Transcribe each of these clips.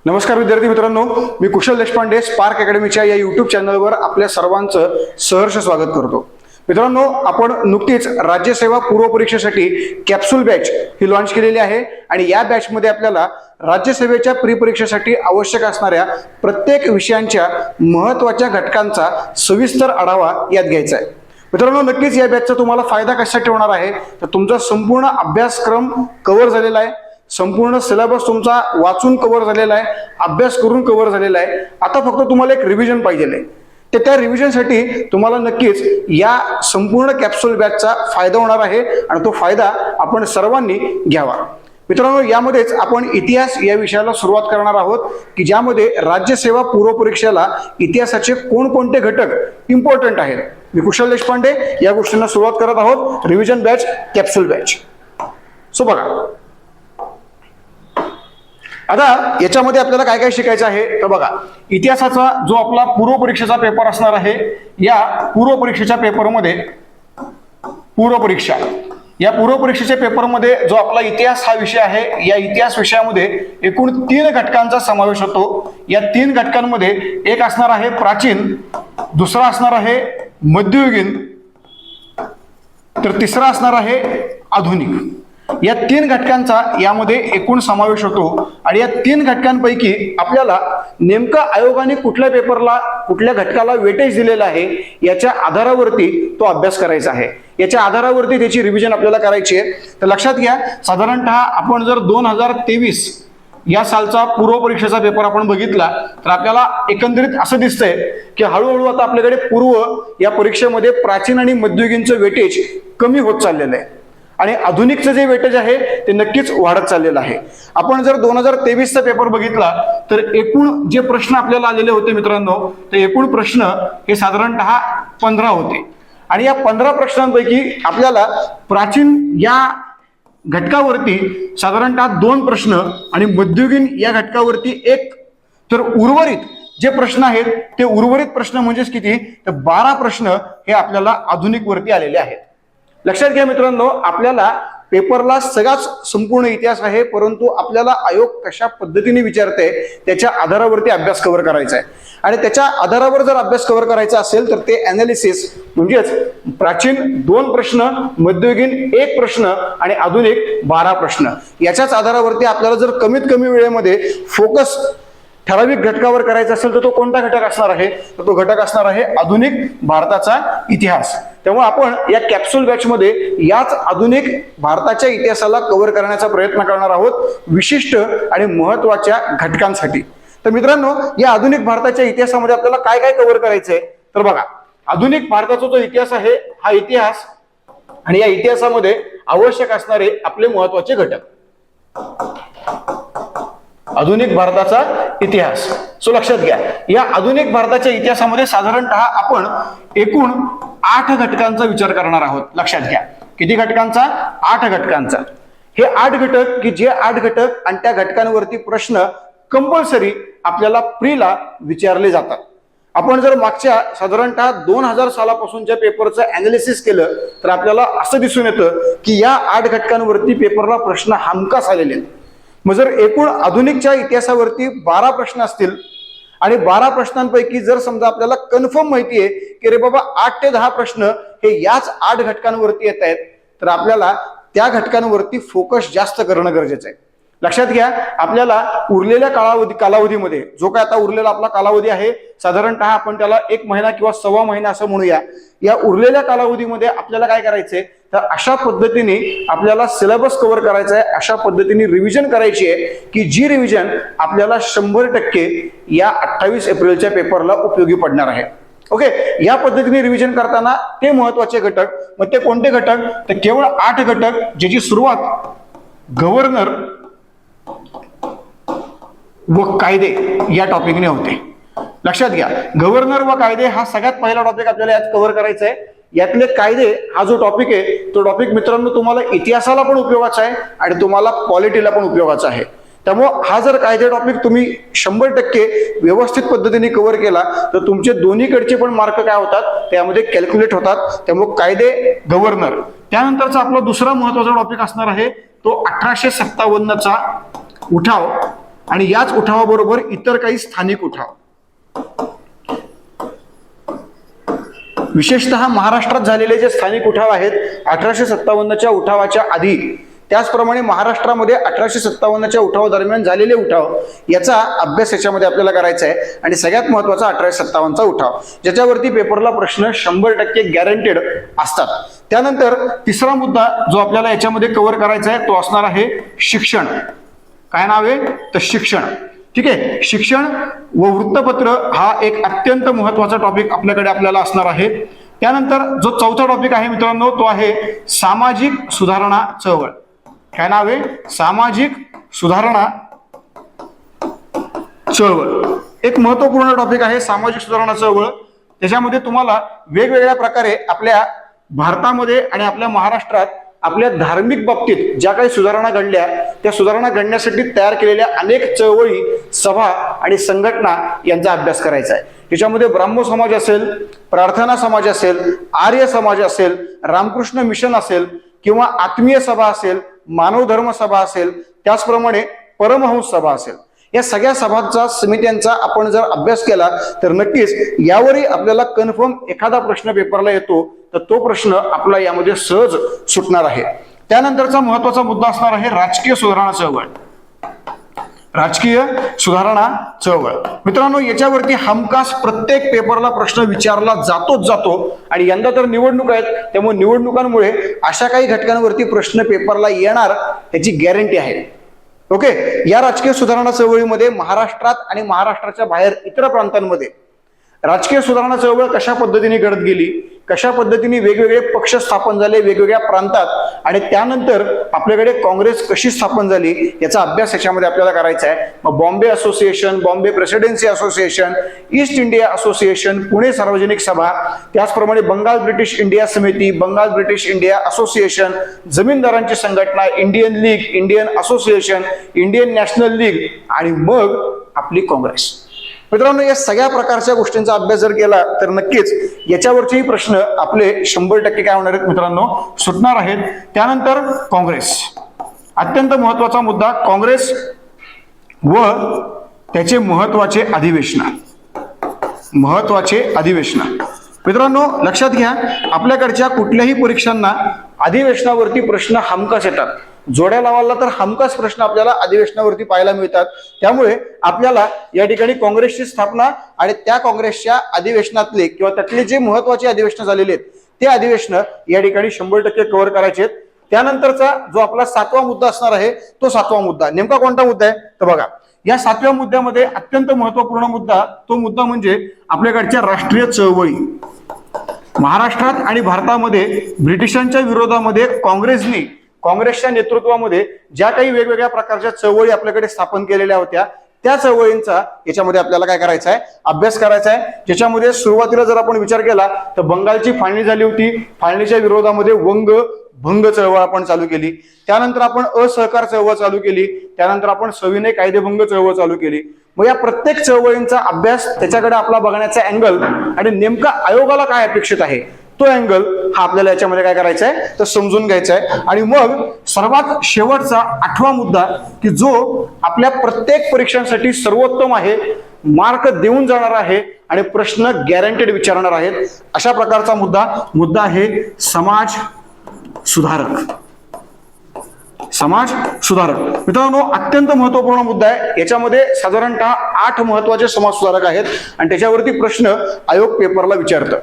नमस्कार विद्यार्थी मित्रांनो, मी कुशल देशपांडे स्पार्क अकॅडमीच्या या यूट्यूब चॅनलवर आपल्या सर्वांचं सहर्ष स्वागत करतो. मित्रांनो, आपण नुकतीच राज्यसेवा पूर्व परीक्षेसाठी कॅप्सूल बॅच ही लॉन्च केलेली आहे आणि या बॅचमध्ये आपल्याला राज्यसेवेच्या प्री परीक्षेसाठी आवश्यक असणाऱ्या प्रत्येक विषयांच्या महत्त्वाच्या घटकांचा सविस्तर आढावा यात घ्यायचा आहे. मित्रांनो, नक्कीच या बॅचचा तुम्हाला फायदा कशासाठी होणार आहे तर तुमचा संपूर्ण अभ्यासक्रम कव्हर झालेला आहे, संपूर्ण सिलेबस तुमचा वाचून कव्हर झालेला आहे, अभ्यास करून कव्हर झालेला आहे. आता फक्त तुम्हाला एक रिव्हिजन पाहिजे आहे. त्या रिव्हिजनसाठी तुम्हाला नक्कीच या संपूर्ण कॅप्सूल बॅचचा फायदा होणार आहे आणि तो फायदा आपण सर्वांनी घ्यावा. मित्रांनो, यामध्येच आपण इतिहास या विषयाला सुरुवात करणार आहोत की ज्यामध्ये राज्यसेवा पूर्व परीक्षेला इतिहासाचे कोणकोणते घटक इम्पॉर्टंट आहेत. मी कुशल देशपांडे या गोष्टींना सुरुवात करत आहोत. Revision batch, capsule batch. So बघा, आता याच्यामध्ये आपल्याला काय काय शिकायचं आहे तर बघा, इतिहासाचा जो आपला पूर्व परीक्षेचा पेपर असणार आहे, या पूर्व परीक्षेच्या पेपरमध्ये या पूर्व परीक्षेच्या पेपरमध्ये जो आपला इतिहास हा विषय आहे, या इतिहास विषयामध्ये एकूण 3 घटकांचा समावेश होतो. या 3 घटकांमध्ये एक असणार आहे प्राचीन, दुसरा असणार आहे मध्ययुगीन, तर तिसरा असणार आहे आधुनिक. या 3 घटकांचा यामध्ये एकूण समावेश होतो आणि या 3 घटकांपैकी आपल्याला नेमका आयोगाने कुठल्या पेपरला कुठल्या घटकाला वेटेज दिलेला आहे याच्या आधारावरती तो अभ्यास करायचा आहे. याच्या आधारावरती त्याची रिव्हिजन आपल्याला करायची आहे. तर लक्षात घ्या, साधारणतः आपण जर 2023 या सालचा पूर्व परीक्षेचा पेपर आपण बघितला तर आपल्याला एकंदरीत असं दिसतंय की हळूहळू आता आपल्याकडे पूर्व या परीक्षेमध्ये प्राचीन आणि मध्ययुगीनचं वेटेज कमी होत चाललेलं आहे आणि आधुनिकचं जे वेटेज आहे ते नक्कीच वाढत चाललेलं आहे. आपण जर 2023चा पेपर बघितला तर एकूण जे प्रश्न आपल्याला आलेले होते मित्रांनो, ते एकूण प्रश्न हे साधारणतः 15 होते आणि या 15 प्रश्नांपैकी आपल्याला प्राचीन या घटकावरती साधारणतः 2 प्रश्न आणि मध्ययुगीन या घटकावरती 1, तर उर्वरित जे प्रश्न आहेत ते उर्वरित प्रश्न म्हणजेच किती तर 12 प्रश्न हे आपल्याला आधुनिक वरती आलेले आहेत. लक्षात घ्या मित्रांनो, आपल्याला पेपरला सगळाच संपूर्ण इतिहास आहे, परंतु आपल्याला आयोग कशा पद्धतीने विचारते त्याच्या आधारावरती अभ्यास कव्हर करायचा आहे आणि त्याच्या आधारावर जर अभ्यास कव्हर करायचा असेल तर ते अनालिसिस म्हणजेच प्राचीन 2 प्रश्न, मध्ययुगीन 1 प्रश्न आणि आधुनिक 12 प्रश्न, याच्याच आधारावरती आपल्याला जर कमीत कमी वेळेमध्ये फोकस ठराविक घटकावर करायचा असेल तर तो कोणता घटक असणार आहे तर तो घटक असणार आहे आधुनिक भारताचा इतिहास. त्यामुळे आपण या कॅप्सूल बॅच मध्ये याच आधुनिक भारताच्या इतिहासाला कव्हर करण्याचा प्रयत्न करणार आहोत विशिष्ट आणि महत्त्वाच्या घटकांसाठी. तर मित्रांनो, या आधुनिक भारताच्या इतिहासामध्ये आपल्याला काय काय कव्हर करायचंय तर बघा, आधुनिक भारताचा जो इतिहास आहे हा इतिहास आणि या इतिहासामध्ये आवश्यक असणारे आपले महत्त्वाचे घटक. आधुनिक भारताचा इतिहास. सो लक्षात घ्या, या आधुनिक भारताच्या इतिहासामध्ये साधारणतः आपण एकूण 8 घटकांचा विचार करणार आहोत. लक्षात घ्या, किती घटकांचा? 8 घटकांचा. हे 8 घटक की जे 8 घटक आणि त्या घटकांवरती प्रश्न कंपल्सरी आपल्याला प्रीला विचारले जातात. आपण जर मागच्या साधारणतः 2000 सालापासूनच्या पेपरचं अनालिसिस केलं तर आपल्याला असं दिसून येतं की या 8 घटकांवरती पेपरला प्रश्न हमखास आलेले आहेत. मग जर एकूण आधुनिकच्या इतिहासावरती 12 प्रश्न असतील आणि 12 प्रश्नांपैकी जर समजा आपल्याला कन्फर्म माहिती आहे की रे बाबा 8 ते 10 प्रश्न हे याच 8 घटकांवरती येत आहेत, तर आपल्याला त्या घटकांवरती फोकस जास्त करणं गरजेचं आहे. लक्षात घ्या, आपल्याला उरलेल्या कालावधीमध्ये जो काय आता उरलेला आपला कालावधी आहे, साधारणतः आपण त्याला 1 महिना किंवा 1.25 महिना असं म्हणूया, या उरलेल्या कालावधीमध्ये आपल्याला काय करायचंय तर अशा पद्धतीने आपल्याला सिलेबस कव्हर करायचा आहे, अशा पद्धतीने रिव्हिजन करायची आहे की जी रिव्हिजन आपल्याला 100% या 28 एप्रिलच्या पेपरला उपयोगी पडणार आहे. ओके, या पद्धतीने रिव्हिजन करताना ते महत्वाचे घटक, मग ते कोणते घटक तर केवळ 8 घटक, ज्याची सुरुवात गव्हर्नर व कायदे या टॉपिकने होते. लक्षात घ्या, गव्हर्नर व कायदे हा सगळ्यात पहिला टॉपिक आपल्याला यात कव्हर करायचा आहे. यातले कायदे हा जो टॉपिक आहे तो टॉपिक मित्रांनो तुम्हाला इतिहासाला पण उपयोगाचा आहे आणि तुम्हाला पॉलिटीला पण उपयोगाचा आहे. त्यामुळं हा जर कायदे टॉपिक तुम्ही 100% व्यवस्थित पद्धतीने कव्हर केला तर तुमचे दोन्हीकडचे पण मार्क काय होतात त्यामध्ये कॅल्क्युलेट होतात. त्यामुळे कायदे, गव्हर्नर. त्यानंतरचा आपला दुसरा महत्वाचा टॉपिक असणार आहे तो 1857चा उठाव आणि याच उठावाबरोबर इतर काही स्थानिक उठाव, विशेषतः महाराष्ट्रात झालेले जे स्थानिक उठाव आहेत 1857च्या उठावाच्या आधी, त्याचप्रमाणे महाराष्ट्रामध्ये 1857च्या उठावादरम्यान झालेले उठाव याचा अभ्यास याच्यामध्ये आपल्याला करायचा आहे. आणि सगळ्यात महत्वाचा 1857चा उठाव, ज्याच्यावरती पेपरला प्रश्न 100% गॅरंटेड असतात. त्यानंतर तिसरा मुद्दा जो आपल्याला याच्यामध्ये कव्हर करायचा आहे तो असणार आहे शिक्षण. काय नाव आहे तर शिक्षण. ठीक आहे, शिक्षण व वृत्तपत्र हा एक अत्यंत महत्वाचा टॉपिक आपल्याला असणार आहे. त्यानंतर जो चौथा टॉपिक आहे मित्रांनो तो आहे सामाजिक सुधारणा चळवळ. काय नाव आहे सामाजिक सुधारणा चळवळ. एक महत्वपूर्ण टॉपिक आहे सामाजिक सुधारणा चळवळ. त्याच्यामध्ये तुम्हाला वेगवेगळ्या प्रकारे आपल्या भारतामध्ये आणि आपल्या महाराष्ट्रात आपल्या धार्मिक बाबतीत ज्या काही सुधारणा घडल्या त्या सुधारणा घडण्यासाठी तयार केलेल्या अनेक चळवळी, सभा आणि संघटना यांचा अभ्यास करायचा आहे. त्याच्यामध्ये ब्राह्मो समाज असेल, प्रार्थना समाज असेल, आर्य समाज असेल, रामकृष्ण मिशन असेल किंवा आत्मीय सभा असेल, मानव धर्म सभा असेल, त्याचप्रमाणे परमहंस सभा असेल, या सगळ्या सभांचा समित्यांचा आपण जर अभ्यास केला तर नक्कीच यावरही आपल्याला कन्फर्म एखादा प्रश्न पेपरला येतो तर तो प्रश्न आपला यामध्ये सहज सुटणार आहे. त्यानंतरचा महत्वाचा मुद्दा असणार आहे राजकीय सुधारणा चळवळ. राजकीय सुधारणा चळवळ मित्रांनो, याच्यावरती हमखास प्रत्येक पेपरला प्रश्न विचारला जातो आणि यंदा तर निवडणूक आहेत, त्यामुळे निवडणुकांमुळे अशा काही घटकांवरती प्रश्न पेपरला येणार याची गॅरंटी आहे. ओके, या राजकीय सुधारणा चळवळीमध्ये महाराष्ट्रात आणि महाराष्ट्राच्या बाहेर इतर प्रांतांमध्ये राजकीय सुधारणा चळवळ कशा पद्धतीने घडत गेली, कशा पद्धतीने वेगवेगळे पक्ष स्थापन झाले वेगवेगळ्या प्रांतात, आणि त्यानंतर आपल्याकडे काँग्रेस कशी स्थापन झाली याचा अभ्यास याच्यामध्ये आपल्याला करायचा आहे. मग Bombay association, Bombay presidency association, east India association, Pune सार्वजनिक सभा, त्याचप्रमाणे बंगाल ब्रिटिश इंडिया समिती, बंगाल ब्रिटिश इंडिया असोसिएशन, जमीनदारांची संघटना, Indian league, Indian association, Indian national league आणि मग आपली काँग्रेस. मित्रांनो, या सगळ्या प्रकारच्या गोष्टींचा अभ्यास जर केला तर नक्कीच याच्यावरचेही प्रश्न आपले 100% काय होणार आहेत मित्रांनो, सुटणार आहेत. त्यानंतर काँग्रेस, अत्यंत महत्वाचा मुद्दा, काँग्रेस व त्याचे महत्वाचे अधिवेशन. मित्रांनो लक्षात घ्या, आपल्याकडच्या कुठल्याही परीक्षांना अधिवेशनावरती प्रश्न हमखास येतात. जोड्या लावायला तर हमखास प्रश्न आपल्याला अधिवेशनावरती पाहायला मिळतात. त्यामुळे आपल्याला या ठिकाणी काँग्रेसची स्थापना आणि त्या काँग्रेसच्या अधिवेशनातले किंवा त्यातले जे महत्वाचे अधिवेशन झालेले आहेत ते अधिवेशन या ठिकाणी 100% कव्हर करायचे आहेत. त्यानंतरचा जो आपला 7वा मुद्दा असणार आहे तो 7वा मुद्दा नेमका कोणता मुद्दा आहे तर बघा, या 7व्या मुद्द्यामध्ये अत्यंत महत्वपूर्ण मुद्दा, तो मुद्दा म्हणजे आपल्याकडच्या राष्ट्रीय चळवळी. महाराष्ट्रात आणि भारतामध्ये ब्रिटिशांच्या विरोधामध्ये काँग्रेसच्या नेतृत्वामध्ये ज्या काही वेगवेगळ्या प्रकारच्या चळवळी आपल्याकडे स्थापन केलेल्या होत्या त्या चळवळींचा याच्यामध्ये आपल्याला काय करायचा आहे, अभ्यास करायचा आहे. ज्याच्यामध्ये सुरुवातीला जर आपण विचार केला तर बंगालची फाळणी झाली होती, फाळणीच्या विरोधामध्ये भंग चळवळ आपण चालू केली. त्यानंतर आपण असहकार चळवळ चालू केली. त्यानंतर आपण सविनय कायदेभंग चळवळ चालू केली. मग या प्रत्येक चळवळींचा अभ्यास, त्याच्याकडे आपला बघण्याचा अँगल आणि नेमका आयोगाला काय अपेक्षित आहे तो अँगल हा आपल्याला याच्यामध्ये काय करायचा आहे तर समजून घ्यायचा आहे. आणि मग सर्वात शेवटचा 8वा मुद्दा की जो आपल्या प्रत्येक परीक्षांसाठी सर्वोत्तम आहे, मार्क देऊन जाणार आहे आणि प्रश्न गॅरंटेड विचारणार आहेत, अशा प्रकारचा मुद्दा आहे समाज सुधारक. मित्रांनो, अत्यंत महत्वपूर्ण मुद्दा आहे. याच्यामध्ये साधारणतः 8 महत्वाचे समाज सुधारक आहेत आणि त्याच्यावरती प्रश्न आयोग पेपरला विचारतं.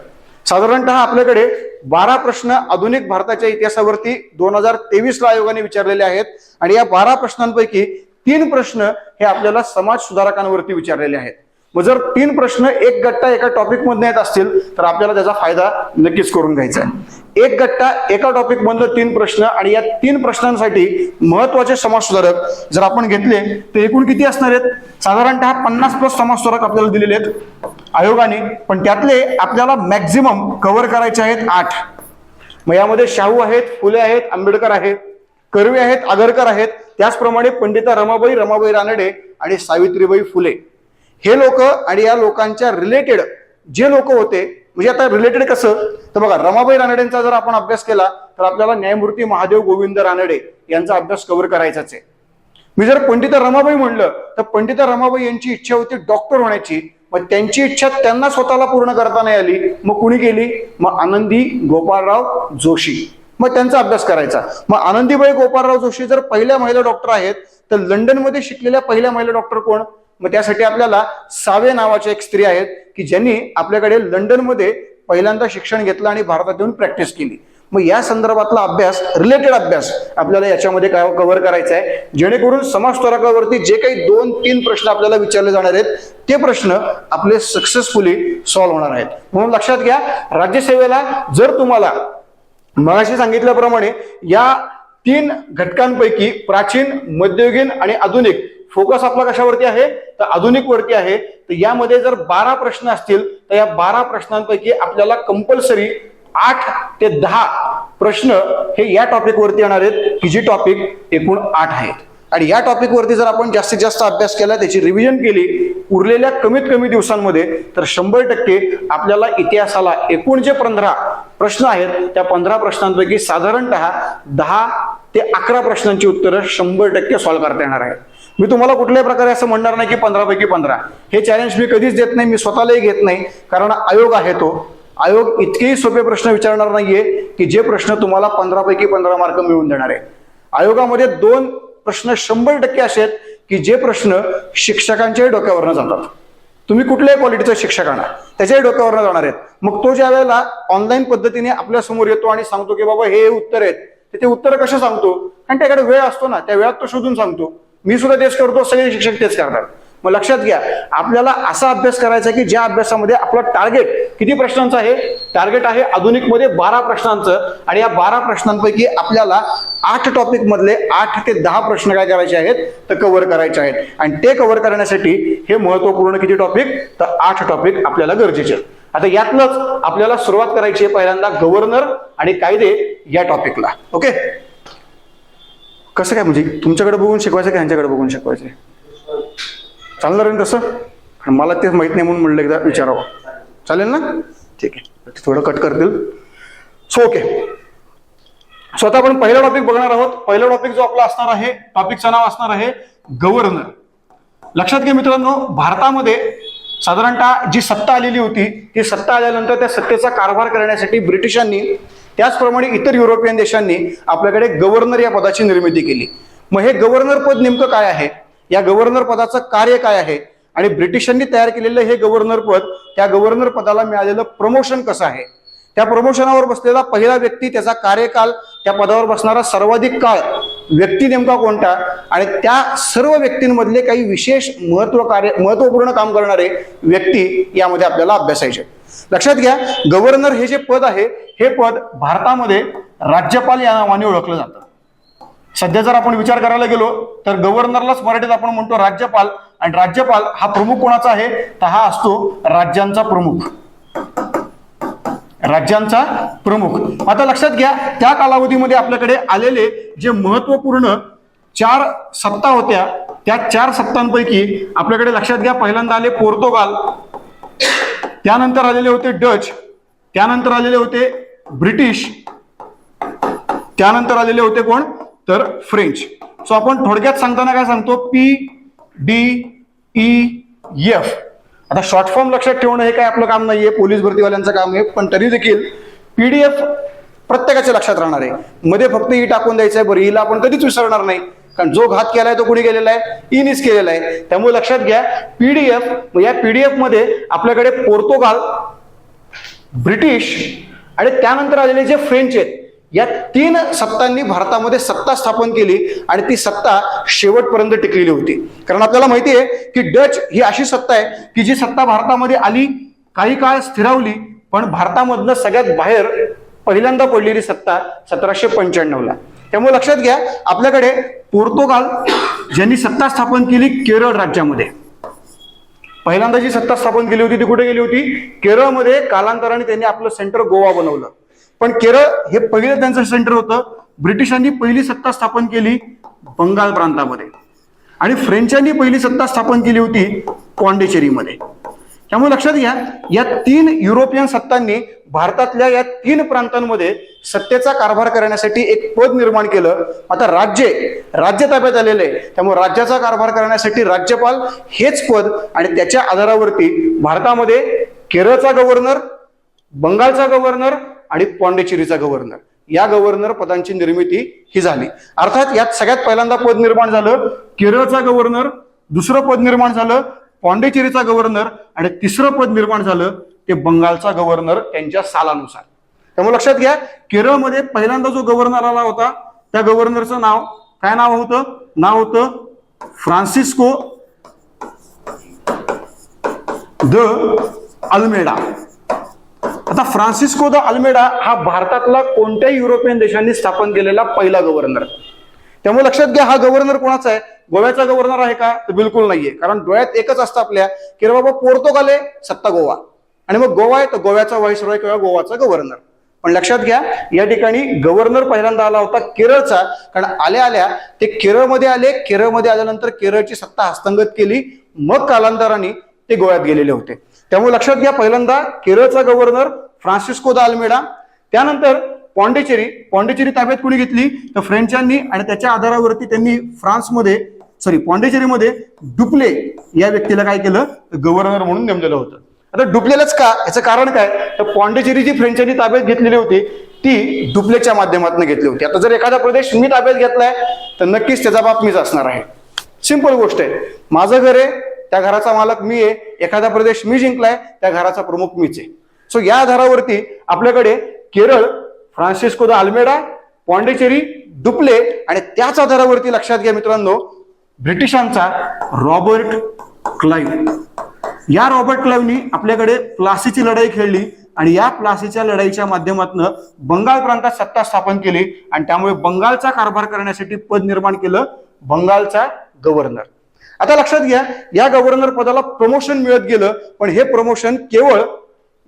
साधारणतः आपल्याकडे 12 प्रश्न आधुनिक भारताच्या इतिहासावरती 2023 ला आयोगाने विचारलेले आहेत आणि या 12 प्रश्नांपैकी 3 प्रश्न हे आपल्याला समाज सुधारकांवरती विचारलेले आहेत. मग जर 3 प्रश्न एक गट्टा एका टॉपिक मधून येत असतील तर आपल्याला त्याचा फायदा नक्कीच करून घ्यायचा आहे. एक गट्टा एका टॉपिक मधलं 3 प्रश्न आणि या 3 प्रश्नांसाठी महत्वाचे समाज सुधारक जर आपण घेतले तर एकूण किती असणार आहेत, साधारणतः 50+ समाज सुधारक आपल्याला दिलेले आहेत आयोगाने, पण त्यातले आपल्याला मॅक्झिमम कव्हर करायचे आहेत 8. मग यामध्ये शाहू आहेत, फुले आहेत, आंबेडकर आहेत, कर्वे आहेत, आगरकर आहेत, त्याचप्रमाणे पंडिता रमाबाई रानडे आणि सावित्रीबाई फुले हे लोक आणि या लोकांच्या रिलेटेड जे लोक होते. म्हणजे आता रिलेटेड कसं तर बघा, रमाबाई रानडेंचा जर आपण अभ्यास केला तर आपल्याला न्यायमूर्ती महादेव गोविंद रानडे यांचा अभ्यास कव्हर करायचाच आहे. मी जर पंडिता रमाबाई म्हणलं तर पंडिता रमाबाई यांची इच्छा होती डॉक्टर होण्याची, मग त्यांची इच्छा त्यांना स्वतःला पूर्ण करता नाही आली, मग कुणी केली? मग आनंदी गोपाळराव जोशी, मग त्यांचा अभ्यास करायचा. मग आनंदीबाई गोपाळराव जोशी जर पहिल्या महिला डॉक्टर आहेत तर लंडनमध्ये शिकलेल्या पहिल्या महिला डॉक्टर कोण? मग त्यासाठी आपल्याला सावे नावाच्या एक स्त्री आहेत की ज्यांनी आपल्याकडे लंडनमध्ये पहिल्यांदा शिक्षण घेतलं आणि भारतात येऊन प्रॅक्टिस केली. मग या संदर्भातला अभ्यास, रिलेटेड अभ्यास आपल्याला याच्यामध्ये काय कव्हर करायचा आहे, जेणेकरून समाजतोरकावरती जे काही 2-3 प्रश्न आपल्याला विचारले जाणार आहेत ते प्रश्न आपले सक्सेसफुली सॉल्व्ह होणार आहेत. म्हणून लक्षात घ्या, राज्यसेवेला जर तुम्हाला मगाशी सांगितल्याप्रमाणे या 3 घटकांपैकी प्राचीन, मध्ययुगीन आणि आधुनिक, फोकस आपला कशावरती आहे तर आधुनिक वरती आहे, तर यामध्ये जर 12 प्रश्न असतील तर या 12 प्रश्नांपैकी आपल्याला कंपल्सरी 8 ते 10 प्रश्न हे या टॉपिक वरती येणार आहेत की जी टॉपिक एकूण 8 आहेत. आणि या टॉपिक वरती जर आपण जास्तीत जास्त अभ्यास केला, त्याची रिव्हिजन केली उरलेल्या कमीत कमी दिवसांमध्ये, तर 100% आपल्याला इतिहासाला एकूण जे 15 प्रश्न आहेत त्या 15 प्रश्नांपैकी साधारणतः 10 ते 11 प्रश्नांची उत्तरं 100% सॉल्व्ह करता येणार आहेत. मी तुम्हाला कुठल्याही प्रकारे असं म्हणणार नाही की 15 पैकी 15, हे चॅलेंज मी कधीच देत नाही, मी स्वतःलाही घेत नाही, कारण आयोग आहे तो आयोग इतकेही सोपे प्रश्न विचारणार नाहीये की जे प्रश्न तुम्हाला 15 पैकी 15 मार्क मिळवून देणार आहे. आयोगामध्ये 2 प्रश्न 100% असे आहेत की जे प्रश्न शिक्षकांच्याही डोक्यावरनं जातात. तुम्ही कुठल्याही क्वालिटीचा शिक्षक आणा, त्याच्याही डोक्यावरनं जाणार आहेत. मग तो ज्या वेळेला ऑनलाईन पद्धतीने आपल्या समोर येतो आणि सांगतो की बाबा हे उत्तर आहेत, ते उत्तर कसं सांगतो? कारण त्याकडे वेळ असतो ना, त्या वेळात तो शोधून सांगतो. मी सुद्धा तेच करतो, सगळे शिक्षक तेच करतात. मग लक्षात घ्या, आपल्याला असा अभ्यास करायचा की ज्या अभ्यासामध्ये आपलं टार्गेट किती प्रश्नांचं आहे? टार्गेट आहे आधुनिक मध्ये 12 प्रश्नांचं, आणि या 12 प्रश्नांपैकी आपल्याला 8 टॉपिक मधले 8 ते 10 प्रश्न काय करायचे आहेत तर कव्हर करायचे आहेत. आणि ते कव्हर करण्यासाठी हे महत्वपूर्ण किती टॉपिक तर 8 टॉपिक आपल्याला गरजेचे आहेत. आता यातलंच आपल्याला सुरुवात करायची आहे पहिल्यांदा गव्हर्नर आणि कायदे या टॉपिकला. ओके, कसं काय म्हणजे तुमच्याकडे बघून शिकवायचं की ह्यांच्याकडे बघून शिकवायचं? चालणार आहे तसं? मला तेच माहित नाही म्हणून म्हणलं एकदा विचारावं. चालेल ना? ठीक आहे, थोडं कट करतील. सो ओके, सो आता आपण पहिला टॉपिक बघणार आहोत. पहिला टॉपिक जो आपला असणार आहे, टॉपिकचं नाव असणार आहे गव्हर्नर. लक्षात घ्या मित्रांनो, भारतामध्ये साधारणतः जी सत्ता आलेली होती ती सत्ता आल्यानंतर त्या सत्तेचा कारभार करण्यासाठी ब्रिटिशांनी त्याचप्रमाणे इतर युरोपियन देशांनी आपल्याकडे गव्हर्नर या पदाची निर्मिती केली. मग हे गव्हर्नर पद नेमकं काय आहे, या गव्हर्नर पदाचं कार्य काय आहे, आणि ब्रिटिशांनी तयार केलेलं हे गव्हर्नर पद, त्या गव्हर्नर पदाला मिळालेलं प्रमोशन कसं आहे, त्या प्रमोशनावर बसलेला पहिला व्यक्ती, त्याचा कार्यकाल, त्या पदावर बसणारा सर्वाधिक काळ व्यक्ती नेमका कोणता, आणि त्या सर्व व्यक्तींमधले काही विशेष महत्वपूर्ण काम करणारे व्यक्ती यामध्ये आपल्याला अभ्यासायचे. लक्षात घ्या, गव्हर्नर हे जे पद आहे हे पद भारतामध्ये राज्यपाल या नावाने ओळखलं जातं. सध्या जर आपण विचार करायला गेलो तर गव्हर्नरलाच मराठीत आपण म्हणतो राज्यपाल, आणि राज्यपाल हा प्रमुख कोणाचा आहे तर हा असतो राज्यांचा प्रमुख. राज्यांचा प्रमुख. आता लक्षात घ्या, त्या कालावधीमध्ये आपल्याकडे आलेले जे महत्वपूर्ण 4 सत्ता होत्या, त्या 4 सत्तांपैकी आपल्याकडे लक्षात घ्या पहिल्यांदा आले पोर्तुगाल, त्यानंतर आलेले होते डच, त्यानंतर आलेले होते ब्रिटिश, त्यानंतर आलेले होते कोण तर फ्रेंच. सो आपण थोडक्यात सांगताना काय सांगतो, PDEF. आता शॉर्ट फॉर्म लक्षात ठेवणं हे काय आपलं काम नाहीये, पोलीस भरतीवाल्यांचं काम आहे, पण तरी देखील PDF प्रत्येकाच्या लक्षात राहणार आहे. मध्ये फक्त ई टाकून द्यायचं आहे, बरं ईला आपण कधीच विसरणार नाही, कारण जो घात केलाय तो कुणी केलेला आहे, ईनीच केलेला आहे. त्यामुळे लक्षात घ्या PDF, या PDF मध्ये आपल्याकडे पोर्तुगाल, ब्रिटिश आणि त्यानंतर आलेले जे फ्रेंच आहेत, या 3 सत्तांनी भारतामध्ये सत्ता स्थापन केली आणि ती सत्ता शेवटपर्यंत टिकलेली होती. कारण आपल्याला माहिती आहे की डच ही अशी सत्ता आहे की जी सत्ता भारतामध्ये आली, काही काळ स्थिरावली, पण भारतामधनं सगळ्यात बाहेर पहिल्यांदा पडलेली सत्ता 1795ला. त्यामुळे लक्षात घ्या, आपल्याकडे पोर्तुगाल ज्यांनी सत्ता स्थापन केली केरळ राज्यामध्ये, पहिल्यांदा जी सत्ता स्थापन केली होती ती कुठे गेली होती केरळमध्ये. कालांतराने त्यांनी आपलं सेंटर गोवा बनवलं, पण केरळ हे पहिलं त्यांचं सेंटर होतं. ब्रिटिशांनी पहिली सत्ता स्थापन केली बंगाल प्रांतामध्ये, आणि फ्रेंचांनी पहिली सत्ता स्थापन केली होती पॉंडिचेरीमध्ये. त्यामुळे लक्षात घ्या, या 3 युरोपियन सत्तांनी भारतातल्या या 3 प्रांतांमध्ये सत्तेचा कारभार करण्यासाठी एक पद निर्माण केलं. आता राज्य ताब्यात आलेलं आहे, त्यामुळे राज्याचा कारभार करण्यासाठी राज्यपाल हेच पद आणि त्याच्या आधारावरती भारतामध्ये केरळचा गव्हर्नर, बंगालचा गव्हर्नर आणि पॉंडिचेरीचा गव्हर्नर या गव्हर्नर पदांची निर्मिती ही झाली. अर्थात यात सगळ्यात पहिल्यांदा पद निर्माण झालं केरळचा गव्हर्नर, दुसरं पद निर्माण झालं पॉंडिचेरीचा गव्हर्नर आणि तिसरं पद निर्माण झालं ते बंगालचा गव्हर्नर त्यांच्या सालानुसार. त्यामुळे लक्षात घ्या, केरळमध्ये पहिल्यांदा जो गव्हर्नर आला होता त्या गव्हर्नरचं नाव काय नाव होतं फ्रान्सिस्को द अल्मेडा. आता फ्रान्सिस्को द अल्मेडा हा भारतातला कोणत्याही युरोपियन देशांनी स्थापन केलेला पहिला गव्हर्नर. त्यामुळे लक्षात घ्या, हा गव्हर्नर कोणाचा आहे? गोव्याचा गव्हर्नर आहे का? तर बिलकुल नाहीये. कारण डोळ्यात एकच असतं आपल्या की रे बाबा पोर्तुगाल आहे, सत्ता गोवा, आणि मग गोवा आहे तर गोव्याचा व्हाईसरॉय किंवा गोवाचा गव्हर्नर. पण लक्षात घ्या, या ठिकाणी गव्हर्नर पहिल्यांदा आला होता केरळचा. कारण आल्या ते केरळमध्ये आले, केरळमध्ये आल्यानंतर केरळची सत्ता हस्तंगत केली, मग कालांतराने ते गोव्यात गेलेले होते. त्यामुळे लक्षात घ्या, पहिल्यांदा केरळचा गव्हर्नर फ्रान्सिस्को द अल्मेडा, त्यानंतर पॉंडिचेरी ताब्यात कुणी घेतली तर फ्रेंचांनी, आणि त्याच्या आधारावरती त्यांनी पॉंडिचेरीमध्ये डुप्ले या व्यक्तीला काय केलं, गव्हर्नर म्हणून नेमलेलं होतं. आता डुप्लेलाच का, याचं कारण काय, तर पॉंडिचेरी जी फ्रेंचांनी ताब्यात घेतलेली होती ती डुप्लेच्या माध्यमातून घेतली होती. आता जर एखादा प्रदेश मी ताब्यात घेतलाय तर नक्कीच त्याचा बाप मीच असणार आहे. सिंपल गोष्ट आहे, माझं घर आहे, त्या घराचा मालक मी आहे, एखादा प्रदेश मी जिंकलाय त्या घराचा प्रमुख मीच आहे. सो या आधारावरती आपल्याकडे Kerala Francisco de Almeida, Pondicherry Dupleix, आणि त्याच आधारावरती लक्षात घ्या मित्रांनो, ब्रिटिशांचा रॉबर्ट क्लाइव्ह. या रॉबर्ट क्लाइव्हनी आपल्याकडे प्लासीची लढाई खेळली आणि या प्लासीच्या लढाईच्या माध्यमातून बंगाल प्रांतात सत्ता स्थापन केली आणि त्यामुळे बंगालचा कारभार करण्यासाठी पद निर्माण केलं बंगालचा गव्हर्नर. आता लक्षात घ्या, या गव्हर्नर पदाला प्रमोशन मिळत गेलं, पण हे प्रमोशन केवळ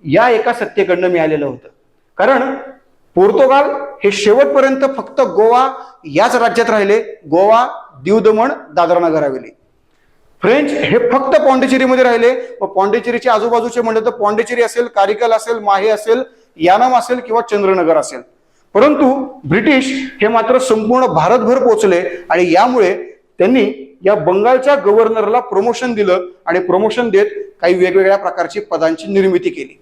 या एका सत्तेकडनं मिळालेलं होतं. कारण पोर्तुगाल हे शेवटपर्यंत फक्त गोवा याच राज्यात राहिले, गोवा, दीव दमण, दादरा नगर हवेली. फ्रेंच हे फक्त पॉंडिचेरीमध्ये राहिले, व पॉंडिचेरीचे आजूबाजूचे म्हणलं तर पॉंडिचेरी असेल, कारिकल असेल, माहे असेल, यानाम असेल किंवा चंद्रनगर असेल. परंतु ब्रिटिश हे मात्र संपूर्ण भारतभर पोहोचले आणि यामुळे त्यांनी या बंगालच्या गव्हर्नरला प्रमोशन दिलं आणि प्रमोशन देत काही वेगवेगळ्या प्रकारची पदांची निर्मिती केली.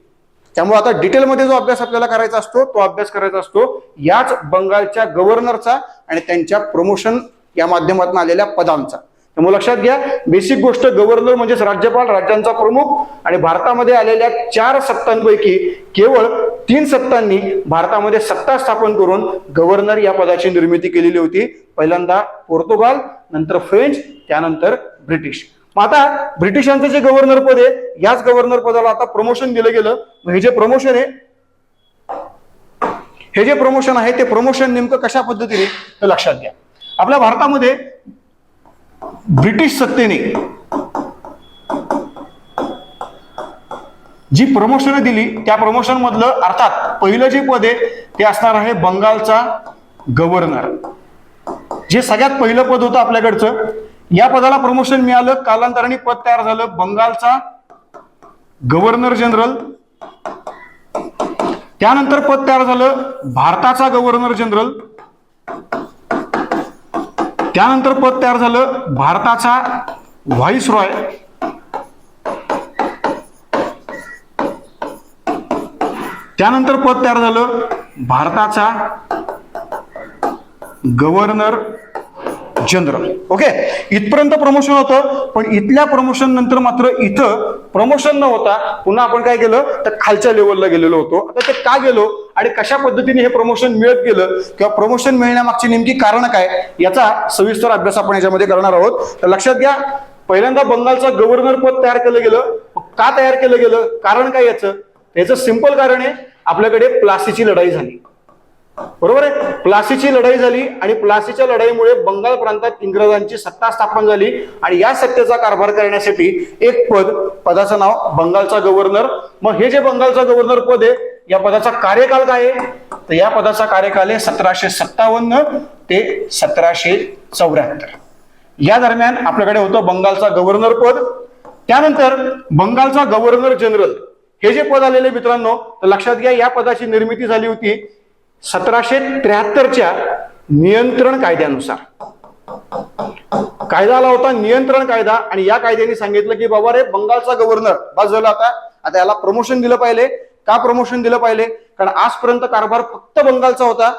त्यामुळे आता डिटेलमध्ये जो अभ्यास आपल्याला करायचा असतो तो अभ्यास करायचा असतो याच बंगालच्या गव्हर्नरचा आणि त्यांच्या प्रमोशन या माध्यमातून आलेल्या पदांचा. त्यामुळे लक्षात घ्या, बेसिक गोष्ट, गव्हर्नर म्हणजेच राज्यपाल, राज्यांचा प्रमुख, आणि भारतामध्ये आलेल्या 4 सत्तांपैकी केवळ 3 सत्तांनी भारतामध्ये सत्ता स्थापन करून गव्हर्नर या पदाची निर्मिती केलेली होती. पहिल्यांदा पोर्तुगाल, नंतर फ्रेंच, त्यानंतर ब्रिटिश. मग आता ब्रिटिशांचं जे गव्हर्नर पद आहे याच गव्हर्नर पदाला आता प्रमोशन दिलं गेलं. हे जे प्रमोशन आहे ते प्रमोशन नेमकं कशा पद्धतीने तर लक्षात घ्या, आपल्या भारतामध्ये ब्रिटिश सत्तेने जी प्रमोशन दिली त्या प्रमोशन मधलं अर्थात पहिलं जे पद आहे ते असणार आहे बंगालचा गव्हर्नर, जे सगळ्यात पहिलं पद होतं आपल्याकडचं. या पदाला प्रमोशन मिळालं, कालांतराने पद तयार झालं बंगालचा गव्हर्नर जनरल. त्यानंतर पद तयार झालं भारताचा गव्हर्नर जनरल. त्यानंतर पद तयार झालं भारताचा व्हाईसरॉय. त्यानंतर पद तयार झालं भारताचा गव्हर्नर जनरल. ओके, इथपर्यंत प्रमोशन होतं. पण इथल्या प्रमोशन नंतर मात्र इथं प्रमोशन न होता पुन्हा आपण काय केलं तर खालच्या लेवलला गेलेलो होतो. आता ते का गेलो आणि कशा पद्धतीने हे प्रमोशन मिळत गेलं किंवा प्रमोशन मिळण्यामागची नेमकी कारण काय याचा सविस्तर अभ्यास आपण याच्यामध्ये करणार आहोत. तर लक्षात घ्या, पहिल्यांदा बंगालचा गव्हर्नर पद तयार केलं गेलं. का तयार केलं गेलं, कारण काय याचं सिंपल कारण आहे, आपल्याकडे प्लासीची लढाई झाली. बरोबर आहे, प्लासीची लढाई झाली आणि प्लासीच्या लढाईमुळे बंगाल प्रांतात इंग्रजांची सत्ता स्थापन झाली आणि या सत्तेचा कारभार करण्यासाठी एक पदाचं नाव बंगालचा गव्हर्नर. मग हे जे बंगालचा गव्हर्नर पद आहे या पदाचा कार्यकाल काय आहे तर या पदाचा कार्यकाल आहे 1757 ते 1774. या दरम्यान आपल्याकडे होतं बंगालचा गव्हर्नर पद. त्यानंतर बंगालचा गव्हर्नर जनरल हे जे पद आलेले मित्रांनो, तर लक्षात घ्या या पदाची निर्मिती झाली होती 1773च्या नियंत्रण कायद्यानुसार. कायदा आला होता नियंत्रण कायदा, आणि या कायद्याने सांगितलं की बाबा रे बंगालचा गव्हर्नर बस झाला, आता याला प्रमोशन दिलं पाहिजे. का प्रमोशन दिलं पाहिजे? कारण आजपर्यंत कारभार फक्त बंगालचा होता,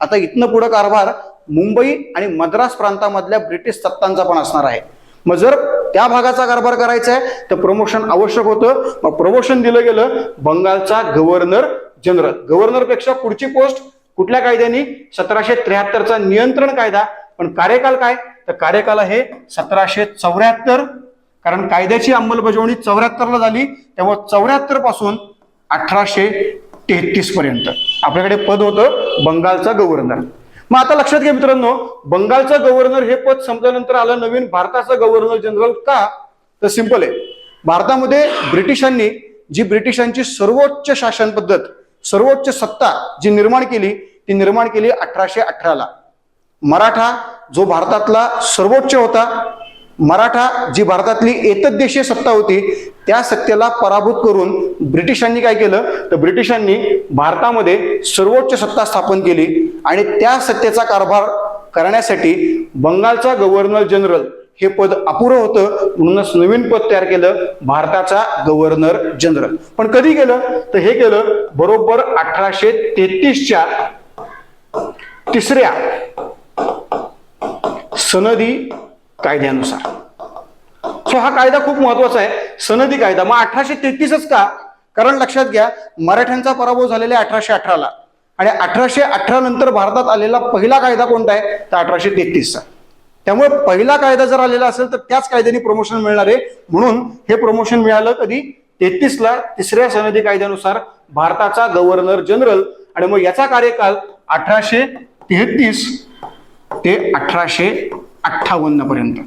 आता इथनं पुढे कारभार मुंबई आणि मद्रास प्रांतामधल्या ब्रिटिश सत्तांचा पण असणार आहे. मग जर त्या भागाचा कारभार करायचा आहे तर प्रमोशन आवश्यक होतं. मग प्रमोशन दिलं गेलं बंगालचा गव्हर्नर जनरल. गव्हर्नर पेक्षा पुढची पोस्ट कुठल्या कायद्याने? 1773चा नियंत्रण कायदा. पण कार्यकाल काय? तर कार्यकाल आहे 1774, कारण कायद्याची अंमलबजावणी 74ला झाली, त्यामुळे 74 पासून 1833 पर्यंत आपल्याकडे पद होतं बंगालचा गव्हर्नर. मग आता लक्षात घ्या मित्रांनो, बंगालचं गव्हर्नर हे पद संपल्यानंतर आलं नवीन भारताचं गव्हर्नर जनरल. का? तर सिंपल आहे, भारतामध्ये ब्रिटिशांनी जी ब्रिटिशांची सर्वोच्च शासन पद्धत, सर्वोच्च सत्ता जी निर्माण केली, ती निर्माण केली 1818ला. मराठा जो भारतातला सर्वोच्च होता, मराठा जी भारतातली एकदेशीय सत्ता होती, त्या सत्तेला पराभूत करून ब्रिटिशांनी काय केलं? तर ब्रिटिशांनी भारतामध्ये सर्वोच्च सत्ता स्थापन केली, आणि त्या सत्तेचा कारभार करण्यासाठी बंगालचा गव्हर्नर जनरल हे पद अपुरं होतं, म्हणूनच नवीन पद तयार केलं, भारताचा गव्हर्नर जनरल. पण कधी केलं? तर हे केलं बरोबर 1833च्या 3ऱ्या सनदी कायद्यानुसार. सो हा कायदा खूप महत्वाचा आहे, सनदी कायदा. मग 1833च का? कारण लक्षात घ्या, मराठ्यांचा पराभव झालेला आहे 1818ला, आणि 1818 नंतर भारतात आलेला पहिला कायदा कोणता आहे? तर 1833चा. त्यामुळे पहिला कायदा जर आलेला असेल तर त्याच कायद्याने प्रमोशन मिळणार आहे, म्हणून हे प्रमोशन मिळालं कधी? 33ला 3ऱ्या सनदी कायद्यानुसार भारताचा गव्हर्नर जनरल. आणि मग याचा कार्यकाल 1833 ते 1858 पर्यंत.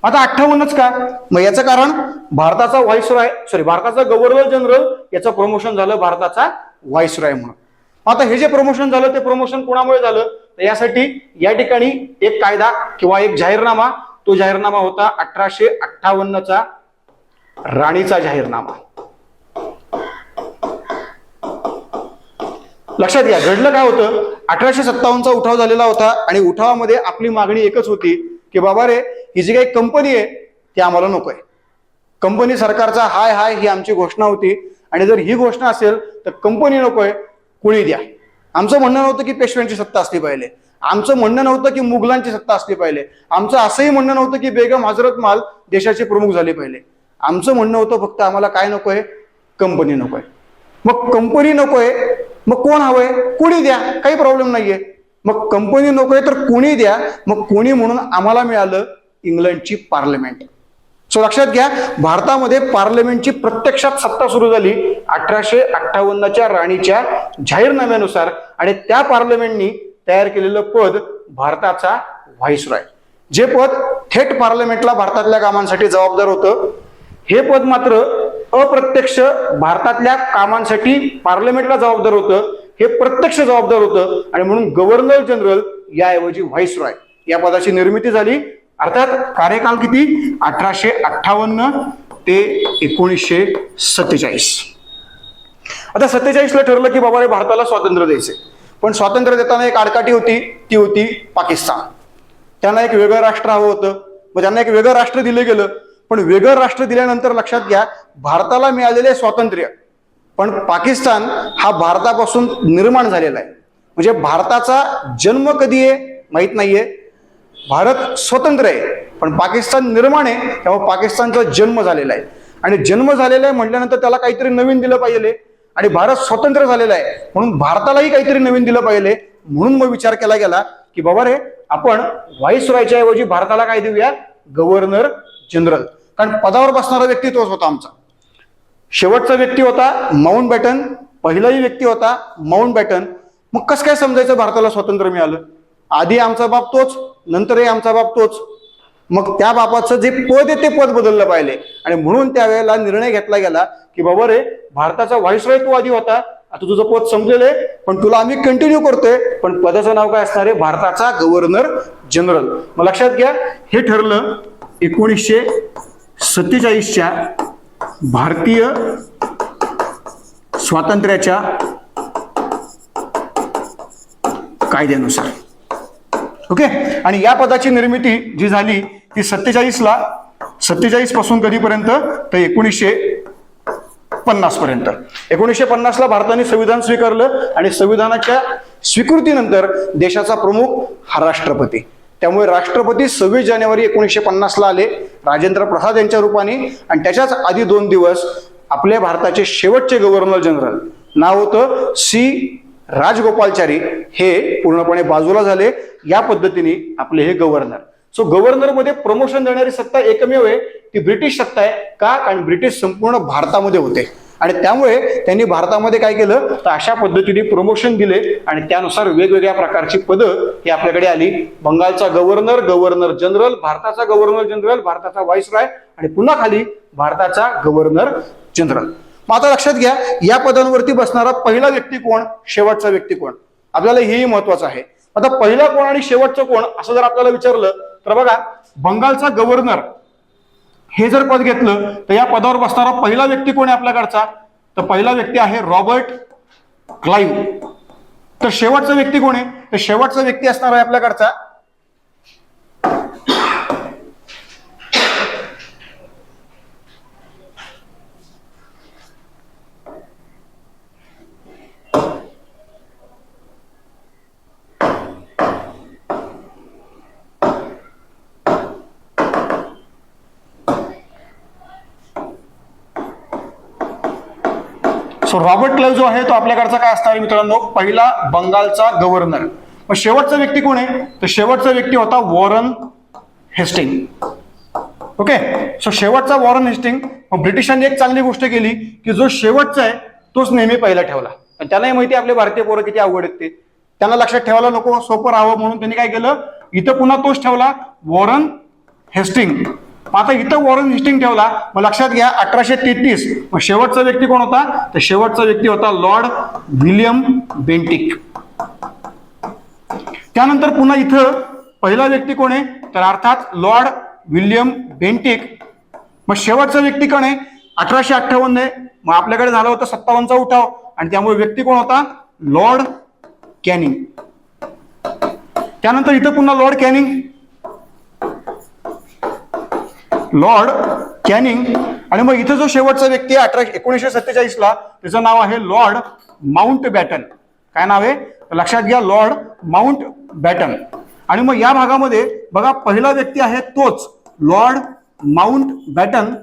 आता 58च का? मग याचं कारण भारताचा भारताचा गव्हर्नर जनरल याचं प्रमोशन झालं भारताचा व्हाईसरॉय म्हणून. आता हे जे प्रमोशन झालं ते प्रमोशन कोणामुळे झालं? तर यासाठी या ठिकाणी एक कायदा किंवा एक जाहीरनामा, तो जाहीरनामा होता 1858चा राणीचा जाहीरनामा. लक्षात घ्या, घडलं काय होतं? 1857चा उठाव झालेला होता, आणि उठावामध्ये आपली मागणी एकच होती की बाबा रे ही जी काही कंपनी आहे ती आम्हाला नकोय. कंपनी सरकारचा हाय हाय ही आमची घोषणा होती, आणि जर ही घोषणा असेल तर कंपनी नकोय, कुणी द्या. आमचं म्हणणं नव्हतं की पेशव्यांची सत्ता असली पाहिजे, आमचं म्हणणं नव्हतं की मुघलांची सत्ता असली पाहिजे, आमचं असंही म्हणणं नव्हतं की बेगम हजरत माल देशाचे प्रमुख झाले पाहिजे. आमचं म्हणणं होतं फक्त आम्हाला काय नकोय? कंपनी नकोय. मग कंपनी नकोय, मग कोण हवंय? कुणी द्या, काही प्रॉब्लेम नाहीये. मग कंपनी नकोय तर कुणी द्या. मग कुणी म्हणून आम्हाला मिळालं इंग्लंडची पार्लमेंट. सो लक्षात घ्या, भारतामध्ये पार्लमेंटची प्रत्यक्षात सत्ता सुरू झाली 1858च्या राणीच्या जाहीरनाम्यानुसार, आणि त्या पार्लमेंटनी तयार केलेलं पद भारताचा व्हाईसरॉय, जे पद थेट पार्लमेंटला भारतातल्या कामांसाठी जबाबदार होतं. हे पद मात्र अप्रत्यक्ष भारतातल्या कामांसाठी पार्लमेंटला जबाबदार होतं, हे प्रत्यक्ष जबाबदार होतं, आणि म्हणून गव्हर्नर जनरल याऐवजी व्हाईसरॉय या पदाची निर्मिती झाली. अर्थात कार्यकाल किती? 1858 ते 1947. आता 47ला ठरलं की बाबा रे भारताला स्वातंत्र्य द्यायचे, पण स्वातंत्र्य देताना एक आडकाठी होती, ती होती पाकिस्तान. त्यांना एक वेगळं राष्ट्र हवं होतं, मग त्यांना एक वेगळं राष्ट्र दिलं गेलं. पण वेगळं राष्ट्र दिल्यानंतर लक्षात घ्या, भारताला मिळालेले स्वातंत्र्य, पण पाकिस्तान हा भारतापासून निर्माण झालेला आहे. म्हणजे भारताचा जन्म कधी आहे माहित नाहीये. भारत स्वतंत्र आहे, पण पाकिस्तान निर्माण आहे, तेव्हा पाकिस्तानचा जन्म झालेला आहे, आणि जन्म झालेला आहे म्हटल्यानंतर त्याला काहीतरी नवीन दिलं पाहिजे, आणि भारत स्वतंत्र झालेला आहे म्हणून भारतालाही काहीतरी नवीन दिलं पाहिजे. म्हणून मग विचार केला गेला की बाबा रे आपण व्हाईसरॉयच्या ऐवजी भारताला काय देऊया? Governor general. कारण पदावर बसणारा व्यक्ती तोच होता आमचा. शेवटचा व्यक्ती होता माउंटबॅटन, पहिलाही व्यक्ती होता माउंटबॅटन. मग कसं काय समजायचं भारताला स्वातंत्र्य मिळालं? आधी आमचा बाप तोच, नंतरही आमचा बाप तोच. मग त्या बापाचं जे पद आहे ते पद बदललं पाहिजे, आणि म्हणून त्यावेळेला निर्णय घेतला गेला की बाबा रे भारताचा व्हाईसरॉय तू आधी होता, आता तुझं पद संपलेलं आहे, पण तुला आम्ही कंटिन्यू करतोय, पण पदाचं नाव काय असणार आहे? भारताचा गव्हर्नर जनरल. मग लक्षात घ्या, हे ठरलं 47च्या भारतीय स्वातंत्र्याच्या कायद्यानुसार. ओके. आणि या पदाची निर्मिती जी झाली ती 47 पासून कधीपर्यंत तर 1950 पर्यंत. 1950 ला भारताने संविधान स्वीकारलं आणि संविधानाच्या स्वीकृतीनंतर देशाचा प्रमुख हा राष्ट्रपती. त्यामुळे राष्ट्रपती 26 जानेवारी 1950 ला आले राजेंद्र प्रसाद यांच्या रूपाने. आणि त्याच्याच आधी 2 दिवस आपल्या भारताचे शेवटचे गव्हर्नर जनरल नाव होतं सी राजगोपालचारी हे पूर्णपणे बाजूला झाले. या पद्धतीने आपले हे गव्हर्नर. सो गव्हर्नर मध्ये प्रमोशन देणारी सत्ता एकमेव आहे ती ब्रिटिश सत्ता आहे. का? कारण ब्रिटिश संपूर्ण भारतामध्ये होते आणि त्यामुळे त्यांनी भारतामध्ये काय केलं तर अशा पद्धतीने प्रमोशन दिले आणि त्यानुसार वेगवेगळ्या प्रकारची पदं ही आपल्याकडे आली. बंगालचा गव्हर्नर, गव्हर्नर जनरल, भारताचा गव्हर्नर जनरल, भारताचा व्हाईसरॉय आणि पुन्हा खाली भारताचा गव्हर्नर जनरल. मग आता लक्षात घ्या या पदांवरती बसणारा पहिला व्यक्ती कोण, शेवटचा व्यक्ती कोण, आपल्याला हेही महत्वाचं आहे. आता पहिला कोण आणि शेवटचं कोण असं जर आपल्याला विचारलं तर बघा बंगालचा गव्हर्नर हे जर पद घेतलं तर या पदावर बसणारा पहिला व्यक्ती कोण आहे आपल्याकडचा तर पहिला व्यक्ती आहे रॉबर्ट क्लाइव्ह. तर शेवटचा व्यक्ती कोण आहे तर शेवटचा व्यक्ती असणार आहे आपल्याकडचा सो रॉबर्ट क्लाइव्ह जो आहे तो आपल्याकडचा काय असणार मित्रांनो पहिला बंगालचा गव्हर्नर. मग शेवटचा व्यक्ती कोण आहे तर शेवटचा व्यक्ती होता वॉरन हेस्टिंग. ओके. सो शेवटचा वॉरन हेस्टिंग. मग ब्रिटिशांनी एक चांगली गोष्ट केली की जो शेवटचा आहे तोच नेहमी पहिला ठेवला. आणि त्यांनाही माहिती आपले भारतीय पोरं किती अवघड आहेत ते त्यांना लक्षात ठेवायला नको सोपं राहावं म्हणून त्यांनी काय केलं इथं पुन्हा तोच ठेवला वॉरन हेस्टिंग. आता इथं वॉरन हेस्टिंग ठेवला. मग लक्षात घ्या 1833 मग शेवटचा व्यक्ती कोण होता तर शेवटचा व्यक्ती होता लॉर्ड विल्यम बेंटिक. त्यानंतर पुन्हा इथं पहिला व्यक्ती कोण आहे तर अर्थात लॉर्ड विल्यम बेंटिक. मग शेवटचा व्यक्ती कोण आहे 1858 आहे. मग आपल्याकडे झाला होता 57चा उठाव आणि त्यामुळे व्यक्ती कोण होता लॉर्ड कॅनिंग. त्यानंतर इथं पुन्हा लॉर्ड कॅनिंग आणि मग इथं जो शेवटचा व्यक्ती आहे 1947 ला त्याचं नाव आहे लॉर्ड माउंट बॅटन. काय नाव आहे लक्षात घ्या लॉर्ड माउंट बॅटन. आणि मग या भागामध्ये बघा पहिला व्यक्ती आहे तोच लॉर्ड माउंट बॅटन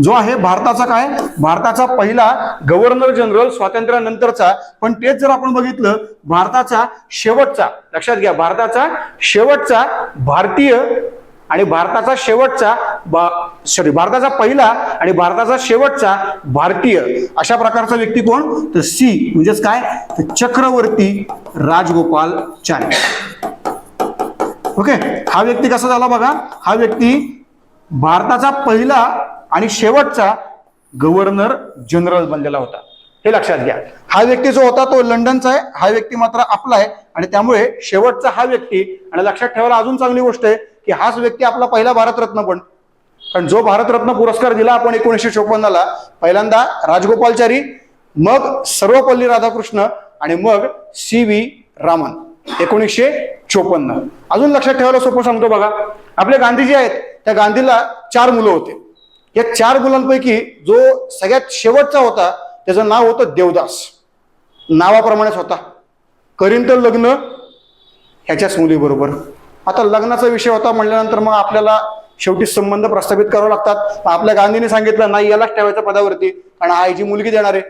जो आहे भारताचा काय भारताचा पहिला गव्हर्नर जनरल स्वातंत्र्यानंतरचा. पण तेच जर आपण बघितलं भारताचा शेवटचा लक्षात घ्या भारताचा शेवटचा भारतीय आणि भारताचा शेवटचा भारताचा पहिला आणि भारताचा शेवटचा भारतीय अशा प्रकारचा व्यक्ती कोण तर सी म्हणजेच काय तर चक्रवर्ती राजगोपालचारी. ओके. हा व्यक्ती कसा झाला बघा हा व्यक्ती भारताचा पहिला आणि शेवटचा गव्हर्नर जनरल बनलेला होता. हे लक्षात घ्या. हा व्यक्ती जो होता तो लंडनचा आहे. हा व्यक्ती मात्र आपला आहे आणि त्यामुळे शेवटचा हा व्यक्ती. आणि लक्षात ठेवायला अजून चांगली गोष्ट आहे की हाच व्यक्ती आपला पहिला भारतरत्न पण. कारण जो भारतरत्न पुरस्कार दिला आपण 1954 ला पहिल्यांदा राजगोपालचारी मग सर्वपल्ली राधाकृष्ण आणि मग CV रामन 1954. अजून लक्षात ठेवायला सोपं सांगतो बघा आपले गांधीजी आहेत त्या गांधीला 4 मुलं होते. या 4 मुलांपैकी जो सगळ्यात शेवटचा होता त्याचं नाव होतं देवदास. नावाप्रमाणेच होता. करीन तर लग्न ह्याच्याच मुलीबरोबर. आता लग्नाचा विषय होता म्हटल्यानंतर मग आपल्याला शेवटी संबंध प्रस्थापित करावे लागतात. आपल्या गांधीने सांगितलं नाही यालाच ठेवायचं पदावरती कारण हा जी मुलगी देणार आहे.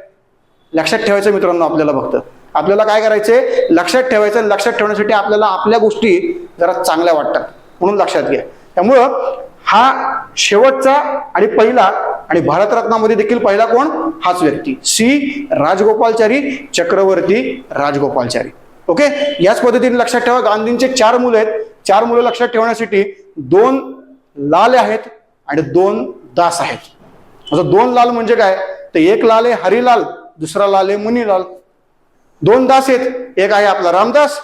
लक्षात ठेवायचं मित्रांनो आपल्याला फक्त आपल्याला काय करायचंय लक्षात ठेवायचं. लक्षात ठेवण्यासाठी आपल्याला आपल्या गोष्टी जरा चांगल्या वाटतात म्हणून लक्षात घ्या. त्यामुळं हा शेवटचा आणि पहिला आणि भारतरत्नामध्ये देखील पहिला कोण हाच व्यक्ती सी राजगोपालचारी चक्रवर्ती राजगोपालचारी. ओके. याच पद्धतीने लक्षात ठेवा गांधींचे 4 मुलं आहेत. 4 मुलं लक्षात ठेवण्यासाठी 2 लाल आहेत आणि 2 दास आहेत. आता 2 लाल म्हणजे काय तर एक लाल आहे हरिलाल दुसरा लाल आहे मुनीलाल. 2 दास आहेत एक आहे आपला रामदास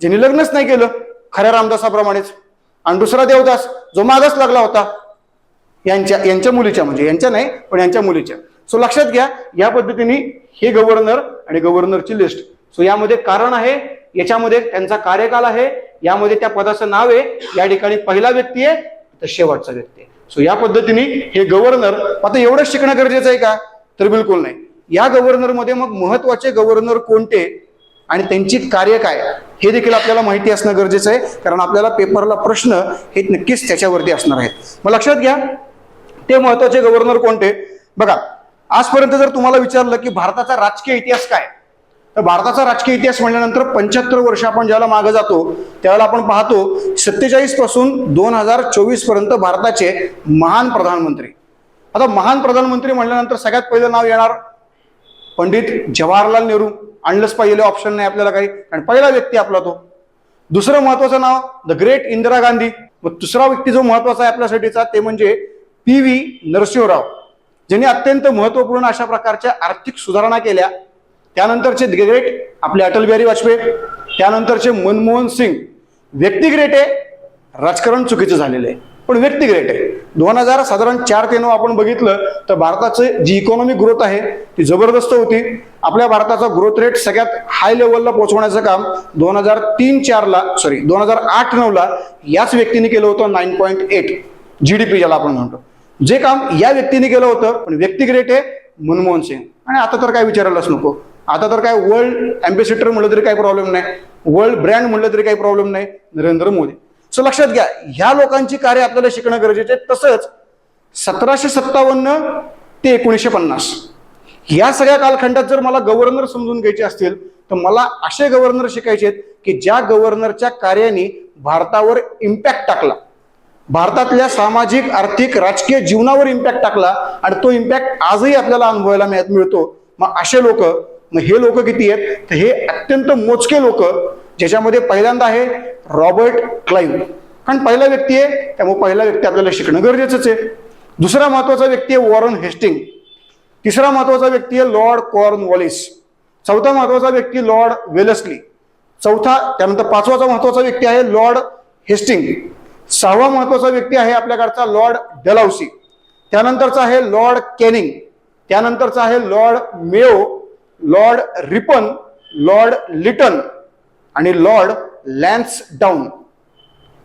ज्यांनी लग्नच नाही केलं खऱ्या रामदासाप्रमाणेच आणि दुसरा देवदास जो मागच लागला होता. यांच्या मुलीच्या, म्हणजे यांच्या नाही पण यांच्या मुलीच्या. सो लक्षात घ्या, या पद्धतीने हे गव्हर्नर आणि गव्हर्नरची लिस्ट. सो यामध्ये कारण आहे, याच्यामध्ये त्यांचा कार्यकाल आहे, यामध्ये त्या पदाचं नाव आहे, या ठिकाणी पहिला व्यक्ती आहे तर शेवटचा व्यक्ती आहे. सो या पद्धतीने हे गव्हर्नर. आता एवढंच शिकणं गरजेचं आहे का? तर बिलकुल नाही. या गव्हर्नरमध्ये मग महत्वाचे गव्हर्नर कोणते आणि त्यांची कार्य काय हे देखील आपल्याला माहिती असणं गरजेचं आहे, कारण आपल्याला पेपरला प्रश्न हे नक्कीच त्याच्यावरती असणार आहेत. मग लक्षात घ्या, ते महत्वाचे गव्हर्नर कोणते. बघा, आजपर्यंत जर तुम्हाला विचारलं की भारताचा राजकीय इतिहास काय, तर भारताचा राजकीय इतिहास म्हणल्यानंतर 75 वर्ष आपण ज्याला मागे जातो त्यावेळेला आपण पाहतो 47 पासून 2024 पर्यंत भारताचे महान प्रधानमंत्री. आता महान प्रधानमंत्री म्हणल्यानंतर सगळ्यात पहिलं नाव येणार पंडित जवाहरलाल नेहरू. आणलंच पाहिजे, ऑप्शन नाही आपल्याला काही, कारण पहिला व्यक्ती आपला तो. दुसरं महत्वाचं नाव द ग्रेट इंदिरा गांधी. मग दुसरा व्यक्ती जो महत्वाचा आहे आपल्यासाठीचा ते म्हणजे PV नरसिंहराव, ज्यांनी अत्यंत महत्वपूर्ण अशा प्रकारच्या आर्थिक सुधारणा केल्या. त्यानंतरचे ग्रेट आपले अटल बिहारी वाजपेयी, त्यानंतरचे मनमोहन सिंग. व्यक्ती ग्रेट आहे, राजकारण चुकीचं झालेलं आहे, पण व्यक्ती ग्रेट आहे. 2004 ते 9 आपण बघितलं तर भारताची जी इकॉनॉमिक ग्रोथ आहे ती जबरदस्त होती. आपल्या भारताचा ग्रोथ रेट सगळ्यात हाय लेवलला पोहोचवण्याचं काम 2008-9 याच व्यक्तीने केलं होतं. 9.8 GDP ज्याला आपण म्हणतो, जे काम या व्यक्तीने केलं होतं. पण व्यक्ती ग्रेट आहे मनमोहन सिंग. आणि आता तर काय विचारायलाच नको, आता तर काय वर्ल्ड अँबॅसेडर म्हणलं तरी काही प्रॉब्लेम नाही, वर्ल्ड ब्रँड म्हणलं तरी काही प्रॉब्लेम नाही, नरेंद्र मोदी. सो लक्षात घ्या, ह्या लोकांची कार्य आपल्याला शिकणं गरजेचं आहे. तसंच 1757 ते 1950 या सगळ्या कालखंडात जर मला गव्हर्नर समजून घ्यायचे असतील तर मला असे गव्हर्नर शिकायचे आहेत की ज्या गव्हर्नरच्या कार्याने भारतावर इम्पॅक्ट टाकला, भारतातल्या सामाजिक आर्थिक राजकीय जीवनावर इम्पॅक्ट टाकला, आणि तो इम्पॅक्ट आजही आपल्याला अनुभवायला मिळतो. मग असे लोक, मग हे लोक किती आहेत तर हे अत्यंत मोजके लोक, ज्याच्यामध्ये पहिल्यांदा आहे रॉबर्ट क्लाइव्ह, कारण पहिला व्यक्ती आहे त्यामुळे पहिला व्यक्ती आपल्याला शिकणं गरजेचंच आहे. दुसरा महत्वाचा व्यक्ती आहे वॉरन हेस्टिंग. तिसरा महत्वाचा व्यक्ती आहे लॉर्ड कॉर्नवॉलिस. चौथा महत्वाचा व्यक्ती लॉर्ड वेलेस्ली. त्यानंतर पाचवाचा महत्वाचा व्यक्ती आहे लॉर्ड हेस्टिंग. सहावा महत्वाचा व्यक्ती आहे आपल्याकडचा लॉर्ड डलहौसी. त्यानंतरचा आहे लॉर्ड कॅनिंग. त्यानंतरचा आहे lord Mayo, lord Ripon, lord Lytton आणि लॉर्ड लॅन्सडाऊन.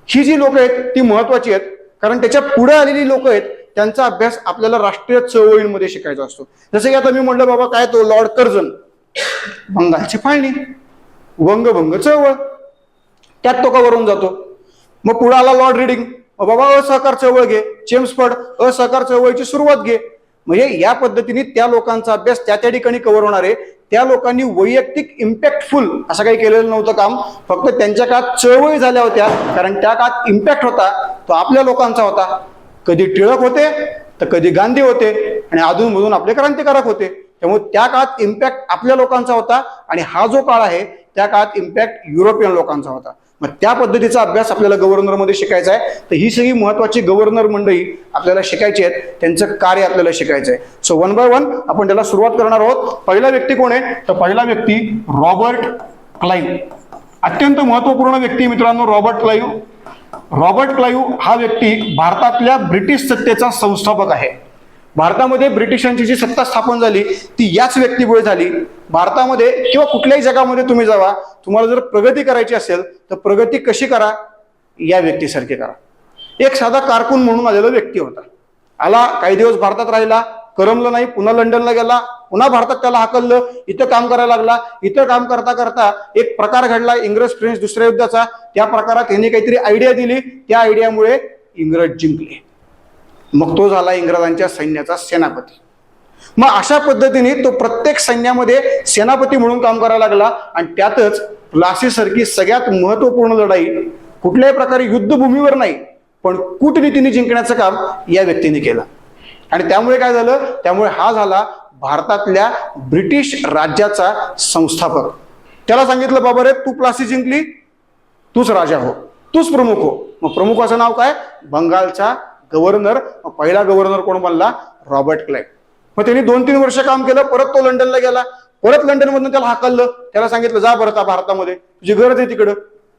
ही जी लोक आहेत ती महत्वाची आहेत, कारण त्याच्या पुढे आलेली लोक आहेत त्यांचा अभ्यास आपल्याला राष्ट्रीय चळवळींमध्ये शिकायचा असतो. जसं की आता मी म्हटलं बाबा काय तो लॉर्ड कर्झन, बंगालची फाळणी, वंगभंग चळवळ, त्यात तो कवरून जातो. मग पुढे आला लॉर्ड रीडिंग, बाबा असहकार चळवळ घे, चेम्सफर्ड असहकार चळवळीची सुरुवात घे. म्हणजे या पद्धतीने त्या लोकांचा अभ्यास त्या ठिकाणी कव्हर होणार आहे. त्या लोकांनी वैयक्तिक इम्पॅक्टफुल असं काही केलेलं नव्हतं काम, फक्त त्यांच्या काळात चळवळी झाल्या होत्या, कारण त्या काळात इम्पॅक्ट होता तो आपल्या लोकांचा होता. कधी टिळक होते तर कधी गांधी होते, आणि अधूनमधून आपले क्रांतिकारक होते. त्यामुळे त्या काळात इम्पॅक्ट आपल्या लोकांचा होता, आणि हा जो काळ आहे त्या काळात इम्पॅक्ट युरोपियन लोकांचा होता. मग त्या पद्धतीचा अभ्यास आपल्याला गव्हर्नरमध्ये शिकायचा आहे. तर ही सगळी महत्वाची गव्हर्नर मंडळी आपल्याला शिकायची आहेत, त्यांचं कार्य आपल्याला शिकायचं आहे. सो 1 बाय 1 आपण त्याला सुरुवात करणार आहोत. पहिला व्यक्ती कोण आहे तर पहिला व्यक्ती रॉबर्ट क्लाइव्ह. अत्यंत महत्वपूर्ण व्यक्ती मित्रांनो रॉबर्ट क्लाइव्ह. रॉबर्ट क्लाइव्ह हा व्यक्ती भारतातल्या ब्रिटिश सत्तेचा संस्थापक आहे. भारतामध्ये ब्रिटिशांची जी सत्ता स्थापन झाली ती याच व्यक्तीमुळे झाली. भारतामध्ये किंवा कुठल्याही जगामध्ये तुम्ही जावा, तुम्हाला जर प्रगती करायची असेल तर प्रगती कशी करा, या व्यक्तीसारखी करा. एक साधा कारकून म्हणून आलेला व्यक्ती होता, आला काही दिवस भारतात राहिला, करमलं नाही, पुन्हा लंडनला गेला, पुन्हा भारतात त्याला हाकललं, इथं काम करायला लागला. इथं काम करता करता एक प्रकार घडला इंग्रज फ्रेंच दुसऱ्या युद्धाचा. त्या प्रकारात यांनी काहीतरी आयडिया दिली, त्या आयडियामुळे इंग्रज जिंकले. मग तो झाला इंग्रजांच्या सैन्याचा सेनापती. मग अशा पद्धतीने तो प्रत्येक सैन्यामध्ये सेनापती म्हणून काम करायला लागला. आणि त्यातच प्लासीसारखी सगळ्यात महत्वपूर्ण लढाई कुठल्याही प्रकारे युद्धभूमीवर नाही पण कूटनीतीने जिंकण्याचं काम या व्यक्तीने केलं. आणि त्यामुळे काय झालं, त्यामुळे हा झाला भारतातल्या ब्रिटिश राज्याचा संस्थापक. त्याला सांगितलं बाबा रे तू प्लासी जिंकली, तूच राजा हो, तूच प्रमुख हो. मग प्रमुखाचं नाव काय, बंगालचा गव्हर्नर. पहिला गव्हर्नर कोण बनला, रॉबर्ट क्लाइव्ह. मग त्यांनी 2-3 वर्ष काम केलं, परत तो लंडनला गेला. परत लंडन मधून त्याला हाकललं, त्याला सांगितलं जा परत भारतामध्ये, तुझी गरज आहे तिकडं.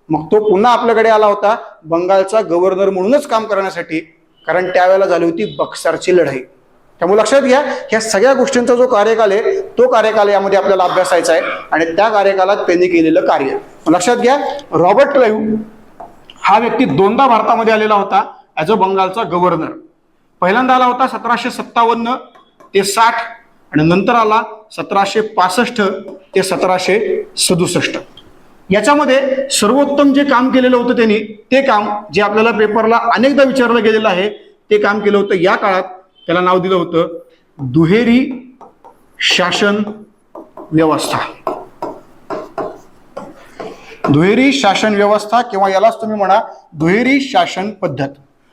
मग तो पुन्हा आपल्याकडे आला होता बंगालचा गव्हर्नर म्हणूनच काम करण्यासाठी, कारण त्यावेळेला झाली होती बक्सरची लढाई. त्यामुळे लक्षात घ्या, ह्या सगळ्या गोष्टींचा जो कार्यकाल आहे तो कार्यकाल यामध्ये आपल्याला अभ्यासायचा आहे आणि त्या कार्यकालात त्यांनी केलेलं कार्य. लक्षात घ्या, रॉबर्ट क्लाइव्ह हा व्यक्ती दोनदा भारतामध्ये आलेला होता ॲज अ बंगालचा गव्हर्नर. पहिल्यांदा आला होता 1757 ते 60 आणि नंतर आला 1765 ते 1767. याच्यामध्ये सर्वोत्तम जे काम केलेलं होतं त्यांनी, ते काम जे आपल्याला पेपरला अनेकदा विचारलं गेलेलं आहे, ते काम केलं होतं या काळात. त्याला नाव दिलं होतं दुहेरी शासन व्यवस्था. दुहेरी शासन व्यवस्था किंवा यालाच तुम्ही म्हणा दुहेरी शासन पद्धत.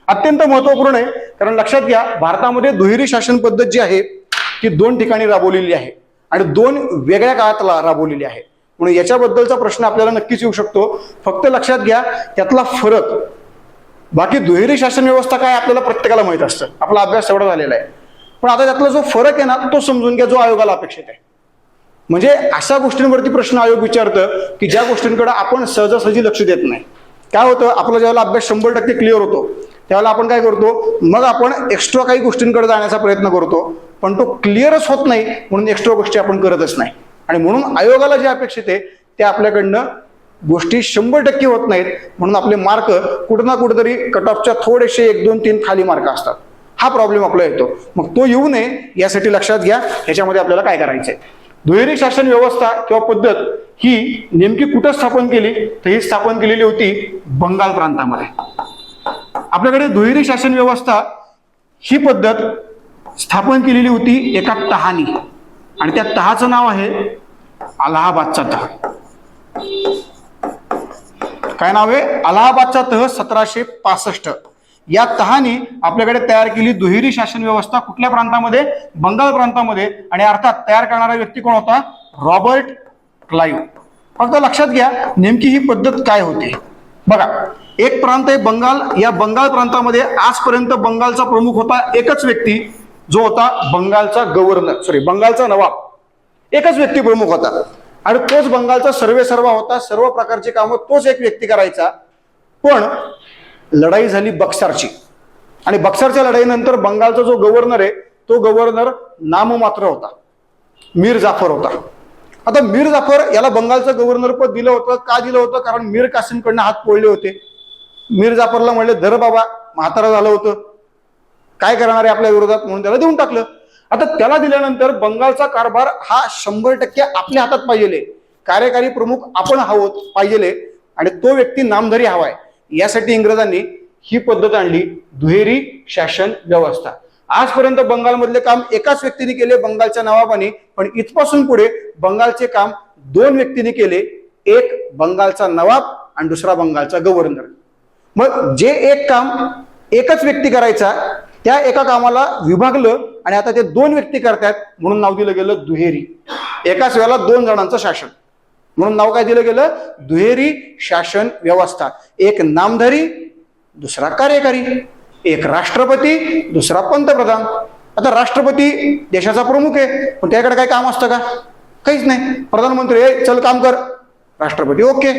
अत्यंत महत्वपूर्ण आहे, कारण लक्षात घ्या, भारतामध्ये दुहेरी शासन पद्धत जी आहे ती 2 ठिकाणी राबवलेली आहे आणि 2 वेगळ्या काळात राबवलेली आहे. म्हणून याच्याबद्दलचा प्रश्न आपल्याला नक्कीच येऊ शकतो. फक्त लक्षात घ्या त्यातला फरक. बाकी दुहेरी शासन व्यवस्था काय आपल्याला प्रत्येकाला माहित असतं, आपला अभ्यास एवढा झालेला आहे. पण आता त्यातला जो फरक आहे ना तो समजून घ्या, जो आयोगाला अपेक्षित आहे. म्हणजे अशा गोष्टींवरती प्रश्न आयोग विचारतं की ज्या गोष्टींकडे आपण सहजासहजी लक्ष देत नाही. काय होतं, आपला ज्यावेळेला अभ्यास 100% क्लिअर होतो त्यावेळेला आपण काय करतो, मग आपण एक्स्ट्रा काही गोष्टींकडे जाण्याचा प्रयत्न करतो, पण तो क्लिअरच होत नाही म्हणून एक्स्ट्रा गोष्टी आपण करतच नाही. आणि म्हणून आयोगाला जे अपेक्षित आहे ते आपल्याकडनं गोष्टी 100% होत नाहीत, म्हणून आपले मार्क कुठं ना कुठेतरी कट ऑफच्या थोडेसे 1, 2, 3 खाली मार्क असतात. हा प्रॉब्लेम आपला येतो. मग तो येऊ नये यासाठी लक्षात घ्या ह्याच्यामध्ये आपल्याला काय करायचंय. दुहेरी शासन व्यवस्था किंवा पद्धत ही नेमकी कुठं स्थापन केली, तर ही स्थापन केलेली होती बंगाल प्रांतामध्ये. आपल्याकडे दुहेरी शासन व्यवस्था ही पद्धत स्थापन केलेली होती एका तहानी आणि त्या तहाचं नाव आहे अलाहाबादचा तह. काय नाव आहे, अलाहाबादचा तह 1765. या तहानी आपल्याकडे तयार केली दुहेरी शासन व्यवस्था. कुठल्या प्रांतामध्ये, बंगाल प्रांतामध्ये. आणि अर्थात तयार करणारा व्यक्ती कोण होता, रॉबर्ट क्लाइव्ह. फक्त लक्षात घ्या नेमकी ही पद्धत काय होती. बघा, एक प्रांत आहे बंगाल. या बंगाल प्रांतामध्ये आजपर्यंत बंगालचा प्रमुख होता एकच व्यक्ती, जो होता बंगालचा बंगालचा नवाब. एकच व्यक्ती प्रमुख होता आणि तोच बंगालचा सर्वेसर्वा होता. सर्व प्रकारची कामं तोच एक व्यक्ती करायचा. पण लढाई झाली बक्सरची आणि बक्सरच्या लढाईनंतर बंगालचा जो गव्हर्नर आहे तो गव्हर्नर नाममात्र होता, मीर जाफर होता. आता मीर जाफर याला बंगालचं गव्हर्नर पद दिलं होतं. का दिलं होतं, कारण मीर कासिमकडनं हात पोळले होते. मीर जाफरला म्हणले धर बाबा, म्हातारा झालं होतं, काय करणार आहे आपल्या विरोधात, म्हणून त्याला देऊन टाकलं. आता त्याला दिल्यानंतर बंगालचा कारभार हा 100% आपल्या हातात पाहिजे, कार्यकारी प्रमुख आपण हवं पाहिजे आणि तो व्यक्ती नामधारी हवाय. यासाठी इंग्रजांनी ही पद्धत आणली, दुहेरी शासन व्यवस्था. आजपर्यंत बंगालमधले काम एकाच व्यक्तीने केले, बंगालच्या नवाबाने. पण इथपासून पुढे बंगालचे काम 2 व्यक्तींनी केले, एक बंगालचा नवाब आणि दुसरा बंगालचा गव्हर्नर. मग जे एक काम एकच व्यक्ती करायचा त्या एका कामाला विभागलं आणि आता ते 2 व्यक्ती करतात म्हणून नाव दिलं गेलं दुहेरी. एकाच वेळेला 2 जणांचं शासन म्हणून नाव काय दिलं गेलं, दुहेरी शासन व्यवस्था. एक नामधारी, दुसरा कार्यकारी. एक राष्ट्रपती, दुसरा पंतप्रधान. आता राष्ट्रपती देशाचा प्रमुख आहे, पण त्याकडे काय काम असतं का, काहीच नाही. प्रधानमंत्री चल काम कर, राष्ट्रपती ओके,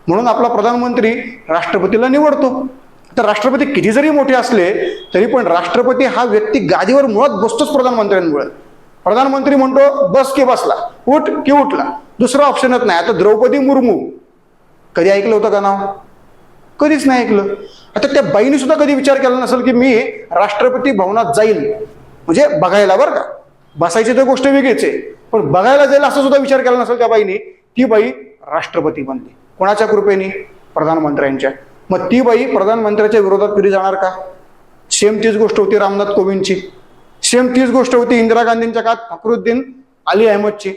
म्हणून आपला प्रधानमंत्री राष्ट्रपतीला निवडतो. तर राष्ट्रपती किती जरी मोठे असले तरी पण राष्ट्रपती हा व्यक्ती गादीवर मुळात बसतोच प्रधानमंत्र्यांमुळे. प्रधानमंत्री म्हणतो बस की बसला, उठ की उठला, दुसरा ऑप्शनच नाही. आता द्रौपदी मुर्मू, कधी ऐकलं होतं का नाव, कधीच नाही ऐकलं. आता त्या बाईने सुद्धा कधी विचार केला नसेल की मी राष्ट्रपती भवनात जाईल, म्हणजे बघायला, बरं का, बसायची तर गोष्ट वेगळीच आहे, पण बघायला जाईल असं सुद्धा विचार केला नसेल त्या बाईने. ती बाई राष्ट्रपती बनली, कोणाच्या कृपेने, प्रधानमंत्र्यांच्या. मग ती बाई प्रधानमंत्र्याच्या विरोधात कधी जाणार का. सेम तीच गोष्ट होती रामनाथ कोविंदची, सेम तीच गोष्ट होती इंदिरा गांधींच्या काळात फखरुद्दीन अली अहमदची.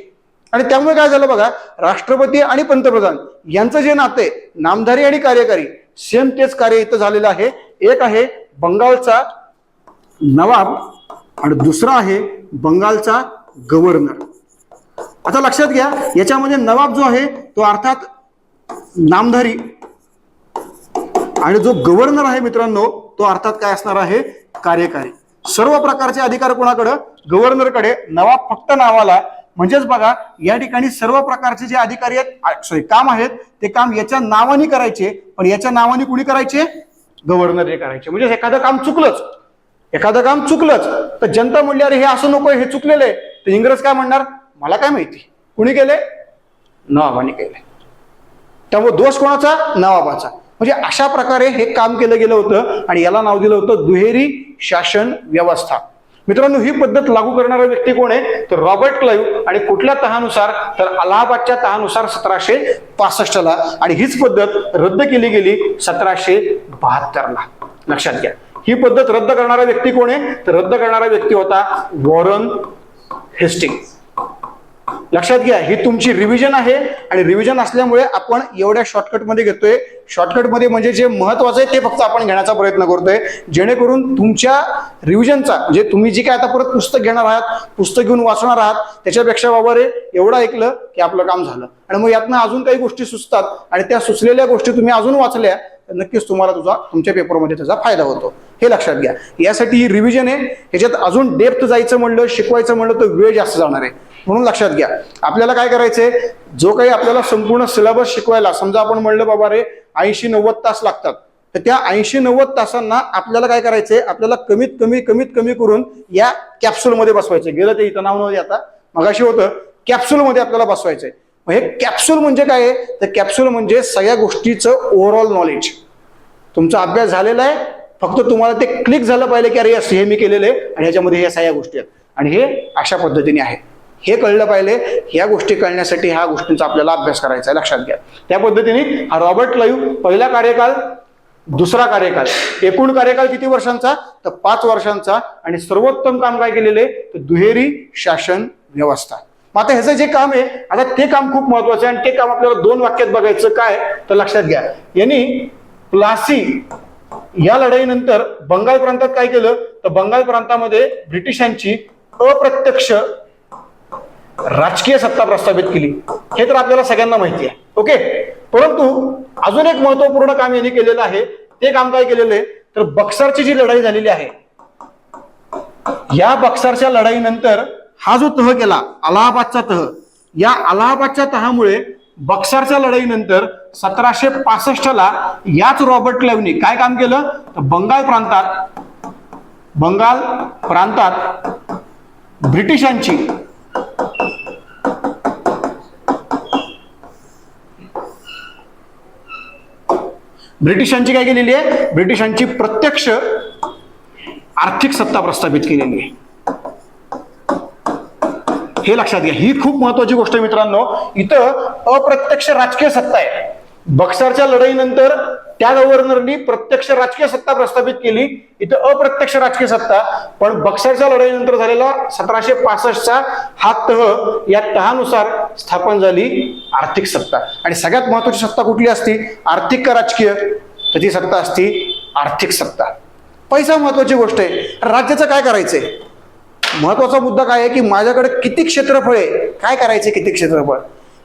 आणि त्यामुळे काय झालं बघा, राष्ट्रपती आणि पंतप्रधान यांचं जे नातं आहे, नामधारी आणि कार्यकारी, सेम तेच कार्य इथं झालेलं आहे. एक आहे बंगालचा नवाब आणि दुसरा आहे बंगालचा गव्हर्नर. आता लक्षात घ्या, याच्यामध्ये नवाब जो आहे तो अर्थात नामधारी आणि जो गव्हर्नर आहे मित्रांनो तो अर्थात काय असणार आहे, कार्यकारी. सर्व प्रकारचे अधिकार कोणाकडे, गव्हर्नरकडे. नवाब फक्त नावाला. म्हणजेच बघा या ठिकाणी सर्व प्रकारचे जे अधिकारी आहेत, काम आहेत, ते काम याच्या नावाने करायचे, पण याच्या नावाने कुणी करायचे, गव्हर्नरने करायचे. म्हणजे एखादं काम चुकलंच तर जनता म्हणली अरे हे असं नको, हे चुकलेलं आहे. तर इंग्रज काय म्हणणार, मला काय माहिती, कुणी केले, नवाबाने केले. त्यामुळे दोष कोणाचा, नवाबाचा. म्हणजे अशा प्रकारे हे काम केलं गेलं होतं आणि याला नाव दिलं होतं दुहेरी शासन व्यवस्था. मित्रांनो, ही पद्धत लागू करणारा व्यक्ती कोण आहे, तर रॉबर्ट क्लाइव्ह. आणि कुठल्या तहानुसार, तर अलाहाबादच्या तहानुसार 1765 ला. आणि हीच पद्धत रद्द केली गेली 1772 ला. लक्षात घ्या, ही पद्धत रद्द करणारा व्यक्ती कोण आहे, तर रद्द करणारा व्यक्ती होता वॉरन हेस्टिंग्स. लक्षात घ्या, ही तुमची रिव्हिजन आहे आणि रिव्हिजन असल्यामुळे आपण एवढ्या शॉर्टकटमध्ये घेतोय. शॉर्टकटमध्ये म्हणजे जे महत्वाचं आहे ते फक्त आपण घेण्याचा प्रयत्न करतोय, जेणेकरून तुमच्या रिव्हिजनचा, म्हणजे तुम्ही जी काय आता परत पुस्तक घेणार आहात, पुस्तक घेऊन वाचणार आहात, त्याच्यापेक्षा बाबा रे एवढं ऐकलं की आपलं काम झालं. आणि मग यातनं अजून काही गोष्टी सुचतात आणि त्या सुचलेल्या गोष्टी तुम्ही अजून वाचल्या तर नक्कीच तुम्हाला तुमच्या पेपरमध्ये त्याचा फायदा होतो. हे लक्षात घ्या. यासाठी ही रिव्हिजन आहे. ह्याच्यात अजून डेप्थ जायचं म्हणलं, शिकवायचं म्हणलं तर वेळ जास्त जाणार आहे. म्हणून लक्षात घ्या, आपल्याला काय करायचंय, जो काही आपल्याला संपूर्ण सिलेबस शिकवायला, समजा आपण म्हणलं बाबा रे 80-90 तास लागतात, तर त्या 80-90 तासांना आपल्याला काय करायचंय, आपल्याला कमीत कमी करून या कॅप्सूलमध्ये बसवायचं. गेलं ते इथं नाव नव्हते, आता मगाशी होतं, कॅप्सूलमध्ये आपल्याला बसवायचंय. हे कॅप्सूल म्हणजे काय आहे, तर कॅप्सूल म्हणजे सगळ्या गोष्टीचं ओव्हरऑल नॉलेज. तुमचा अभ्यास झालेला आहे, फक्त तुम्हाला ते क्लिक झालं पाहिजे की अरे हे मी केलेलं आहे आणि ह्याच्यामध्ये ह्या सगळ्या गोष्टी आहेत आणि हे अशा पद्धतीने आहे, हे कळलं पाहिजे. ह्या गोष्टी कळण्यासाठी ह्या गोष्टींचा आपल्याला अभ्यास करायचा आहे. लक्षात घ्या. त्या पद्धतीने हा रॉबर्ट क्लाइव्ह, पहिला कार्यकाळ, दुसरा कार्यकाळ, एकूण कार्यकाळ किती वर्षांचा, तर 5 वर्षांचा. आणि सर्वोत्तम काम काय केलेलं आहे, तर दुहेरी शासन व्यवस्था. आता ह्याचं जे काम आहे, आता ते काम खूप महत्वाचं आहे आणि ते काम आपल्याला 2 वाक्यात बघायचं. काय, तर लक्षात घ्या, यांनी प्लासी या लढाईनंतर बंगाल प्रांतात काय केलं, तर बंगाल प्रांतामध्ये ब्रिटिशांची अप्रत्यक्ष राजकीय सत्ता प्रस्थापित केली. हे तर आपल्याला सगळ्यांना माहिती आहे. ओके, परंतु अजून एक महत्वपूर्ण काम यांनी केलेलं आहे. ते काम काय केलेलं आहे, तर बक्सरची जी लढाई झालेली आहे, या बक्सरच्या लढाईनंतर हा जो तह केला, अलाहाबादचा तह, या अलाहाबादच्या तहामुळे बक्सरच्या लढाईनंतर 1765 ला याच रॉबर्ट क्लाइव्हने काय काम केलं, तर बंगाल प्रांतात ब्रिटिशांची काय केलेली आहे, ब्रिटिशांची प्रत्यक्ष आर्थिक सत्ता प्रस्थापित केलेली आहे. हे लक्षात घ्या, ही खूप महत्वाची गोष्ट आहे मित्रांनो. इथं अप्रत्यक्ष राजकीय सत्ता आहे. बक्सरच्या लढाईनंतर त्या गव्हर्नरनी प्रत्यक्ष राजकीय सत्ता प्रस्थापित केली, इथं अप्रत्यक्ष राजकीय सत्ता. पण बक्सरच्या लढाईनंतर झालेला 1765चा हा तह, या तहानुसार स्थापन झाली आर्थिक सत्ता. आणि सगळ्यात महत्वाची सत्ता कुठली असती, आर्थिक का राजकीय, तर ती सत्ता असती आर्थिक सत्ता. पैसा महत्वाची गोष्ट आहे. राज्याचं काय करायचंय, महत्वाचा मुद्दा काय आहे की माझ्याकडे किती क्षेत्रफळ आहे, काय करायचे किती क्षेत्रफळ,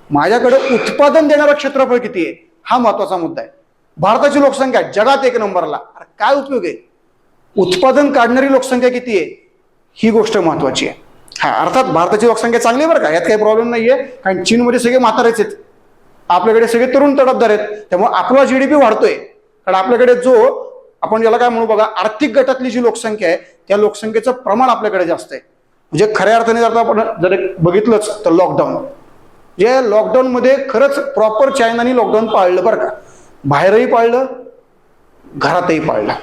माझ्याकडे उत्पादन देणारं क्षेत्रफळ किती आहे, हा महत्वाचा मुद्दा आहे. भारताची लोकसंख्या जगात 1 नंबरला, काय उपयोग आहे, उत्पादन काढणारी लोकसंख्या किती आहे, ही गोष्ट महत्वाची आहे. हा, अर्थात भारताची लोकसंख्या चांगली बरं का, यात काही प्रॉब्लेम नाहीये. कारण चीनमध्ये सगळे म्हातारेच आहेत, आपल्याकडे सगळे तरुण तडफदार आहेत. त्यामुळे आपला GDP वाढतोय. कारण आपल्याकडे जो आपण ज्याला काय म्हणू बघा, आर्थिक गटातली जी लोकसंख्या आहे, त्या लोकसंख्येचं प्रमाण आपल्याकडे जास्त आहे. म्हणजे खऱ्या अर्थाने जर आपण जर बघितलंच तर लॉकडाऊनमध्ये खरंच प्रॉपर चायनाने लॉकडाऊन पाळलं बरं का, बाहेरही पाळलं, घरातही पाळलं.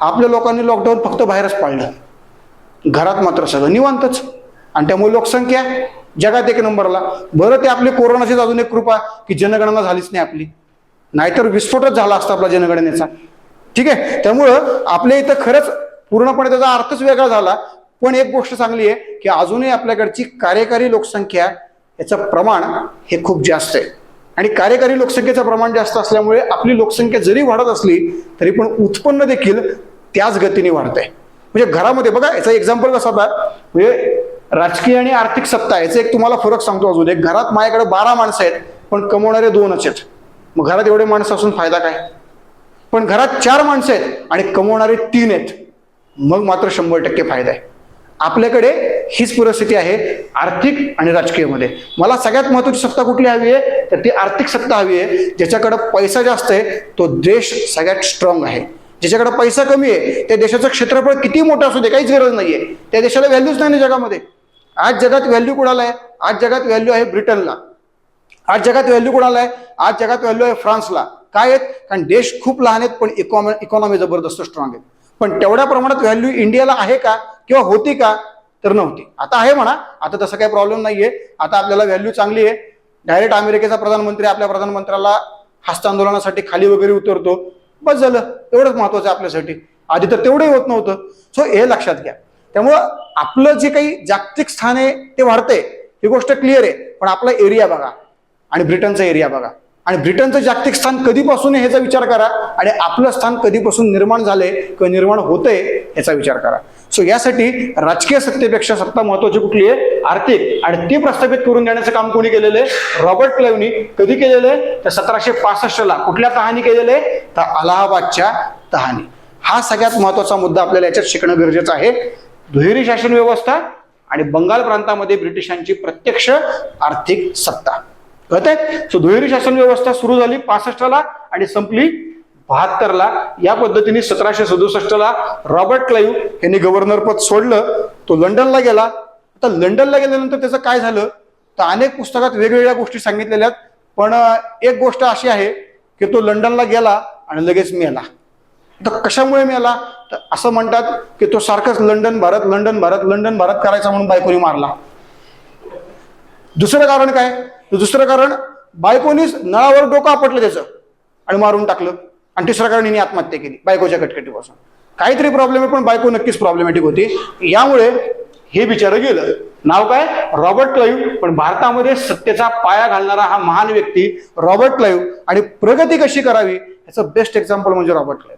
आपल्या लोकांनी लॉकडाऊन फक्त बाहेरच पाळलं, घरात मात्र सगळं निवांतच. आणि त्यामुळे लोकसंख्या जगात 1 नंबरला. बरं, ते आपली कोरोनाचीच अजून एक कृपा की जनगणना झालीच नाही आपली, नाहीतर विस्फोटच झाला असता आपला जनगणनेचा. ठीक आहे, त्यामुळं आपल्या इथं खरंच पूर्णपणे त्याचा अर्थच वेगळा झाला. पण एक गोष्ट चांगली आहे की अजूनही आपल्याकडची कार्यकारी लोकसंख्या, याचं प्रमाण हे खूप जास्त आहे. आणि कार्यकारी लोकसंख्येचं प्रमाण जास्त असल्यामुळे आपली लोकसंख्या जरी वाढत असली तरी पण उत्पन्न देखील त्याच गतीने वाढत आहे. म्हणजे घरामध्ये बघा, याचा एक्झाम्पल कसा होता, म्हणजे राजकीय आणि आर्थिक सत्ता, याचा एक तुम्हाला फरक सांगतो अजून एक. घरात माझ्याकडे 12 माणसं आहेत पण कमवणारे 2च आहेत. मग घरात एवढे माणसं असून फायदा काय. पण घरात 4 माणसं आहेत आणि कमवणारे 3 आहेत, मग मात्र 100% फायदा आहे. आपल्याकडे हीच परिस्थिती आहे आर्थिक आणि राजकीयमध्ये. मला सगळ्यात महत्त्वाची सत्ता कुठली हवी आहे, तर ती आर्थिक सत्ता हवी आहे. ज्याच्याकडे पैसा जास्त आहे तो देश सगळ्यात स्ट्रॉंग आहे. ज्याच्याकडे पैसा कमी आहे त्या देशाचं क्षेत्रफळ किती मोठं असू दे काहीच गरज नाहीये, त्या देशाला व्हॅल्यूच नाही ना जगामध्ये. आज जगात व्हॅल्यू कुणाला आहे, आज जगात व्हॅल्यू आहे ब्रिटनला, आज जगात व्हॅल्यू कुणाला आहे, आज जगात व्हॅल्यू आहे फ्रान्सला. काय आहेत, कारण देश खूप लहान आहेत पण इकॉनॉमी जबरदस्त स्ट्रॉंग आहेत. पण तेवढ्या प्रमाणात व्हॅल्यू इंडियाला आहे का किंवा होती का, तर नव्हती. आता आहे म्हणा, आता तसं काही प्रॉब्लेम नाहीये. आता आपल्याला व्हॅल्यू चांगली आहे. डायरेक्ट अमेरिकेचा प्रधानमंत्री आपल्या प्रधानमंत्र्याला हस्तांदोलनासाठी खाली वगैरे उतरतो, बस झालं, एवढंच महत्वाचं आहे आपल्यासाठी. आधी तर तेवढंही होत नव्हतं. सो हे लक्षात घ्या. त्यामुळं आपलं जे काही जागतिक स्थान आहे ते वाढतंय, ही गोष्ट क्लिअर आहे. पण आपला एरिया बघा आणि ब्रिटनचा एरिया बघा, आणि ब्रिटनचं जागतिक स्थान कधीपासून आहे ह्याचा विचार करा, आणि आपलं स्थान कधीपासून निर्माण झालंय किंवा निर्माण होतंय ह्याचा विचार करा. सो यासाठी राजकीय सत्तेपेक्षा सत्ता महत्वाची कुठली आहे, आर्थिक. आणि ती प्रस्थापित करून देण्याचं काम कोणी केलेलं आहे, रॉबर्ट क्लाइव्हनी. कधी केलेलं आहे, तर 1765ला. कुठल्या तहानी केलेलं आहे, तर अलाहाबादच्या तहानी. हा सगळ्यात महत्वाचा मुद्दा आपल्याला याच्यात शिकणं गरजेचं आहे. दुहेरी शासन व्यवस्था आणि बंगाल प्रांतामध्ये ब्रिटिशांची प्रत्यक्ष आर्थिक सत्ता. कळतंय. सो दुहेरी शासन व्यवस्था सुरू झाली 65ला आणि संपली 72ला. या पद्धतीने 1767ला रॉबर्ट क्लाइव्ह यांनी गव्हर्नर पद सोडलं, तो लंडनला गेला. आता लंडनला गेल्यानंतर त्याचं काय झालं, तर अनेक पुस्तकात वेगवेगळ्या गोष्टी सांगितलेल्या आहेत. पण एक गोष्ट अशी आहे की तो लंडनला गेला आणि लगेच मेला. तर कशामुळे मेला, तर असं म्हणतात की तो सारखंच London Bharat London Bharat London Bharat करायचा म्हणून बायकोनी मारला. दुसरं कारण काय, दुसरं कारण बायकोनीच नळावर डोकं आपटलं त्याचं आणि मारून टाकलं. आणि तिसरं कारण हिने आत्महत्या केली बायकोच्या कटकटीपासून. काहीतरी प्रॉब्लेम आहे, पण बायको नक्कीच प्रॉब्लेमॅटिक होती. यामुळे हे बिचारं गेलं. नाव काय, रॉबर्ट क्लाइव्ह. पण भारतामध्ये सत्तेचा पाया घालणारा हा महान व्यक्ती रॉबर्ट क्लाइव्ह. आणि प्रगती कशी करावी याचं बेस्ट एक्झाम्पल म्हणजे रॉबर्ट क्लाइव्ह.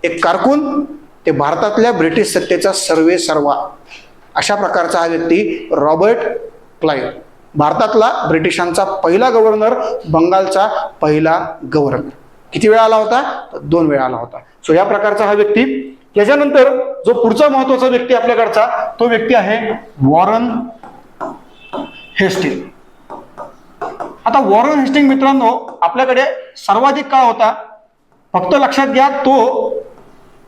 एक कारकून ते भारतातल्या ब्रिटिश सत्तेचा सर्वे सर्वा, अशा प्रकारचा हा व्यक्ती रॉबर्ट क्लाइव्ह. भारतातला ब्रिटिशांचा पहिला गव्हर्नर, बंगालचा पहिला गव्हर्नर. किती वेळा आला होता, तर 2 वेळा आला होता. सो या प्रकारचा हा व्यक्ती. त्याच्यानंतर जो पुढचा महत्वाचा व्यक्ती आपल्याकडचा, तो व्यक्ती आहे वॉरन हेस्टिंग. आता वॉरन हेस्टिंग मित्रांनो आपल्याकडे सर्वाधिक काळ होता. फक्त लक्षात घ्या, तो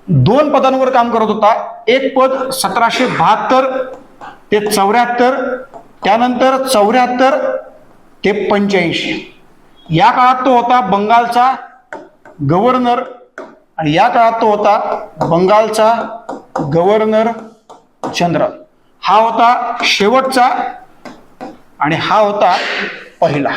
2 पदांवर काम करत होता. एक पद 1772 ते 74, त्यानंतर 74 ते 85. या काळात तो होता बंगालचा गव्हर्नर, आणि या काळात तो होता बंगालचा गव्हर्नर जनरल. हा होता शेवटचा आणि हा होता पहिला.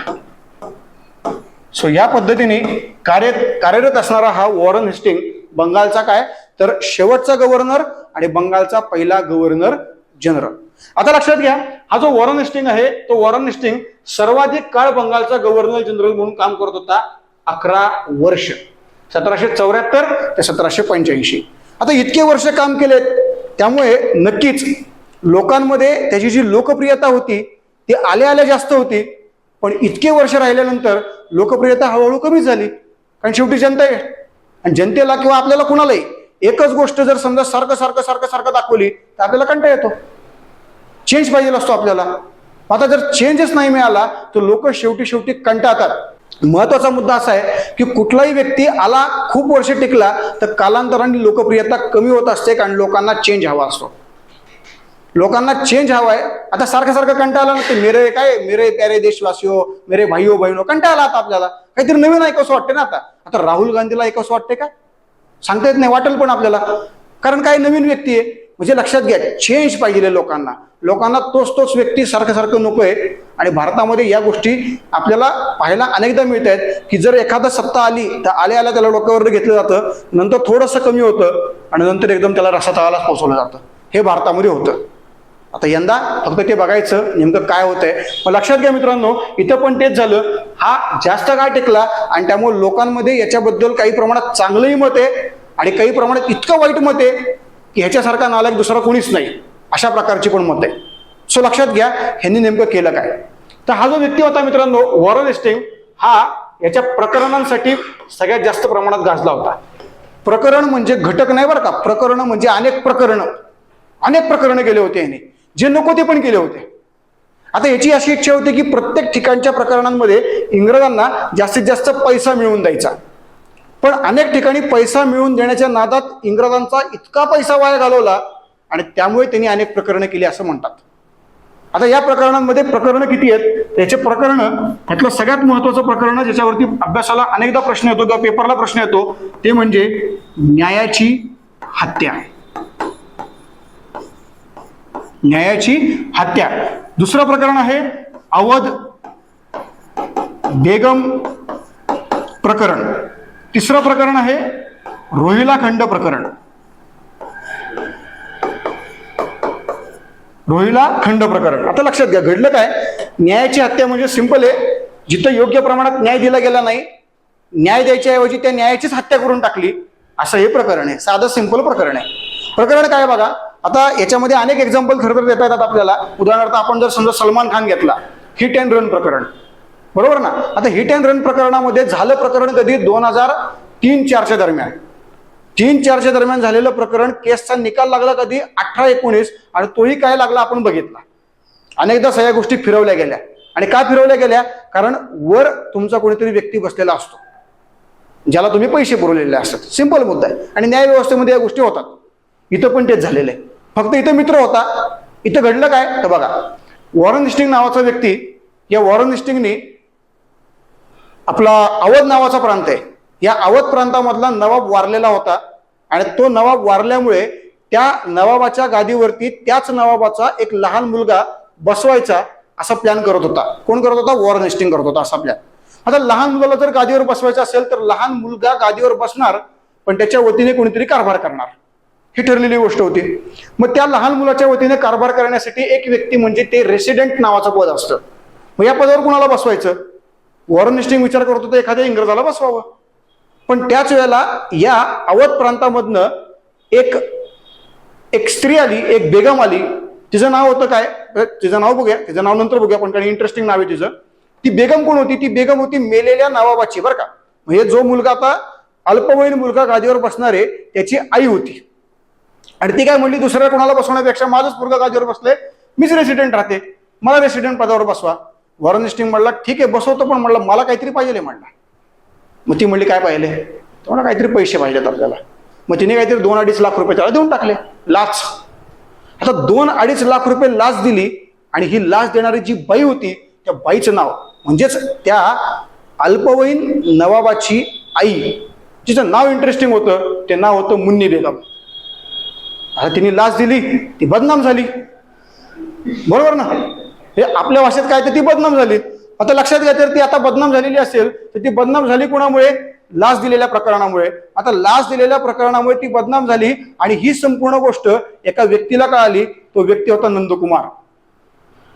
सो या पद्धतीने कार्यरत असणारा हा वॉरन हेस्टिंग बंगालचा काय, तर शेवटचा गव्हर्नर आणि बंगालचा पहिला गव्हर्नर जनरल. आता लक्षात घ्या, हा जो वॉरन हेस्टिंग आहे, तो वॉरन हेस्टिंग सर्वाधिक काळ बंगालचा गव्हर्नर जनरल म्हणून काम करत होता, 11 वर्ष, 1774 ते 1785. आता इतके वर्ष काम केलेत, त्यामुळे नक्कीच लोकांमध्ये त्याची जी लोकप्रियता होती ती आल्या आल्या जास्त होती. पण इतके वर्ष राहिल्यानंतर लोकप्रियता हळूहळू कमी झाली, कारण शेवटी जनता आहे. आणि जनतेला किंवा आपल्याला कुणालाही एकच गोष्ट जर समजा सारखं सारखं सारखं सारखं दाखवली तर आपल्याला कंटाळा येतो. चेंज पाहिजे असतो आपल्याला. आता जर चेंजच नाही मिळाला तर लोक शेवटी कंटाळतात. महत्वाचा मुद्दा असा आहे की कुठलाही व्यक्ती आला, खूप वर्ष टिकला, तर कालांतराने लोकप्रियता कमी होत असते, कारण लोकांना चेंज हवा असतो. लोकांना चेंज हवाय. आता सारखं सारखं कंटाळला ना, ते मेरे प्यारे देशवासियो, मेरे भाईओ बहिणो, कंटाळला. आता आपल्याला काहीतरी नवीन ऐकावंसं वाटते ना. आता राहुल गांधीला ऐकावंसं वाटते का, सांगता येत नाही, वाटेल पण आपल्याला, कारण काय नवीन व्यक्ती आहे. म्हणजे लक्षात घ्या, चेंज पाहिजे लोकांना. लोकांना तोच व्यक्ती सारखं सारखं नकोय. आणि भारतामध्ये या गोष्टी आपल्याला पाहायला अनेकदा मिळत आहेत की जर एखादा सत्ता आली तर आल्या त्याला डोक्यावर घेतलं जातं, नंतर थोडंसं कमी होतं आणि नंतर एकदम त्याला रसातळालाच पोहोचवलं जातं. हे भारतामध्ये होतं. आता यंदा फक्त ते बघायचं नेमकं काय होतंय. पण लक्षात घ्या मित्रांनो, इथं पण तेच झालं. हा जास्त काळ टिकला आणि त्यामुळे लोकांमध्ये याच्याबद्दल काही प्रमाणात चांगलंही मत आहे आणि काही प्रमाणात इतकं वाईट मत आहे की ह्याच्यासारखा नालायक दुसरा कोणीच नाही, अशा प्रकारची पण मत आहे. सो लक्षात घ्या, ह्यांनी नेमकं केलं काय. तर हा जो व्यक्ती होता मित्रांनो वॉरन हेस्टिंग, हा याच्या प्रकरणांसाठी सगळ्यात जास्त प्रमाणात गाजला होता. प्रकरण म्हणजे घटक नाही बरं का, प्रकरण म्हणजे अनेक प्रकरणं गेले होते यांनी. जे नको ते पण केले होते. आता याची अशी इच्छा होती की प्रत्येक ठिकाणच्या प्रकरणांमध्ये इंग्रजांना जास्तीत जास्त पैसा मिळवून द्यायचा. पण अनेक ठिकाणी पैसा मिळवून देण्याच्या नादात इंग्रजांचा इतका पैसा वाया घालवला आणि त्यामुळे त्यांनी अनेक प्रकरणं केली असं म्हणतात. आता या प्रकरणांमध्ये प्रकरणं किती आहेत, त्याचे प्रकरण त्यातलं सगळ्यात महत्वाचं प्रकरण ज्याच्यावरती अभ्यासाला अनेकदा प्रश्न येतो किंवा पेपरला प्रश्न येतो ते म्हणजे न्यायाची हत्या. न्यायाची हत्या. दुसरं प्रकरण आहे अवध बेगम प्रकरण. तिसरं प्रकरण आहे रोहिला खंड प्रकरण. रोहिला खंड प्रकरण. आता लक्षात घ्या घडलं काय, न्यायाची हत्या म्हणजे सिंपल आहे, जिथं योग्य प्रमाणात न्याय दिला गेला नाही, न्याय द्यायच्या ऐवजी त्या न्यायाचीच हत्या करून टाकली, असं हे प्रकरण आहे. साधं सिंपल प्रकरण आहे. प्रकरण काय बघा, आता याच्यामध्ये अनेक एक्झाम्पल खरं तर देता येतात आपल्याला. उदाहरणार्थ आपण जर समजा सलमान खान घेतला, हिट अँड रन प्रकरण, बरोबर ना. आता हिट अँड रन प्रकरणामध्ये झालं प्रकरण कधी 2003-04च्या दरम्यान. 3-4च्या दरम्यान झालेलं प्रकरण, केसचा निकाल लागला कधी 18-19 आणि तोही काय लागला आपण बघितला. अनेकदा सगळ्या गोष्टी फिरवल्या गेल्या. आणि का फिरवल्या गेल्या, कारण वर तुमचा कोणीतरी व्यक्ती बसलेला असतो ज्याला तुम्ही पैसे पुरवलेले असतात. सिंपल मुद्दा आहे. आणि न्याय व्यवस्थेमध्ये या गोष्टी होतात. इथं पण तेच झालेलं आहे. फक्त इथं मित्र होता. इथं घडलं काय तर बघा, वॉरन हेस्टिंग नावाचा व्यक्ती, या वॉरन हेस्टिंगनी आपला अवध नावाचा प्रांत आहे, या अवध प्रांतामधला नवाब वारलेला होता आणि तो नवाब वारल्यामुळे त्या नवाबाच्या गादीवरती त्याच नवाबाचा एक लहान मुलगा बसवायचा असा प्लॅन करत होता. कोण करत होता? वॉरन हेस्टिंग करत होता असा प्लॅन. आता लहान मुलाला जर गादीवर बसवायचं असेल तर लहान मुलगा गादीवर बसणार पण त्याच्या वतीने कोणीतरी कारभार करणार, ही ठरलेली गोष्ट होती. मग त्या लहान मुलाच्या वतीने कारभार करण्यासाठी एक व्यक्ती म्हणजे ते रेसिडेंट नावाचं पद असतं. मग या पदावर कुणाला बसवायचं? वॉरन हेस्टिंग विचार करत होता एखाद्या इंग्रजाला बसवावं. पण त्याच वेळेला या अवध प्रांतामधनं एक स्त्री आली, एक बेगम आली. तिचं नाव होतं काय, तिचं नाव बघूया, तिचं नाव नंतर बघूया, पण काही इंटरेस्टिंग नाव आहे तिचं. ती बेगम कोण होती? ती बेगम होती मेलेल्या नवाबाची, बरं का. म्हणजे जो मुलगा आता अल्पवयीन मुलगा गादीवर बसणार आहे त्याची आई होती. आणि ती काय म्हणली, दुसऱ्या कोणाला बसवण्यापेक्षा माझंच मुलगा गादीवर बसले, मीच रेसिडेंट राहते, मला रेसिडेंट पदावर बसवा. वॉरन हेस्टिंग म्हणला ठीक आहे बसवतो, पण म्हणलं मला काहीतरी पाहिजे म्हणला. मग ती म्हणली काय पाहिले? तुम्हाला काहीतरी पैसे पाहिजेत आपल्याला. मग तिने काहीतरी 2-2.5 लाख रुपये त्याला देऊन टाकले, लाच. आता 2-2.5 लाख रुपये लाच दिली आणि ही लाच देणारी जी बाई होती त्या बाईचं नाव म्हणजेच त्या अल्पवयीन नवाबाची आई, जिचं नाव इंटरेस्टिंग होतं, ते नाव होतं मुन्नी बेगम. आता तिने लाच दिली, ती बदनाम झाली, बरोबर ना. हे आपल्या भाषेत काय तर ती बदनाम झाली. आता लक्षात घ्या, तर ती आता बदनाम झालेली असेल तर ती बदनाम झाली कोणामुळे? लाच दिलेल्या प्रकरणामुळे. आता लाच दिलेल्या प्रकरणामुळे ती बदनाम झाली आणि ही संपूर्ण गोष्ट एका व्यक्तीला कळाली. तो व्यक्ती होता नंदकुमार.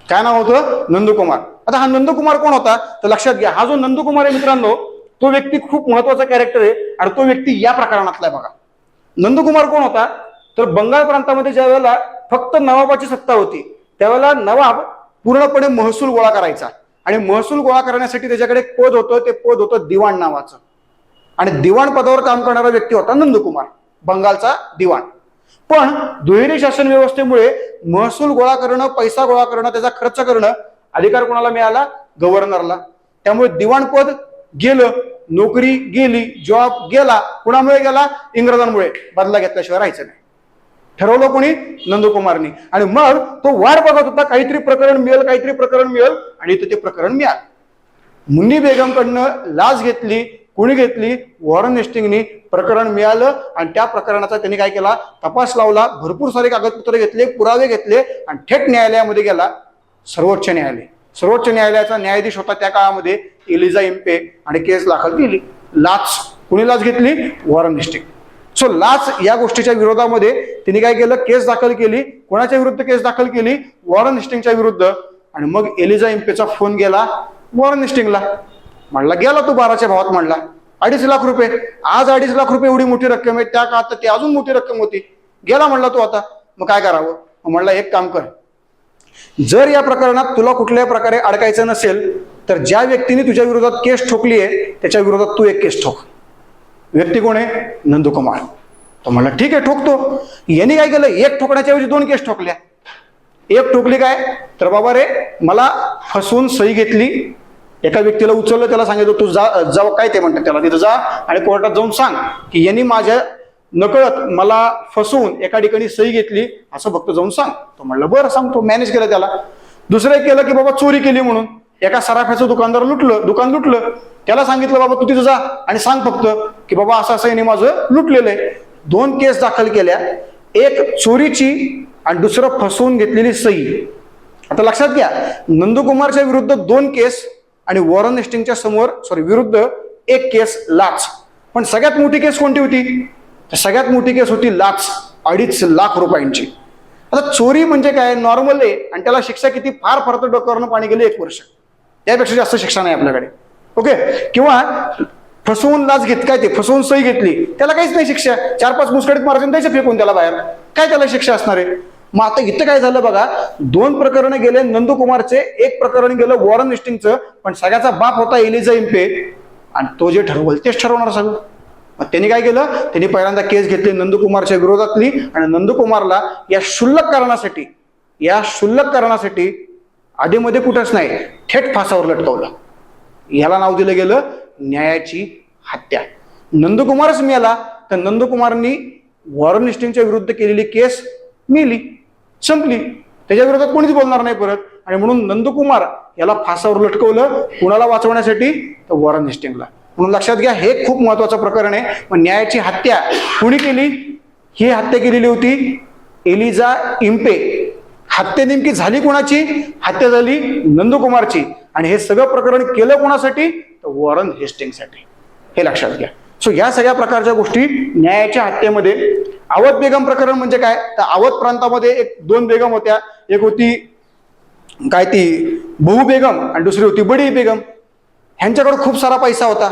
काय नाव होतं? नंदकुमार. आता हा नंदकुमार कोण होता तर लक्षात घ्या, हा जो नंदकुमार आहे मित्रांनो, तो व्यक्ती खूप महत्वाचा कॅरेक्टर आहे आणि तो व्यक्ती या प्रकरणातला आहे बघा. नंदकुमार कोण होता तर बंगाल प्रांतामध्ये ज्या वेळेला फक्त नवाबाची सत्ता होती त्यावेळेला नवाब पूर्णपणे महसूल गोळा करायचा आणि महसूल गोळा करण्यासाठी त्याच्याकडे एक पद होतं, ते पद होतं दिवाण नावाचं. आणि दिवाण पदावर काम करणारा व्यक्ती होता नंदकुमार, बंगालचा दिवाण. पण दुहेरी शासन व्यवस्थेमुळे महसूल गोळा करणं, पैसा गोळा करणं, त्याचा खर्च करणं अधिकार कोणाला मिळाला? गव्हर्नरला. त्यामुळे दिवाण पद गेलं, नोकरी गेली, जॉब गेला. कुणामुळे गेला? इंग्रजांमुळे. बदला घेतल्याशिवाय राहायचं नाही ठरवलं कोणी? नंदकुमारनी. आणि मग तो वाट बघत होता काहीतरी प्रकरण मिळेल, काहीतरी प्रकरण मिळेल, आणि इथं ते प्रकरण मिळालं. मुन्नी बेगमकडनं लाच घेतली. कोणी घेतली? वॉरन हेस्टिंगनी. प्रकरण मिळालं आणि त्या प्रकरणाचा त्यांनी काय केला? तपास लावला, भरपूर सारे कागदपत्र घेतले, पुरावे घेतले आणि थेट न्यायालयामध्ये गेला, सर्वोच्च न्यायालय. सर्वोच्च न्यायालयाचा न्यायाधीश होता त्या काळामध्ये एलिझा इम्पे आणि केस दाखल केली. लाच कोणी लाच घेतली? Warren Hasting. सो लाच या गोष्टीच्या विरोधामध्ये त्यांनी काय केलं? केस दाखल केली. कोणाच्या विरुद्ध केस दाखल केली? वॉरन हेस्टिंगच्या विरुद्ध. आणि मग एलिझा इम्पेचा फोन गेला वॉरन हेस्टिंगला. म्हणला गेला तू 12च्या भावात, म्हणला 2.5 लाख रुपये. आज 2.5 लाख रुपये एवढी मोठी रक्कम आहे, त्या काळात ती अजून मोठी रक्कम होती. गेला म्हणला तू आता, मग काय करावं? म्हणला एक काम कर, जर या प्रकरणात तुला कुठल्याही प्रकारे अडकायचं नसेल तर ज्या व्यक्तीने तुझ्या विरोधात केस ठोकली आहे त्याच्या विरोधात तू एक केस ठोक. व्यक्ती कोण आहे? नंदकुमार. तो म्हणला ठीक आहे ठोकतो. यांनी काय केलं? एक ठोकण्याच्या ऐवजी 2 केस ठोकल्या. एक ठोकली काय तर बाबा रे मला फसवून सही घेतली, एका व्यक्तीला उचललं, त्याला सांगितलं तू जा काय ते म्हणतात त्याला, तिथं जा आणि कोर्टात जाऊन सांग की यांनी माझ्या नकळत मला फसवून एका ठिकाणी सही घेतली, असं फक्त जाऊन सांग. तो म्हणलं बरं सांगतो, मॅनेज केलं त्याला. दुसरं एक केलं की बाबा चोरी केली म्हणून एका सराफ्याचं दुकान लुटलं, त्याला सांगितलं बाबा तू तिथं जा आणि सांग फक्त की बाबा असं असं यांनी माझं लुटलेलं आहे. 2 केस दाखल केल्या, एक चोरीची आणि दुसरं फसवून घेतलेली सही. आता लक्षात घ्या, नंदकुमारच्या विरुद्ध 2 केस आणि वॉरन हेस्टिंग्सच्या विरुद्ध 1 केस लाच. पण सगळ्यात मोठी केस कोणती होती? सगळ्यात मोठी केस होती लाच, 2.5 लाख रुपयांची. आता चोरी म्हणजे काय नॉर्मल आहे आणि त्याला शिक्षा किती, फार तर डोक्यावरनं पाणी गेले 1 वर्ष, त्यापेक्षा जास्त शिक्षा नाही आपल्याकडे. ओके. किंवा फसवून लाच काय ते फसवून सही घेतली, त्याला काहीच नाही शिक्षा, 4-5 मुस्कडीत मारायचं द्यायचं फेकून त्याला बाहेर, काय त्याला शिक्षा असणार आहे. मग आता इथं काय झालं बघा, 2 प्रकरण गेले नंदकुमारचे, 1 प्रकरण गेलं वॉरन हेस्टिंग्सचं. पण सगळ्याचा बाप होता एलिझा इम्पे आणि तो जे ठरवल तेच ठरवणार सगळं. मग त्यांनी काय केलं, त्यांनी पहिल्यांदा केस घेतली नंदकुमारच्या विरोधातली आणि नंदकुमारला या क्षुल्लक कारणासाठी आधीमध्ये कुठंच नाही, थेट फासावर लटकवलं. ह्याला नाव दिलं गेलं न्यायाची हत्या. नंदकुमारच मेला तर नंदकुमारनी वॉरन हेस्टिंग्सच्या विरुद्ध केलेली केस मेली, संपली, त्याच्या विरोधात कोणीच बोलणार नाही परत. आणि म्हणून नंदकुमार याला फासावर लटकवलं, कुणाला वाचवण्यासाठी तर वॉरन हेस्टिंग्सला. म्हणून लक्षात घ्या, हे खूप महत्वाचं प्रकरण आहे. मग न्यायाची हत्या कुणी केली? ही हत्या केलेली होती एलिझा इम्पे. हत्या नेमकी झाली कोणाची? हत्या झाली नंदकुमारची. आणि हे सगळं प्रकरण केलं कोणासाठी तर वॉरन हेस्टिंग्ससाठी, हे लक्षात घ्या. सो या सगळ्या प्रकारच्या गोष्टी न्यायाच्या हत्येमध्ये. अवध बेगम प्रकरण म्हणजे काय तर अवध प्रांतामध्ये 2 बेगम होत्या, एक होती काय ती बहु बेगम आणि दुसरी होती बडी बेगम. ह्यांच्याकडे खूप सारा पैसा होता.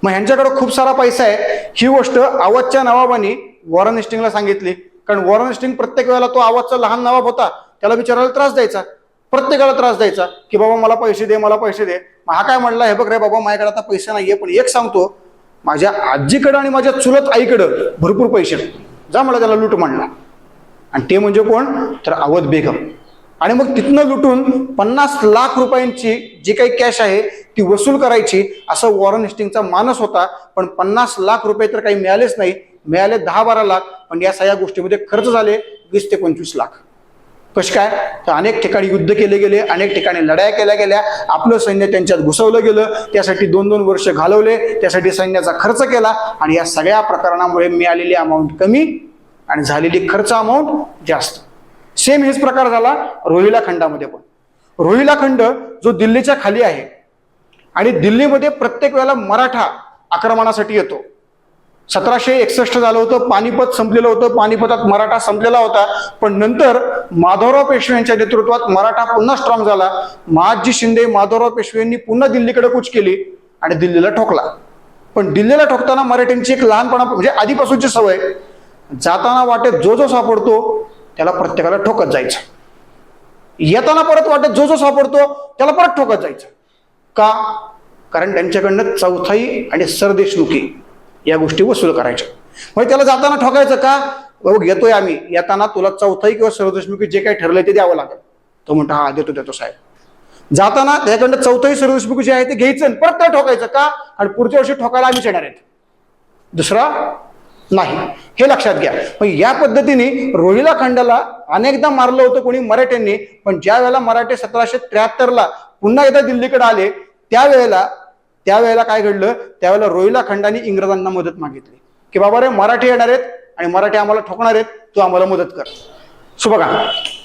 मग ह्यांच्याकडे खूप सारा पैसा आहे ही गोष्ट अवधच्या नवाबांनी वॉरन हेस्टिंग्सला सांगितली. कारण वॉरन हेस्टिंग्स प्रत्येक वेळेला तो अवधचा लहान नवाब होता, त्याला विचारायला त्रास द्यायचा, प्रत्येकाला त्रास द्यायचा की बाबा मला पैसे दे, मला पैसे दे. मग हा काय म्हणला, हे बघ रे बाबा माझ्याकडे आता पैसे नाहीये, पण एक सांगतो, माझ्या आजीकडं आणि माझ्या चुलत आईकडं भरपूर पैसे, जा मला त्याला लूट म्हणला. आणि ते म्हणजे कोण तर अवध बेगम. आणि मग तिथनं लुटून 50 लाख रुपयांची जी काही कॅश आहे ती वसूल करायची, असं वॉरन हेस्टिंग्सचा मानस होता. पण 50 लाख रुपये तर काही मिळालेच नाही, मिळाले 10-12 लाख. पण या सगळ्या गोष्टीमध्ये खर्च झाले 20 ते 25 लाख. कसे काय तर अनेक ठिकाणी युद्ध केले गेले, अनेक ठिकाणी लढाया केल्या गेल्या, आपलं सैन्य त्यांच्यात घुसवलं गेलं, त्यासाठी 2-2 वर्ष घालवले, त्यासाठी सैन्याचा खर्च केला. आणि या सगळ्या प्रकरणामुळे मिळालेली अमाऊंट कमी आणि झालेली खर्च अमाऊंट जास्त. सेम हेच प्रकार झाला रोहिला खंडामध्ये पण. रोहिला खंड जो दिल्लीच्या खाली आहे आणि दिल्लीमध्ये प्रत्येक वेळेला मराठा आक्रमणासाठी येतो. 1761 झालं होतं, पानिपत संपलेलं होतं, पानिपतात मराठा संपलेला होता. पण नंतर माधवराव पेशवे यांच्या नेतृत्वात मराठा पुन्हा स्ट्रॉंग झाला. महादजी शिंदे माधवराव पेशवेंनी पुन्हा दिल्लीकडे कूच केली आणि दिल्लीला ठोकला. पण दिल्लीला ठोकताना मराठ्यांची एक लहानपणा म्हणजे आधीपासूनची सवय, जाताना वाटेत जो सापडतो त्याला प्रत्येकाला ठोकत जायचं, येताना परत वाटेत जो सापडतो त्याला परत ठोकत जायचं. का? कारण त्यांच्याकडनं चौथाई आणि सरदेशमुखी या गोष्टी वसूल करायच्या. म्हणजे त्याला जाताना ठोकायचं का? बघ येतोय आम्ही, येताना तुला चौथाई किंवा सरदेशमुखी जे काही ठरलंय ते द्यावं लागेल. तो म्हणतो हा देतो साहेब. जाताना त्याच्याकडनं चौथाई सरदेशमुखी जे आहे ते घ्यायचं, परत त्या ठोकायचं का? आणि पुढच्या वर्षी ठोकायला आम्हीच येणार आहेत, दुसरा नाही, हे लक्षात घ्या. मग या पद्धतीने रोहिला खंडाला अनेकदा मारलं होतं कोणी मराठ्यांनी. पण ज्या वेळेला मराठे 1773ला पुन्हा एकदा दिल्लीकडे आले त्यावेळेला काय घडलं, त्यावेळेला रोहिला खंडाने इंग्रजांना मदत मागितली की बाबा रे मराठी येणार आहेत आणि मराठी आम्हाला ठोकणार आहेत, तू आम्हाला मदत कर. सो बघा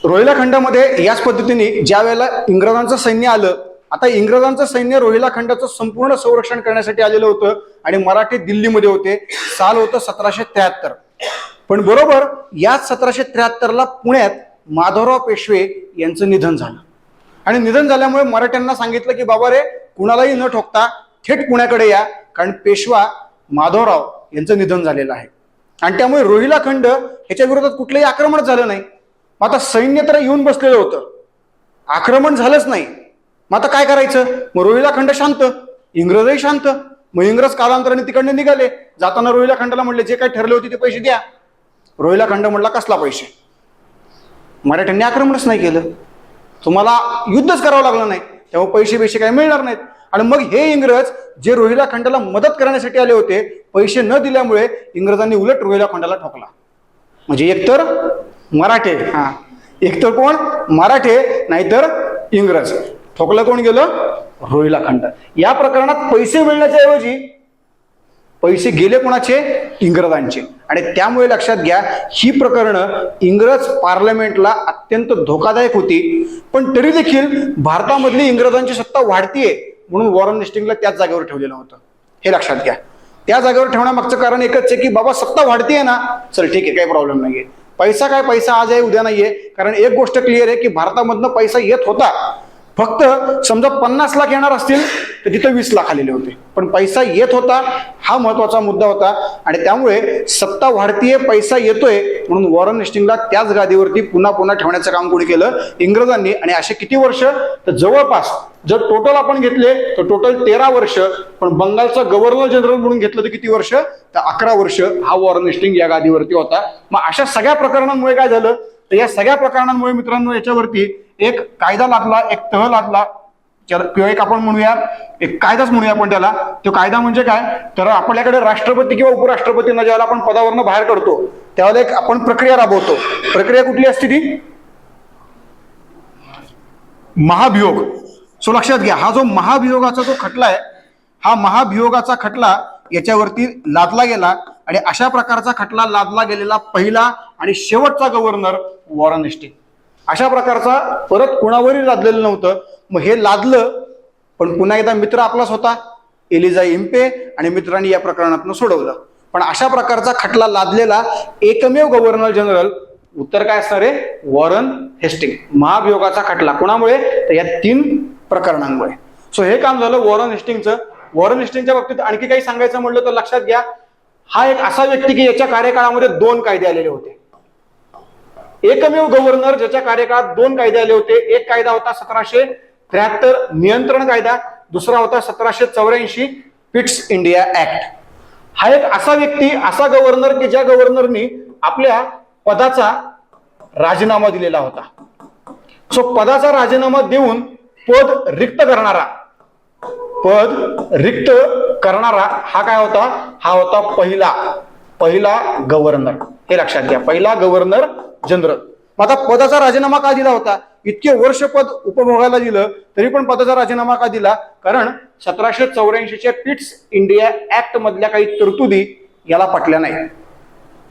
रोहिला खंडामध्ये याच पद्धतीने ज्या वेळेला इंग्रजांचं सैन्य आलं, आता इंग्रजांचं सैन्य रोहिला खंडाचं संपूर्ण संरक्षण करण्यासाठी आलेलं होतं आणि मराठी दिल्लीमध्ये होते. साल होतं 1773. पण बरोबर याच 1773ला पुण्यात माधवराव पेशवे यांचं निधन झालं. आणि निधन झाल्यामुळे मराठ्यांना सांगितलं की बाबा रे कुणालाही न ठोकता थेट पुण्याकडे या, कारण पेशवा माधवराव यांचं निधन झालेलं आहे. आणि त्यामुळे रोहिला खंड ह्याच्या विरोधात कुठलंही आक्रमण झालं नाही. मग आता सैन्य तर येऊन बसलेलं होतं, आक्रमण झालंच नाही. मग आता काय करायचं? मग रोहिला खंड शांत, इंग्रजही शांत. मग इंग्रज कालांतराने तिकडनं निघाले. जाताना रोहिला खंडाला म्हणले जे काही ठरले होते ते पैसे द्या. रोहिला खंड म्हणला कसला पैसे? मराठ्यांनी आक्रमणच नाही केलं, तुम्हाला युद्धच करावं लागलं नाही, तेव्हा पैसे काही मिळणार नाहीत. आणि मग हे इंग्रज जे रोहिला खंडाला मदत करण्यासाठी आले होते, पैसे न दिल्यामुळे इंग्रजांनी उलट रोहिला खंडाला ठोकला. म्हणजे एकतर मराठे, एकतर कोण, मराठे, नाहीतर इंग्रज. ठोकलं कोण गेलं, रोहिला खंड. या प्रकरणात पैसे मिळण्याच्या ऐवजी पैसे गेले कोणाचे, इंग्रजांचे. आणि त्यामुळे लक्षात घ्या, ही प्रकरणं इंग्रज पार्लमेंटला अत्यंत धोकादायक होती. पण तरी देखील भारतामधली इंग्रजांची सत्ता वाढतीये म्हणून वॉरन हेस्टिंग्जला त्याच जागेवर ठेवलेलं होतं. हे लक्षात घ्या. त्या जागेवर ठेवण्यामागचं कारण एकच आहे की बाबा सत्ता वाढतीये ना, चल ठीक आहे, काही प्रॉब्लेम नाहीये. पैसा काय, पैसा आज आहे उद्या नाहीये. कारण एक गोष्ट क्लिअर आहे की भारतामधनं पैसा येत होता, फक्त समजा 50 लाख येणार असतील तर तिथे 20 लाख आलेले होते, पण पैसा येत होता, हा महत्वाचा मुद्दा होता. आणि त्यामुळे सत्ता वाढतीये, पैसा येतोय म्हणून वॉरन हेस्टिंग्जला त्याच गादीवरती पुन्हा पुन्हा ठेवण्याचं काम कोणी केलं, इंग्रजांनी. आणि असे किती वर्ष, तर जवळपास जर टोटल आपण घेतले तर टोटल 13 वर्ष. पण बंगालचा गव्हर्नर जनरल म्हणून घेतलं तर किती वर्ष, तर 11 वर्ष हा वॉरन हेस्टिंग्ज या गादीवरती होता. मग अशा सगळ्या प्रकरणांमुळे काय झालं, तर या सगळ्या प्रकरणांमुळे मित्रांनो याच्यावरती एक कायदा लादला, एक तह लादला, किंवा एक आपण म्हणूया एक कायदाच म्हणूया आपण त्याला. तो कायदा म्हणजे काय, तर आपल्याकडे राष्ट्रपती किंवा उपराष्ट्रपतींना ज्यावेळेला आपण पदावरनं बाहेर काढतो त्यावेळेला एक आपण प्रक्रिया राबवतो. प्रक्रिया कुठली असते ती, महाभियोग. सो लक्षात घ्या, हा जो महाभियोगाचा जो खटला आहे, हा महाभियोगाचा खटला याच्यावरती लादला गेला. आणि अशा प्रकारचा खटला लादला गेलेला पहिला आणि शेवटचा गव्हर्नर वॉरन हेस्टिंग्ज. अशा प्रकारचा परत कुणावरही लादलेलं नव्हतं. मग हे लादलं, पण पुन्हा एकदा मित्र आपलाच होता, एलिझा इम्पे, आणि मित्रांनी या प्रकरणातून सोडवलं. पण अशा प्रकारचा खटला लादलेला एकमेव गव्हर्नर जनरल, उत्तर काय असणार आहे, वॉरन हेस्टिंग्ज. महाभियोगाचा खटला कोणामुळे, तर या 3 प्रकरणांमुळे. सो हे काम झालं वॉरन हेस्टिंग्जचं. वॉरन हेस्टिंग्जच्या बाबतीत आणखी काही सांगायचं म्हटलं तर लक्षात घ्या, हा एक असा व्यक्ती की याच्या कार्यकाळामध्ये 2 कायदे आलेले होते. एकमेव गव्हर्नर ज्याच्या कार्यकाळात 2 कायदे आले होते. एक कायदा होता 1773 नियंत्रण कायदा, दुसरा होता 1784 पिट्स इंडिया ऍक्ट. हा एक असा व्यक्ती, असा गव्हर्नर की ज्या गव्हर्नरनी आपल्या पदाचा राजीनामा दिलेला होता. सो पदाचा राजीनामा देऊन पद रिक्त करणारा हा काय होता, हा होता पहिला गव्हर्नर. हे लक्षात घ्या, पहिला गव्हर्नर जनरल. आता पदाचा राजीनामा का दिला होता, इतके वर्ष पद उपभोगायला दिलं तरी पण पदाचा राजीनामा का दिला, कारण 1784च्या पिट्स इंडिया ऍक्ट मधल्या काही तरतुदी याला पटल्या नाही.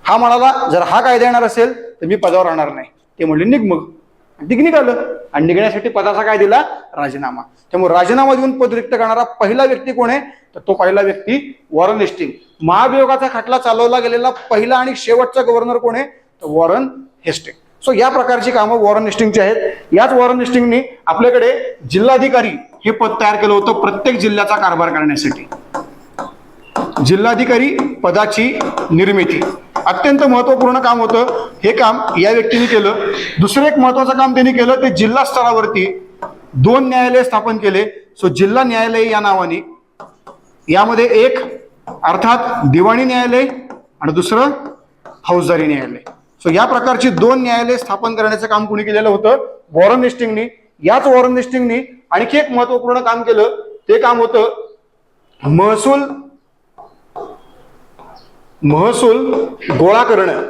हा म्हणाला जर हा कायदा येणार असेल तर मी पदावर राहणार नाही. ते म्हणले निघ, मग निघालं. आणि निघण्यासाठी पदाचा काय दिला, राजीनामा. त्यामुळे राजीनामा देऊन पद रिक्त करणारा पहिला व्यक्ती कोण आहे, तर तो पहिला व्यक्ती वॉरन हेस्टिंग्ज. महाभियोगाचा खटला चालवला गेलेला पहिला आणि शेवटचा गव्हर्नर कोण आहे, तर वॉरन हेस्टिंग्ज. सो या प्रकारची कामं वॉरन हेस्टिंग्जची आहेत. याच वॉरन हेस्टिंग्जनी आपल्याकडे जिल्हाधिकारी हे पद तयार केलं होतं प्रत्येक जिल्ह्याचा कारभार करण्यासाठी. जिल्हाधिकारी पदाची निर्मिती अत्यंत महत्वपूर्ण काम होतं. हे काम या व्यक्तीने केलं. दुसरं एक महत्वाचं काम त्यांनी केलं ते जिल्हा स्तरावरती 2 न्यायालय स्थापन केले. सो जिल्हा न्यायालय या नावाने, यामध्ये एक अर्थात दिवाणी न्यायालय आणि दुसरं फौजदारी न्यायालय. सो या प्रकारची 2 न्यायालय स्थापन करण्याचं काम कोणी केलेलं होतं, वॉरन हेस्टिंग्जनी. याच वॉरन हेस्टिंग्जनी आणखी एक महत्वपूर्ण काम केलं. ते काम होतं महसूल गोळा करणं.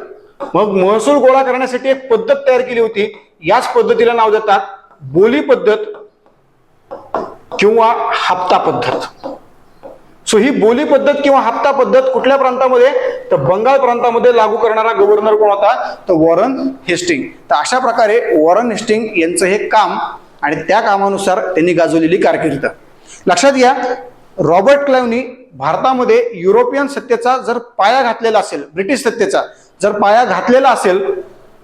मग महसूल गोळा करण्यासाठी एक पद्धत तयार केली होती. याच पद्धतीला नाव देतात बोली पद्धत किंवा हप्ता पद्धत. सो ही बोली पद्धत किंवा हप्ता पद्धत कुठल्या प्रांतामध्ये, तर बंगाल प्रांतामध्ये लागू करणारा गव्हर्नर कोण होता, तर वॉरन हेस्टिंग्ज. तर अशा प्रकारे वॉरन हेस्टिंग्ज यांचं हे काम आणि त्या कामानुसार त्यांनी गाजवलेली कारकीर्द. लक्षात घ्या, रॉबर्ट क्लाइव्हनी भारतामध्ये युरोपियन सत्तेचा जर पाया घातलेला असेल, ब्रिटिश सत्तेचा जर पाया घातलेला असेल,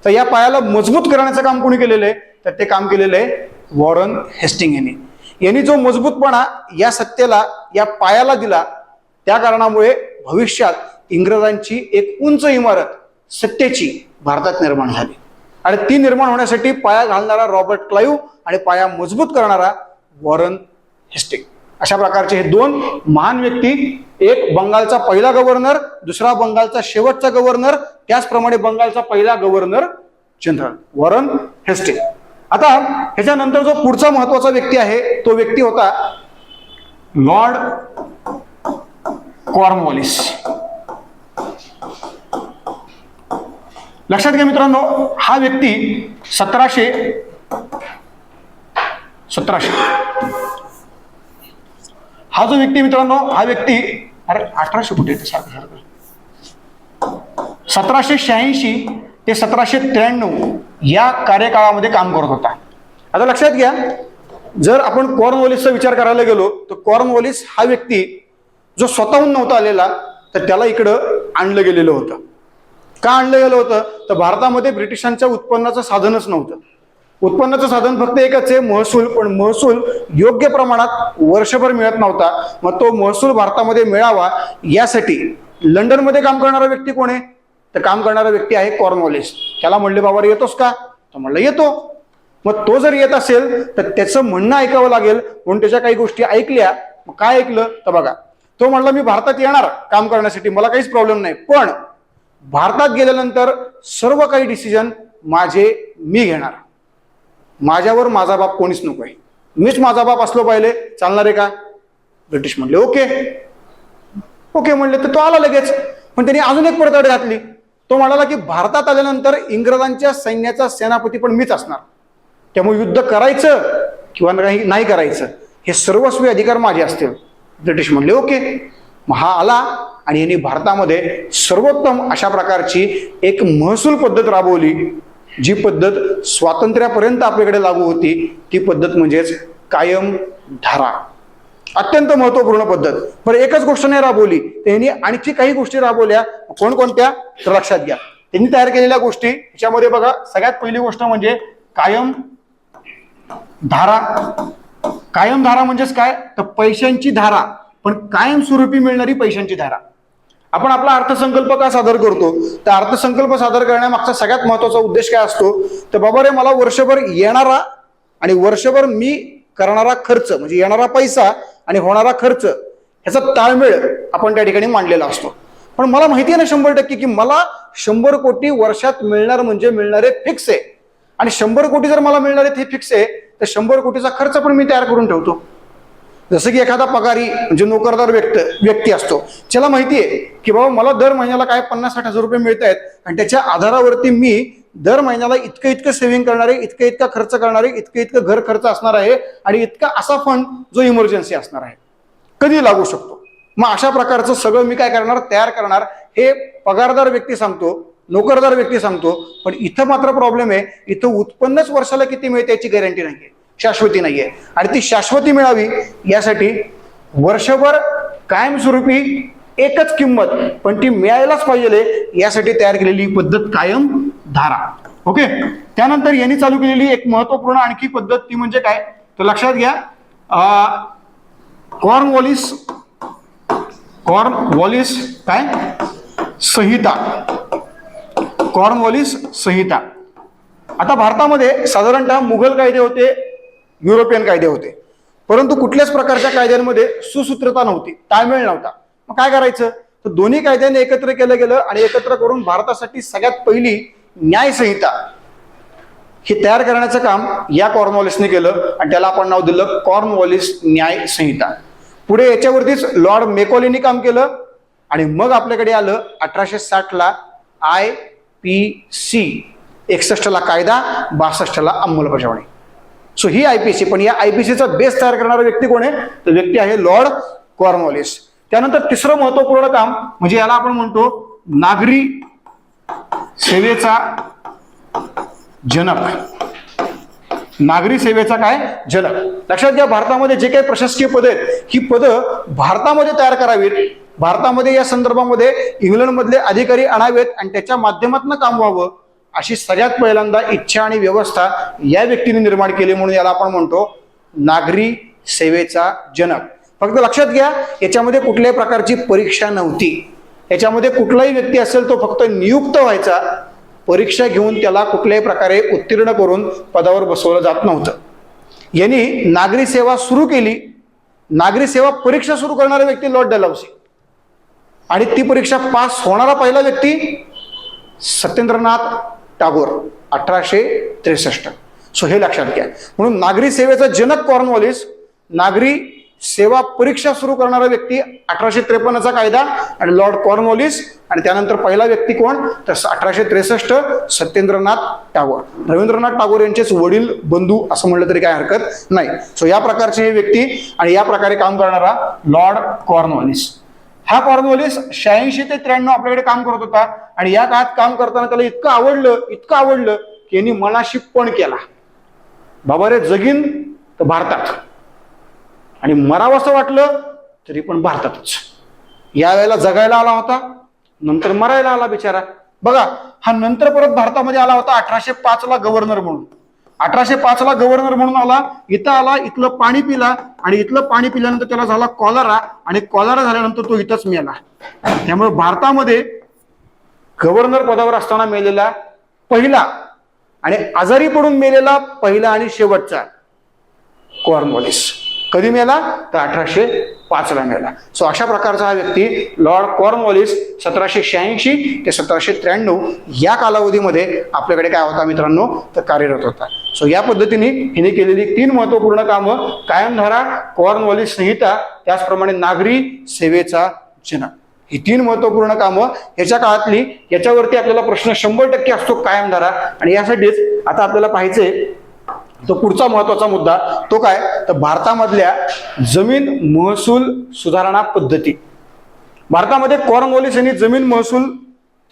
तर या पायाला मजबूत करण्याचं काम कोणी केलेलं आहे, तर ते काम केलेलं आहे वॉरन हेस्टिंग्ज यांनी जो मजबूतपणा या सत्तेला, या पायाला दिला, त्या कारणामुळे भविष्यात इंग्रजांची एक उंच इमारत सत्तेची भारतात निर्माण झाली. आणि ती निर्माण होण्यासाठी पाया घालणारा रॉबर्ट क्लाइव्ह आणि पाया मजबूत करणारा वॉरन हेस्टिंग्ज. अशा प्रकारचे हे 2 महान व्यक्ती, एक बंगालचा पहिला गव्हर्नर, दुसरा बंगालचा शेवटचा गव्हर्नर, त्याचप्रमाणे बंगालचा पहिला गव्हर्नर जनरल वॉरन हेस्टिंग्ज. आता ह्याच्यानंतर जो पुढचा महत्वाचा व्यक्ती आहे तो व्यक्ती होता लॉर्ड कॉर्नवॉलिस. लक्षात घ्या मित्रांनो, हा व्यक्ती 1700 हा जो व्यक्ती मित्रांनो, हा व्यक्ती 1800 कुठे येते सारखं 1786 ते 1793 या कार्यकाळामध्ये काम करत होता. आता लक्षात घ्या, जर आपण कॉर्नवॉलिसचा विचार करायला गेलो तर कॉर्नवॉलिस हा व्यक्ती जो स्वतःहून नव्हता आलेला, तर त्याला इकडं आणलं गेलेलं होतं. का आणलं गेलं होतं, तर भारतामध्ये ब्रिटिशांच्या उत्पन्नाचं साधनच नव्हतं. उत्पन्नाचं साधन फक्त एकच आहे, महसूल. पण महसूल योग्य प्रमाणात वर्षभर मिळत नव्हता. मग तो महसूल भारतामध्ये मिळावा यासाठी लंडनमध्ये काम करणारा व्यक्ती कोण आहे, तर काम करणारा व्यक्ती आहे कॉर्नवॉलिस. त्याला म्हणले बाबा येतोस का, तर म्हणलं येतो. मग तो जर येत असेल तर त्याचं म्हणणं ऐकावं लागेल. म्हणून त्याच्या काही गोष्टी ऐकल्या. मग काय ऐकलं तर बघा, तो म्हणला मी भारतात येणार काम करण्यासाठी, मला काहीच प्रॉब्लेम नाही, पण भारतात गेल्यानंतर सर्व काही डिसिजन मी घेणार. माझ्यावर माझा बाप कोणीच नको आहे, मीच माझा बाप असलो पाहिजे, चालणार आहे का. ब्रिटिश म्हणले ओके ओके म्हणले. तर तो आला लगेच. पण त्यांनी अजून एक परत अट घातली. तो म्हणाला की भारतात आल्यानंतर इंग्रजांच्या सैन्याचा सेनापती पण मीच असणार, त्यामुळे युद्ध करायचं किंवा नाही करायचं हे सर्वस्वी अधिकार माझे असतील. ब्रिटिश म्हणले ओके. मग हा आला आणि यांनी भारतामध्ये सर्वोत्तम अशा प्रकारची एक महसूल पद्धत राबवली, जी पद्धत स्वातंत्र्यापर्यंत आपल्याकडे लागू होती. ती पद्धत म्हणजेच कायम धारा. अत्यंत महत्वपूर्ण पद्धत. पण एकच गोष्ट नाही राबवली, त्यांनी आणखी काही गोष्टी राबवल्या. कोणकोणत्या तर लक्षात घ्या. त्यांनी तयार केलेल्या गोष्टी याच्यामध्ये बघा, सगळ्यात पहिली गोष्ट म्हणजे कायम धारा. कायम धारा म्हणजेच काय, तर पैशांची धारा, पण कायमस्वरूपी मिळणारी पैशांची धारा. आपण आपला अर्थसंकल्प का सादर करतो, तर अर्थसंकल्प सादर करण्यामागचा सगळ्यात महत्वाचा उद्देश काय असतो, तर बाबा रे मला वर्षभर येणारा आणि वर्षभर मी करणारा खर्च, म्हणजे येणारा पैसा आणि होणारा खर्च ह्याचा ताळमेळ आपण त्या ठिकाणी मांडलेला असतो. पण मला माहिती आहे ना 100% की मला 100 कोटी वर्षात मिळणार म्हणजे मिळणारे फिक्स आहे. आणि 100 कोटी जर मला मिळणारे ते फिक्स आहे, तर 100 कोटीचा खर्च पण मी तयार करून ठेवतो. जसं की एखादा पगारी म्हणजे नोकरदार व्यक्ती असतो, त्याला माहिती आहे की बाबा मला दर महिन्याला काय 50-60 हजार रुपये मिळत आहेत, आणि त्याच्या आधारावरती मी दर महिन्याला इतकं सेव्हिंग करणारे, इतका खर्च करणारे, इतकं घर खर्च असणार आहे, आणि इतका असा फंड जो इमर्जन्सी असणार आहे, कधी लागू शकतो. मग अशा प्रकारचं सगळं मी काय करणार, तयार करणार. हे पगारदार व्यक्ती सांगतो, नोकरदार व्यक्ती सांगतो. पण इथं मात्र प्रॉब्लेम आहे, इथं उत्पन्नच वर्षाला किती मिळते याची गॅरंटी नाहीये, शाश्वती नाहीये. आणि ती शाश्वती मिळावी यासाठी वर्षभर कायमस्वरूपी एकच किंमत, पण ती मिळायलाच पाहिजे यासाठी तयार केलेली पद्धत कायम धारा. ओके. त्यानंतर यांनी चालू केलेली एक महत्वपूर्ण आणखी पद्धत ती म्हणजे काय, तर लक्षात घ्या, कॉर्नवॉलिस काय संहिता. कॉर्नवॉलिस संहिता. आता भारतामध्ये साधारणतः मुघल कायदे होते, युरोपियन कायदे होते, परंतु कुठल्याच प्रकारच्या कायद्यांमध्ये सुसूत्रता नव्हती, ताळमेळ नव्हता. मग काय करायचं, तर दोन्ही कायद्यांनी एकत्र केलं गेलं आणि एकत्र करून भारतासाठी सगळ्यात पहिली न्याय संहिता हे तयार करण्याचं काम या कॉर्नवॉलिसने केलं, आणि त्याला आपण नाव दिलं कॉर्नवॉलिस न्याय संहिता. पुढे याच्यावरतीच लॉर्ड मेकॉलेनी काम केलं, आणि मग आपल्याकडे आलं 1860 ला IPC. 61 ला कायदा, 62 ला अंमलबजावणी. सो ही IPC. पण या IPCचा बेस तयार करणारा व्यक्ती कोण आहे, तर व्यक्ती आहे लॉर्ड कॉर्नवॉलिस. त्यानंतर तिसरं महत्वपूर्ण काम म्हणजे याला आपण म्हणतो नागरी सेवेचा जनक. नागरी सेवेचा काय जनक. लक्षात घ्या, भारतामध्ये जे काही प्रशासकीय पद आहेत, ही पदं भारतामध्ये तयार करावीत, भारतामध्ये या संदर्भामध्ये इंग्लंडमधले अधिकारी आणावेत आणि त्याच्या माध्यमातून काम व्हावं, अशी सगळ्यात पहिल्यांदा इच्छा आणि व्यवस्था या व्यक्तीने निर्माण केली. म्हणून याला आपण म्हणतो नागरी सेवेचा जनक. फक्त लक्षात घ्या, याच्यामध्ये कुठल्याही प्रकारची परीक्षा नव्हती. याच्यामध्ये कुठलाही व्यक्ती असेल तो फक्त नियुक्त व्हायचा, परीक्षा घेऊन त्याला कुठल्याही प्रकारे उत्तीर्ण करून पदावर बसवलं जात नव्हतं. यांनी नागरी सेवा सुरू केली. नागरी सेवा परीक्षा सुरू करणारा व्यक्ती लॉर्ड डलहौसी, आणि ती परीक्षा पास होणारा पहिला व्यक्ती सत्येंद्रनाथ टागोर. 1863. सो हे लक्षात घ्या. म्हणून नागरी सेवेचा जनक कॉर्नवॉलिस, नागरी सेवा परीक्षा सुरू करणारा व्यक्ती 1853चा कायदा आणि लॉर्ड कॉर्नवॉलिस, आणि त्यानंतर पहिला व्यक्ती कोण तर 1863 सत्येंद्रनाथ टागोर. रवींद्रनाथ टागोर यांचेच वडील बंधू असं म्हणलं तरी काय हरकत नाही. सो या प्रकारचे हे व्यक्ती आणि या प्रकारे काम करणारा लॉर्ड कॉर्नवॉलिस. हा कॉर्नवॉलिस 86 ते 93 आपल्याकडे काम करत होता आणि या काळात काम करताना त्याला इतकं आवडलं की यांनी मनाशी पण केला, बाबा रे जगीन तर भारतात आणि मरावं असं वाटलं तरी पण भारतातच. या वेळेला जगायला आला होता, नंतर मरायला आला बिचारा. बघा हा नंतर परत भारतामध्ये आला होता 1805ला गव्हर्नर म्हणून. 1805ला गव्हर्नर म्हणून आला, इथं आला, इथलं पाणी पिला आणि इथलं पाणी पिल्यानंतर त्याला झाला कॉलरा आणि कॉलरा झाल्यानंतर तो इथंच मेला. त्यामुळे भारतामध्ये गव्हर्नर पदावर असताना मेलेला पहिला आणि आजारी पडून मेलेला पहिला आणि शेवटचा कॉर्नवॉलिस. कधी मेला तर 1805ला मेला. सो अशा प्रकारचा हा व्यक्ती लॉर्ड कॉर्नवॉलिस 1786 ते 1793 या कालावधीमध्ये आपल्याकडे काय होता मित्रांनो तर कार्यरत होता. सो या पद्धतीने हिने केलेली 3 महत्वपूर्ण कामं, कायमधारा, कॉर्नवॉलिस संहिता, त्याचप्रमाणे नागरी सेवेचा जनक, ही 3 महत्वपूर्ण कामं याच्या काळातली. याच्यावरती आपल्याला प्रश्न 100% असतो कायमधारा. आणि यासाठीच आता आपल्याला पाहायचंय तो पुढचा महत्वाचा मुद्दा, तो काय तर भारतामधल्या जमीन महसूल सुधारणा पद्धती. भारतामध्ये कॉर्नवॉलिस यांनी जमीन महसूल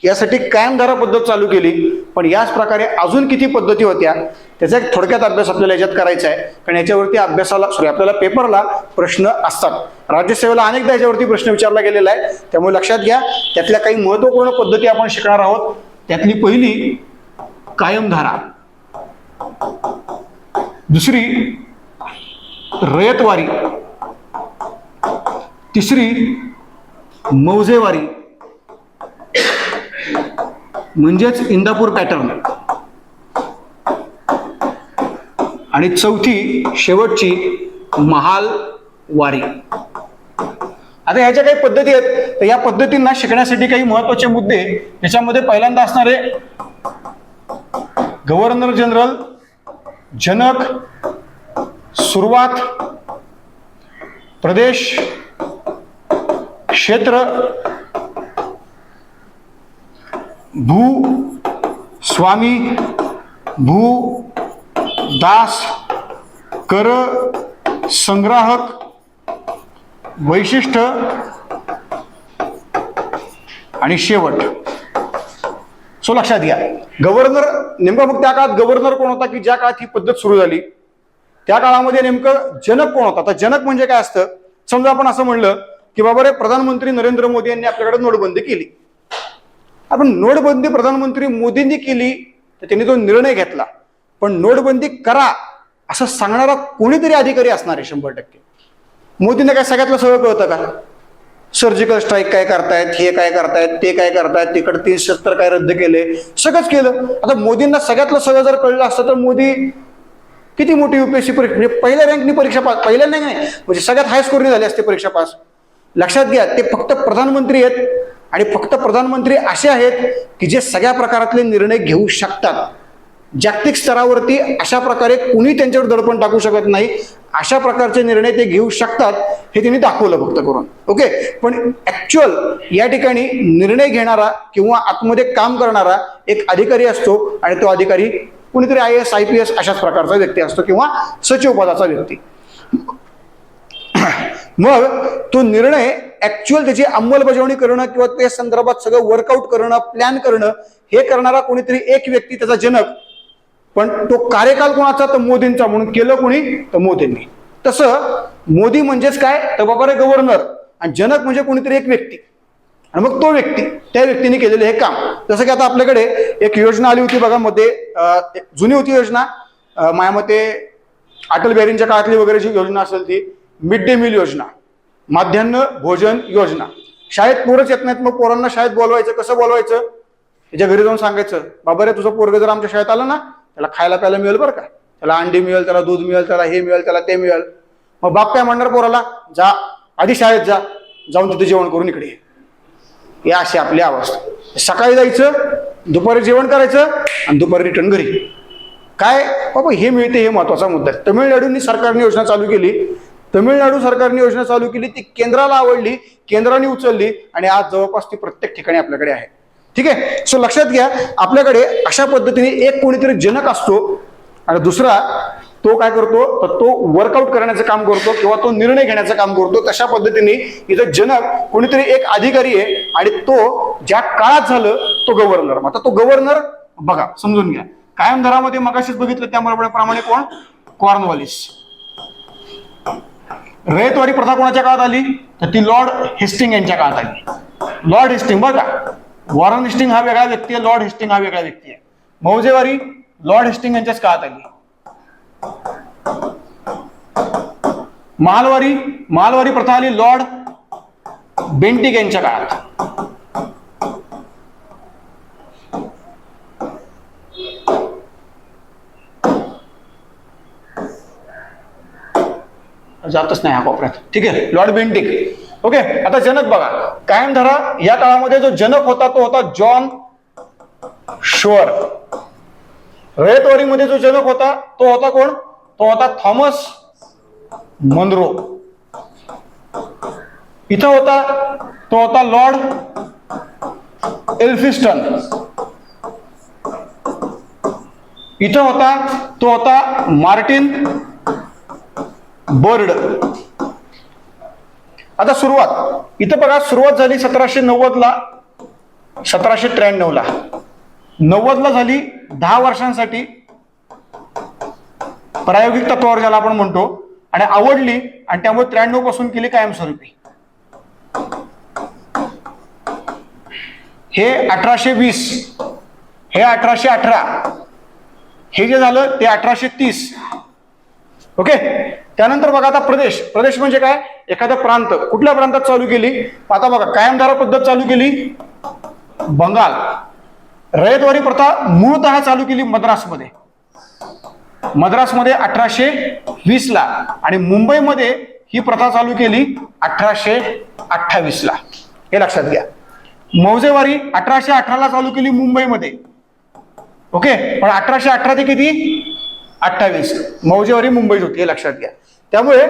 यासाठी कायमधारा पद्धत चालू केली, पण याच प्रकारे अजून किती पद्धती होत्या त्याचा एक थोडक्यात अभ्यास आपल्याला याच्यात करायचा आहे. कारण याच्यावरती आपल्याला पेपरला प्रश्न असतात. राज्यसेवेला अनेकदा याच्यावरती प्रश्न विचारला गेलेला आहे. त्यामुळे लक्षात घ्या, त्यातल्या काही महत्वपूर्ण पद्धती आपण शिकणार आहोत. त्यातली पहिली कायमधारा, दुसरी रयतवारी, तिसरी मौजेवारी म्हणजेच इंदापूर पॅटर्न, आणि चौथी शेवटची महालवारी. आता ह्याच्या काही पद्धती आहेत, तर या पद्धतींना शिकण्यासाठी काही महत्वाचे मुद्दे. त्याच्यामध्ये पहिल्यांदा असणारे गव्हर्नर जनरल, जनक, सुरुवात, प्रदेश, क्षेत्र, भू स्वामी, भू दास, कर, संग्राहक, वैशिष्ट्य आणि शेवट. सो लक्षात घ्या, गव्हर्नर नेमका मग त्या काळात गव्हर्नर कोण होता की ज्या काळात ही पद्धत सुरू झाली त्या काळामध्ये नेमकं जनक कोण होता. आता जनक म्हणजे काय असतं, समजा आपण असं म्हणलं की बाबा रे प्रधानमंत्री नरेंद्र मोदी यांनी आपल्याकडे नोटबंदी केली. आपण नोटबंदी प्रधानमंत्री मोदींनी केली तर त्यांनी तो निर्णय घेतला, पण नोटबंदी करा असं सांगणारा कोणीतरी अधिकारी असणार आहे 100%. मोदींना काय सगळ्यातलं सगळं कळतं का? सर्जिकल स्ट्राईक काय करतायत, हे काय करतायत, ते काय करतायत, तिकडे 370 काय रद्द केले, सगळंच केलं. आता मोदींना सगळ्यातलं सगळं जर कळलं असतं तर मोदी किती मोठी UPSC परीक्षा म्हणजे पहिल्या रँकनी परीक्षा पास, पहिल्या नाही म्हणजे सगळ्यात हाय स्कोरनी झाली असते परीक्षा पास. लक्षात घ्या, ते फक्त प्रधानमंत्री आहेत आणि फक्त प्रधानमंत्री असे आहेत की जे सगळ्या प्रकारातले निर्णय घेऊ शकतात. जागतिक स्तरावरती अशा प्रकारे कुणी त्यांच्यावर दडपण टाकू शकत नाही. अशा प्रकारचे निर्णय ते घेऊ शकतात हे त्यांनी दाखवलं फक्त करून. ओके, पण ऍक्च्युअल या ठिकाणी निर्णय घेणारा किंवा आतमध्ये काम करणारा एक अधिकारी असतो आणि तो अधिकारी कुणीतरी IAS IPS अशाच प्रकारचा व्यक्ती असतो किंवा सचिव पदाचा व्यक्ती. मग तो निर्णय ऍक्च्युअल त्याची अंमलबजावणी करणं किंवा त्या संदर्भात सगळं वर्कआउट करणं, प्लॅन करणं हे करणारा कोणीतरी एक व्यक्ती त्याचा जनक. पण तो कार्यकाल कोणाचा तर मोदींचा, म्हणून केलं कोणी तर मोदींनी. तसं मोदी म्हणजेच काय तर बाबा रे गव्हर्नर, आणि जनक म्हणजे कोणीतरी एक व्यक्ती आणि मग तो व्यक्ती त्या व्यक्तीने केलेले हे काम. जसं की आता आपल्याकडे एक योजना आली होती बघा मध्ये, जुनी होती योजना, माझ्या मते अटल बिहारींच्या काळातली वगैरे जी योजना असेल ती मिड डे मील योजना, माध्यान्ह भोजन योजना. शाळेत पोरच येत नाहीत, मग पोरांना शाळेत बोलवायचं. कसं बोलवायचं? त्याच्या घरी जाऊन सांगायचं, बाबा रे तुझं पोरग जर आमच्या शाळेत आलं ना त्याला खायला प्यायला मिळेल बरं का, त्याला अंडी मिळेल, त्याला दूध मिळेल, त्याला हे मिळेल, त्याला ते मिळेल. मग बाप काय म्हणणार पोराला, जा आधी शाळेत जा, जाऊन तिथे जेवण करून इकडे ये. अशी आपली अवस्था. सकाळी जायचं, दुपारी जेवण करायचं, आणि दुपारी रिटर्न घरी. काय बाबा हे मिळते हे महत्वाचा मुद्दा आहे. तमिळनाडूंनी सरकारने योजना चालू केली, तमिळनाडू सरकारने योजना चालू केली, ती केंद्राला आवडली, केंद्राने उचलली आणि आज जवळपास ती प्रत्येक ठिकाणी आपल्याकडे आहे. ठीक आहे. सो लक्षात घ्या, आपल्याकडे अशा पद्धतीने एक कोणीतरी जनक असतो आणि दुसरा तो काय करतो, तर तो वर्कआउट करण्याचं काम करतो किंवा तो निर्णय घेण्याचं काम करतो. तशा पद्धतीने इथं जनक कोणीतरी एक अधिकारी आहे आणि तो ज्या काळात झालं तो गव्हर्नर. आता तो गव्हर्नर बघा समजून घ्या, कायम दरामध्ये मगाशीच बघितलं त्याप्रमाणे कोण, कॉर्नवॉलिस. रयतवारी प्रथा कोणाच्या काळात आली, तर ती लॉर्ड हेस्टिंग यांच्या काळात आली. लॉर्ड हेस्टिंग बघा, वॉरन हेस्टिंग हा वेगळा व्यक्ती आहे, लॉर्ड हेस्टिंग हा वेगळा व्यक्ती आहे. मौजेवारी लॉर्ड हेस्टिंग यांच्याच काळात आली. महालवारी प्रथा आली लॉर्ड बेंटिक यांच्या काळात. जातच नाही हा कोपऱ्यात. ठीक आहे, लॉर्ड बेंटिक. ओके. आता जनक बघा, कायम धरा या काळामध्ये जो जनक होता तो होता जॉन शोअर. रयतवारीमध्ये जो जनक होता तो होता कोण, तो होता थॉमस मनरो. इथं होता तो होता लॉर्ड एल्फिस्टन. इथं होता तो होता मार्टिन बर्ड. आता सुरुवात इथं बघा, सुरुवात झाली 1790ला, 1793ला, 90ला झाली 10 वर्षांसाठी प्रायोगिक तत्वावर ज्याला आपण म्हणतो, आणि आवडली आणि त्यामुळे 93 पासून केली कायमस्वरूपी. हे 1820, हे 1818, हे जे झालं ते 1830. ओके. त्यानंतर बघा आता प्रदेश म्हणजे काय, एखादा प्रांत, कुठल्या प्रांतात चालू केली. आता बघा, कायमधारा पद्धत चालू केली बंगाल. रयतवारी प्रथा मूळतः चालू केली मद्रासमध्ये 1820ला आणि मुंबईमध्ये ही प्रथा चालू केली 1828ला. हे लक्षात घ्या. मौजेवारी 1818ला चालू केली मुंबईमध्ये. ओके. पण 1818 ते किती, 28 मौजेवारी मुंबईत होती, हे लक्षात घ्या. त्यामुळे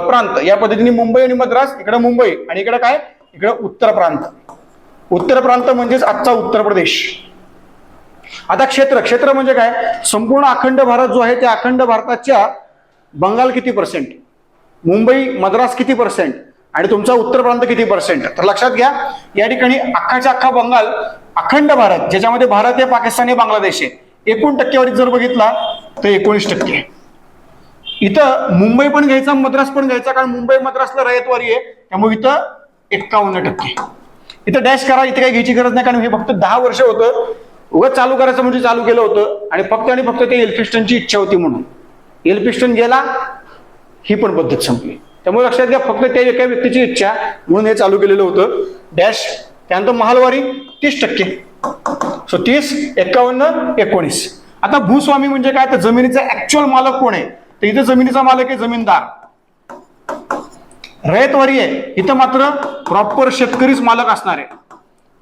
प्रांत या पद्धतीने मुंबई आणि मद्रास, इकडे मुंबई आणि इकडे काय, इकडे उत्तर प्रांत. उत्तर प्रांत म्हणजेच आजचा उत्तर प्रदेश. आता क्षेत्र म्हणजे काय, संपूर्ण अखंड भारत जो आहे त्या अखंड भारताच्या बंगाल किती %, मुंबई मद्रास किती % आणि तुमचा उत्तर प्रांत किती %. तर लक्षात घ्या, या ठिकाणी अख्खाच्या अख्खा बंगाल, अखंड भारत ज्याच्यामध्ये भारत आहे, पाकिस्तान आहे, बांगलादेश आहे, एकूण टक्केवारीत जर बघितला तर 19%. इथं मुंबई पण घ्यायचा, मद्रास पण घ्यायचा, कारण मुंबई मद्रासला रयतवारी आहे, त्यामुळे इथं 51%. इथं डॅश करा, इथे काही घ्यायची गरज नाही, कारण हे फक्त 10 वर्ष होतं. उगाच चालू करायचं म्हणजे चालू केलं होतं आणि फक्त ते एल्फिस्टनची इच्छा होती म्हणून. एल्फिस्टन गेला, ही पण पद्धत संपली. त्यामुळे लक्षात घ्या, फक्त त्या एका व्यक्तीची इच्छा म्हणून हे चालू केलेलं होतं. डॅश. त्यानंतर महालवारी 30%. सो 30, 51, 19. आता भूस्वामी म्हणजे काय, तर जमिनीचा ऍक्च्युअल मालक कोण आहे, तर इथं जमिनीचा मालक आहे जमीनदार. रयतवारी आहे, इथं मात्र प्रॉपर शेतकरीच मालक असणार आहे.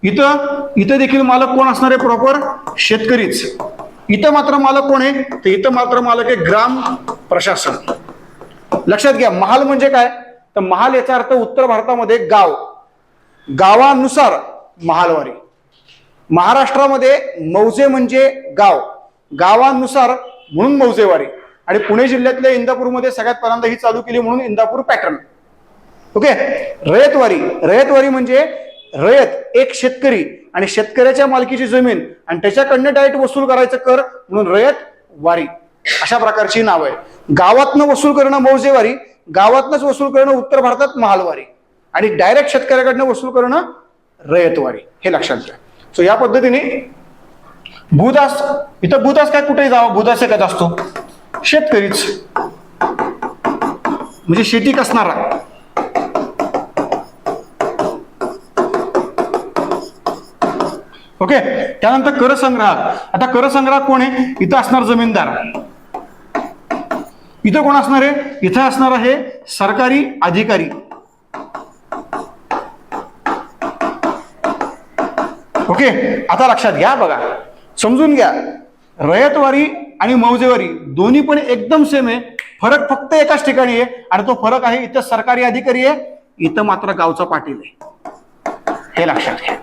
इथं देखील मालक कोण असणार आहे, प्रॉपर शेतकरीच. इथं मात्र मालक कोण आहे, तर इथं मात्र मालक आहे ग्राम प्रशासन. लक्षात घ्या, महाल म्हणजे काय, तर महाल याचा अर्थ उत्तर भारतामध्ये गाव, गावानुसार महालवारी. महाराष्ट्रामध्ये मौजे म्हणजे गाव, गावानुसार म्हणून मौजेवारी. आणि पुणे जिल्ह्यातल्या इंदापूरमध्ये सगळ्यात पहिल्यांदा ही चालू केली म्हणून इंदापूर पॅटर्न. ओके. रयतवारी म्हणजे रयत एक शेतकरी आणि शेतकऱ्याच्या मालकीची जमीन आणि त्याच्याकडनं डायरेक्ट वसूल करायचं कर म्हणून रयतवारी. अशा प्रकारची नाव आहे. गावातनं वसूल करणं मौजेवारी, गावातनंच वसूल करणं उत्तर भारतात महालवारी आणि डायरेक्ट शेतकऱ्याकडनं वसूल करणं रयतवारी. हे लक्षात घ्या. सो या पद्धतीने भूदास, इथं भूदास काय कुठेही जावं, भूदास एकच असतो, शेतकरीच म्हणजे शेती कसणारा. ओके. त्यानंतर करसंग्राहक. आता करसंग्राहक कोण आहे, इथं असणार जमीनदार. इथं कोण असणार आहे, इथं असणार आहे सरकारी अधिकारी. ओके. आता लक्षात घ्या बघा, समजून घ्या, रयतवारी आणि मौजेवारी दोन्ही पण एकदम सेम आहे. फरक फक्त एकाच ठिकाणी आहे आणि तो फरक आहे इथं सरकारी अधिकारी आहे, इथं मात्र गावचा पाटील आहे. हे लक्षात घ्या.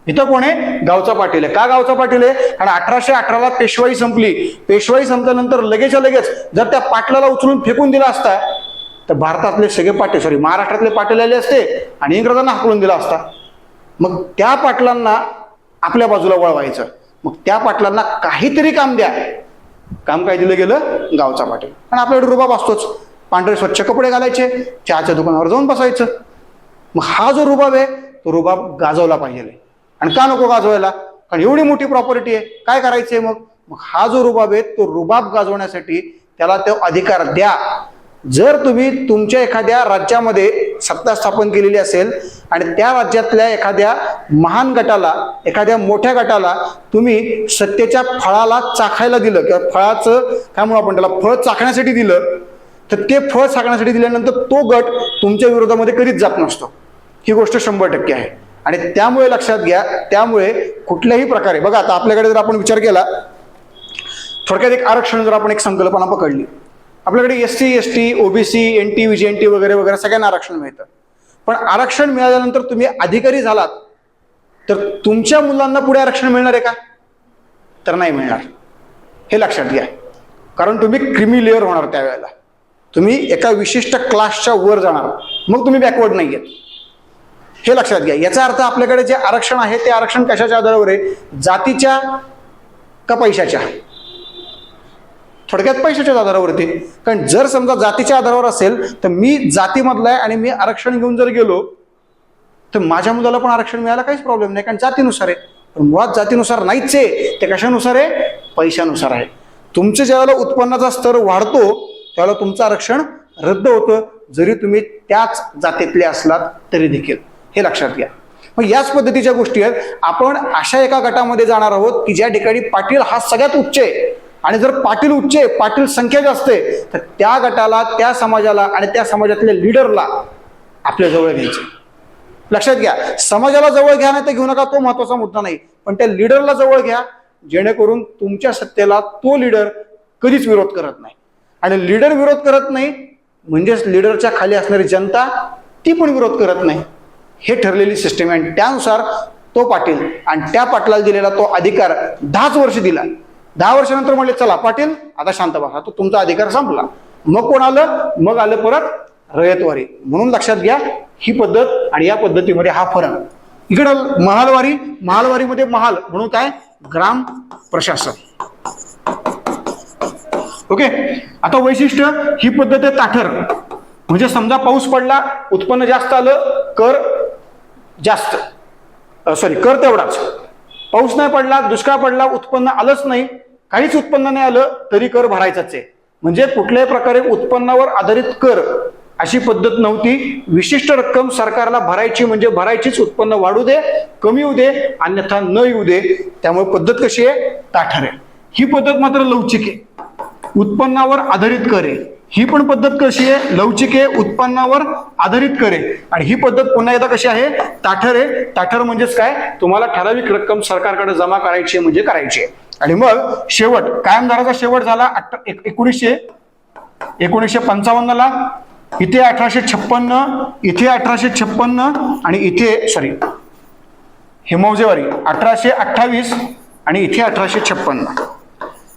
इथं कोण आहे? गावचा पाटील आहे. का गावचा पाटील आहे? कारण 1818ला पेशवाई संपली. पेशवाई संपल्यानंतर लगेचच्या लगेच जर त्या पाटलाला उचलून फेकून दिला असता तर भारतातले सगळे पाटील महाराष्ट्रातले पाटील आले असते आणि इंग्रजांना हाकलून दिला असता. मग त्या पाटलांना आपल्या बाजूला वळवायचं. मग त्या पाटलांना काहीतरी काम द्या. काम काय दिलं गेलं? गावचा पाटील. आणि आपल्याकडे रुबाब असतोच. पांढरे स्वच्छ कपडे घालायचे, चहाच्या दुकानावर जाऊन बसायचं. मग हा जो रुबाब आहे तो रुबाब गाजवला पाहिजे. आणि का नको गाजवायला? कारण एवढी मोठी प्रॉपर्टी आहे, काय करायचंय मग? मग हा जो रुबाब आहे तो रुबाब गाजवण्यासाठी त्याला तो अधिकार द्या. जर तुम्ही तुमच्या एखाद्या राज्यामध्ये सत्ता स्थापन केलेली असेल आणि त्या राज्यातल्या एखाद्या महान गटाला, एखाद्या मोठ्या गटाला तुम्ही सत्तेच्या फळाला चाखायला दिलं किंवा फळाचं काय म्हणू आपण त्याला, फळ चाखण्यासाठी दिलं, तर ते फळ चाखण्यासाठी दिल्यानंतर तो गट तुमच्या विरोधामध्ये कधीच जात नसतो. ही गोष्ट 100% आहे. आणि त्यामुळे लक्षात घ्या, त्यामुळे कुठल्याही प्रकारे बघा, आता आपल्याकडे जर आपण विचार केला, थोडक्यात एक आरक्षण जर आपण एक संकल्पना पकडली, आपल्याकडे SC, ST, OBC, NT, VJNT वगैरे वगैरे सगळ्यांना आरक्षण मिळतं. पण आरक्षण मिळाल्यानंतर तुम्ही अधिकारी झालात तर तुमच्या मुलांना पुढे आरक्षण मिळणार आहे का? तर नाही मिळणार. हे लक्षात घ्या. कारण तुम्ही क्रिमी लेअर होणार त्यावेळेला. तुम्ही एका विशिष्ट क्लासच्या वर जाणार, मग तुम्ही बॅकवर्ड नाही आहेत. हे लक्षात घ्या. याचा अर्थ आपल्याकडे जे आरक्षण आहे ते आरक्षण कशाच्या आधारावर आहे? जातीच्या का पैशाच्या? थोडक्यात पैशाच्याच आधारावरती. कारण जर समजा जातीच्या आधारावर असेल तर मी जातीमधला आहे आणि मी आरक्षण घेऊन जर गेलो तर माझ्या मुलाला पण आरक्षण मिळायला काहीच प्रॉब्लेम नाही, कारण जातीनुसार आहे. पण मुळात जातीनुसार नाहीच आहे, ते कशानुसार आहे? पैशानुसार आहे. तुमच्या ज्यावेळेला उत्पन्नाचा स्तर वाढतो त्यावेळेला तुमचं आरक्षण रद्द होतं, जरी तुम्ही त्याच जातीतले असलात तरी देखील. हे लक्षात घ्या. मग याच पद्धतीच्या गोष्टी आहेत. आपण अशा एका गटामध्ये जाणार आहोत की ज्या ठिकाणी पाटील हा सगळ्यात उच्च आहे. आणि जर पाटील उच्च आहे, पाटील संख्या जास्त आहे, तर त्या गटाला, त्या समाजाला आणि त्या समाजातल्या लीडरला आपल्या जवळ घ्यायचं. लक्षात घ्या. समाजाला जवळ घ्या नाही तर घेऊ नका, तो महत्वाचा मुद्दा नाही, पण त्या लीडरला जवळ घ्या, जेणेकरून तुमच्या सत्तेला तो लीडर कधीच विरोध करत नाही. आणि लीडर विरोध करत नाही म्हणजेच लीडरच्या खाली असणारी जनता ती पण विरोध करत नाही. हे ठरलेली सिस्टम आहे. आणि त्यानुसार तो पाटील आणि त्या पाटलाला दिलेला तो अधिकार 10 वर्ष दिला. 10 वर्षानंतर म्हणले चला पाटील आता शांत बसा, तो तुमचा अधिकार संपला. मग कोण आलं? मग आलं परत रयतवारी. म्हणून लक्षात घ्या ही पद्धत आणि या पद्धतीमध्ये हा फरक. इकडं महालवारी, महालवारीमध्ये महाल म्हणून काय? ग्राम प्रशासन. ओके. आता वैशिष्ट्य ही पद्धत आहे ताठर. म्हणजे समजा पाऊस पडला, उत्पन्न जास्त आलं, कर जास्त, कर तेवढाच. पाऊस नाही पडला, दुष्काळ पडला, उत्पन्न आलंच नाही, काहीच उत्पन्न नाही आलं तरी कर भरायचाच आहे. म्हणजे कुठल्याही प्रकारे उत्पन्नावर आधारित कर अशी पद्धत नव्हती. विशिष्ट रक्कम सरकारला भरायची म्हणजे भरायचीच. उत्पन्न वाढू दे, कमी होऊ दे, अन्यथा न येऊ दे. त्यामुळे पद्धत कशी आहे? ताठर आहे. ही पद्धत मात्र लवचिक आहे, उत्पन्नावर आधारित कर आहे. ही पण पद्धत कशी आहे? लवचिक आहे, उत्पन्नावर आधारित कर आहे. आणि ही पद्धत पुन्हा एकदा कशी आहे? ताठर आहे. ताठर म्हणजेच काय? तुम्हाला ठराविक रक्कम सरकारकडे जमा करायची म्हणजे करायची. आणि मग शेवट, कायमधाराचा शेवट झाला 1955 ला. इथे 1856, इथे 1856 आणि इथे हे मौजेवारी 1828 आणि इथे 1856.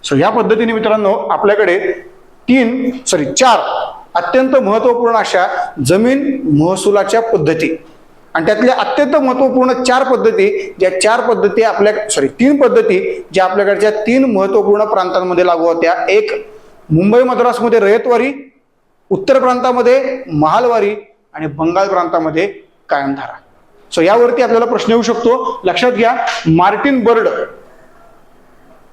सो या पद्धतीने मित्रांनो आपल्याकडे 4 अत्यंत महत्वपूर्ण अशा जमीन महसुलाच्या पद्धती. आणि त्यातल्या अत्यंत महत्वपूर्ण 4 पद्धती, ज्या 4 पद्धती आपल्या 3 पद्धती ज्या आपल्याकडच्या 3 महत्वपूर्ण प्रांतांमध्ये लागू होत्या. एक मुंबई मद्रासमध्ये रयतवारी, उत्तर प्रांतामध्ये महालवारी आणि बंगाल प्रांतामध्ये कायमधारा. सो यावरती आपल्याला प्रश्न येऊ शकतो. लक्षात घ्या, मार्टिन बर्ड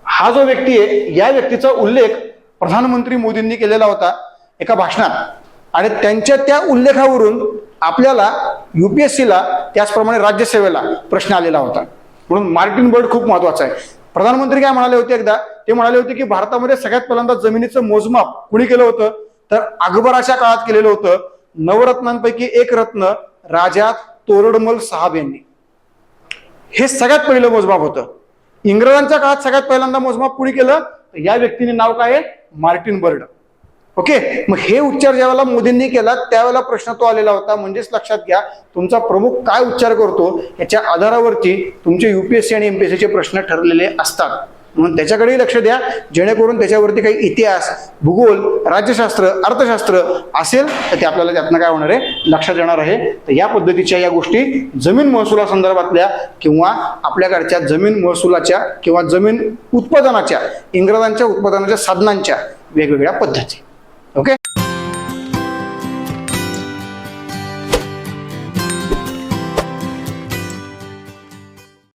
हा जो व्यक्ती आहे, या व्यक्तीचा उल्लेख प्रधानमंत्री मोदींनी केलेला होता एका भाषणात. आणि त्यांच्या त्या उल्लेखावरून आपल्याला UPSCला त्याचप्रमाणे राज्यसेवेला प्रश्न आलेला होता. म्हणून मार्टिन बर्ड खूप महत्वाचा आहे. प्रधानमंत्री काय म्हणाले होते एकदा? ते म्हणाले होते की भारतामध्ये सगळ्यात पहिल्यांदा जमिनीचं मोजमाप कुणी केलं होतं? तर अकबराच्या काळात केलेलं होतं. नवरत्नांपैकी एक रत्न राजा तोरडमल साहब यांनी. हे सगळ्यात पहिलं मोजमाप होतं. इंग्रजांच्या काळात सगळ्यात पहिल्यांदा मोजमाप कुणी केलं, तर या व्यक्तीने नाव काय आहे, मार्टिन बर्ड. ओके, मग हे उच्चार ज्यावेळेला मोदींनी केला त्यावेळेला प्रश्न तो आलेला होता. म्हणजेच लक्षात घ्या, तुमचा प्रमुख काय उच्चार करतो याच्या आधारावरती तुमचे युपीएससी आणि एमपीएससीचे प्रश्न ठरलेले असतात. म्हणून त्याच्याकडेही लक्ष द्या, जेणेकरून त्याच्यावरती काही इतिहास, भूगोल, राज्यशास्त्र, अर्थशास्त्र असेल तर ते आपल्याला त्यातनं काय होणार आहे, लक्षात येणार आहे. तर या पद्धतीच्या या गोष्टी जमीन महसुलासंदर्भातल्या किंवा आपल्याकडच्या जमीन महसुलाच्या किंवा जमीन उत्पादनाच्या, इंग्रजांच्या उत्पादनाच्या साधनांच्या वेगवेगळ्या पद्धती. ओके.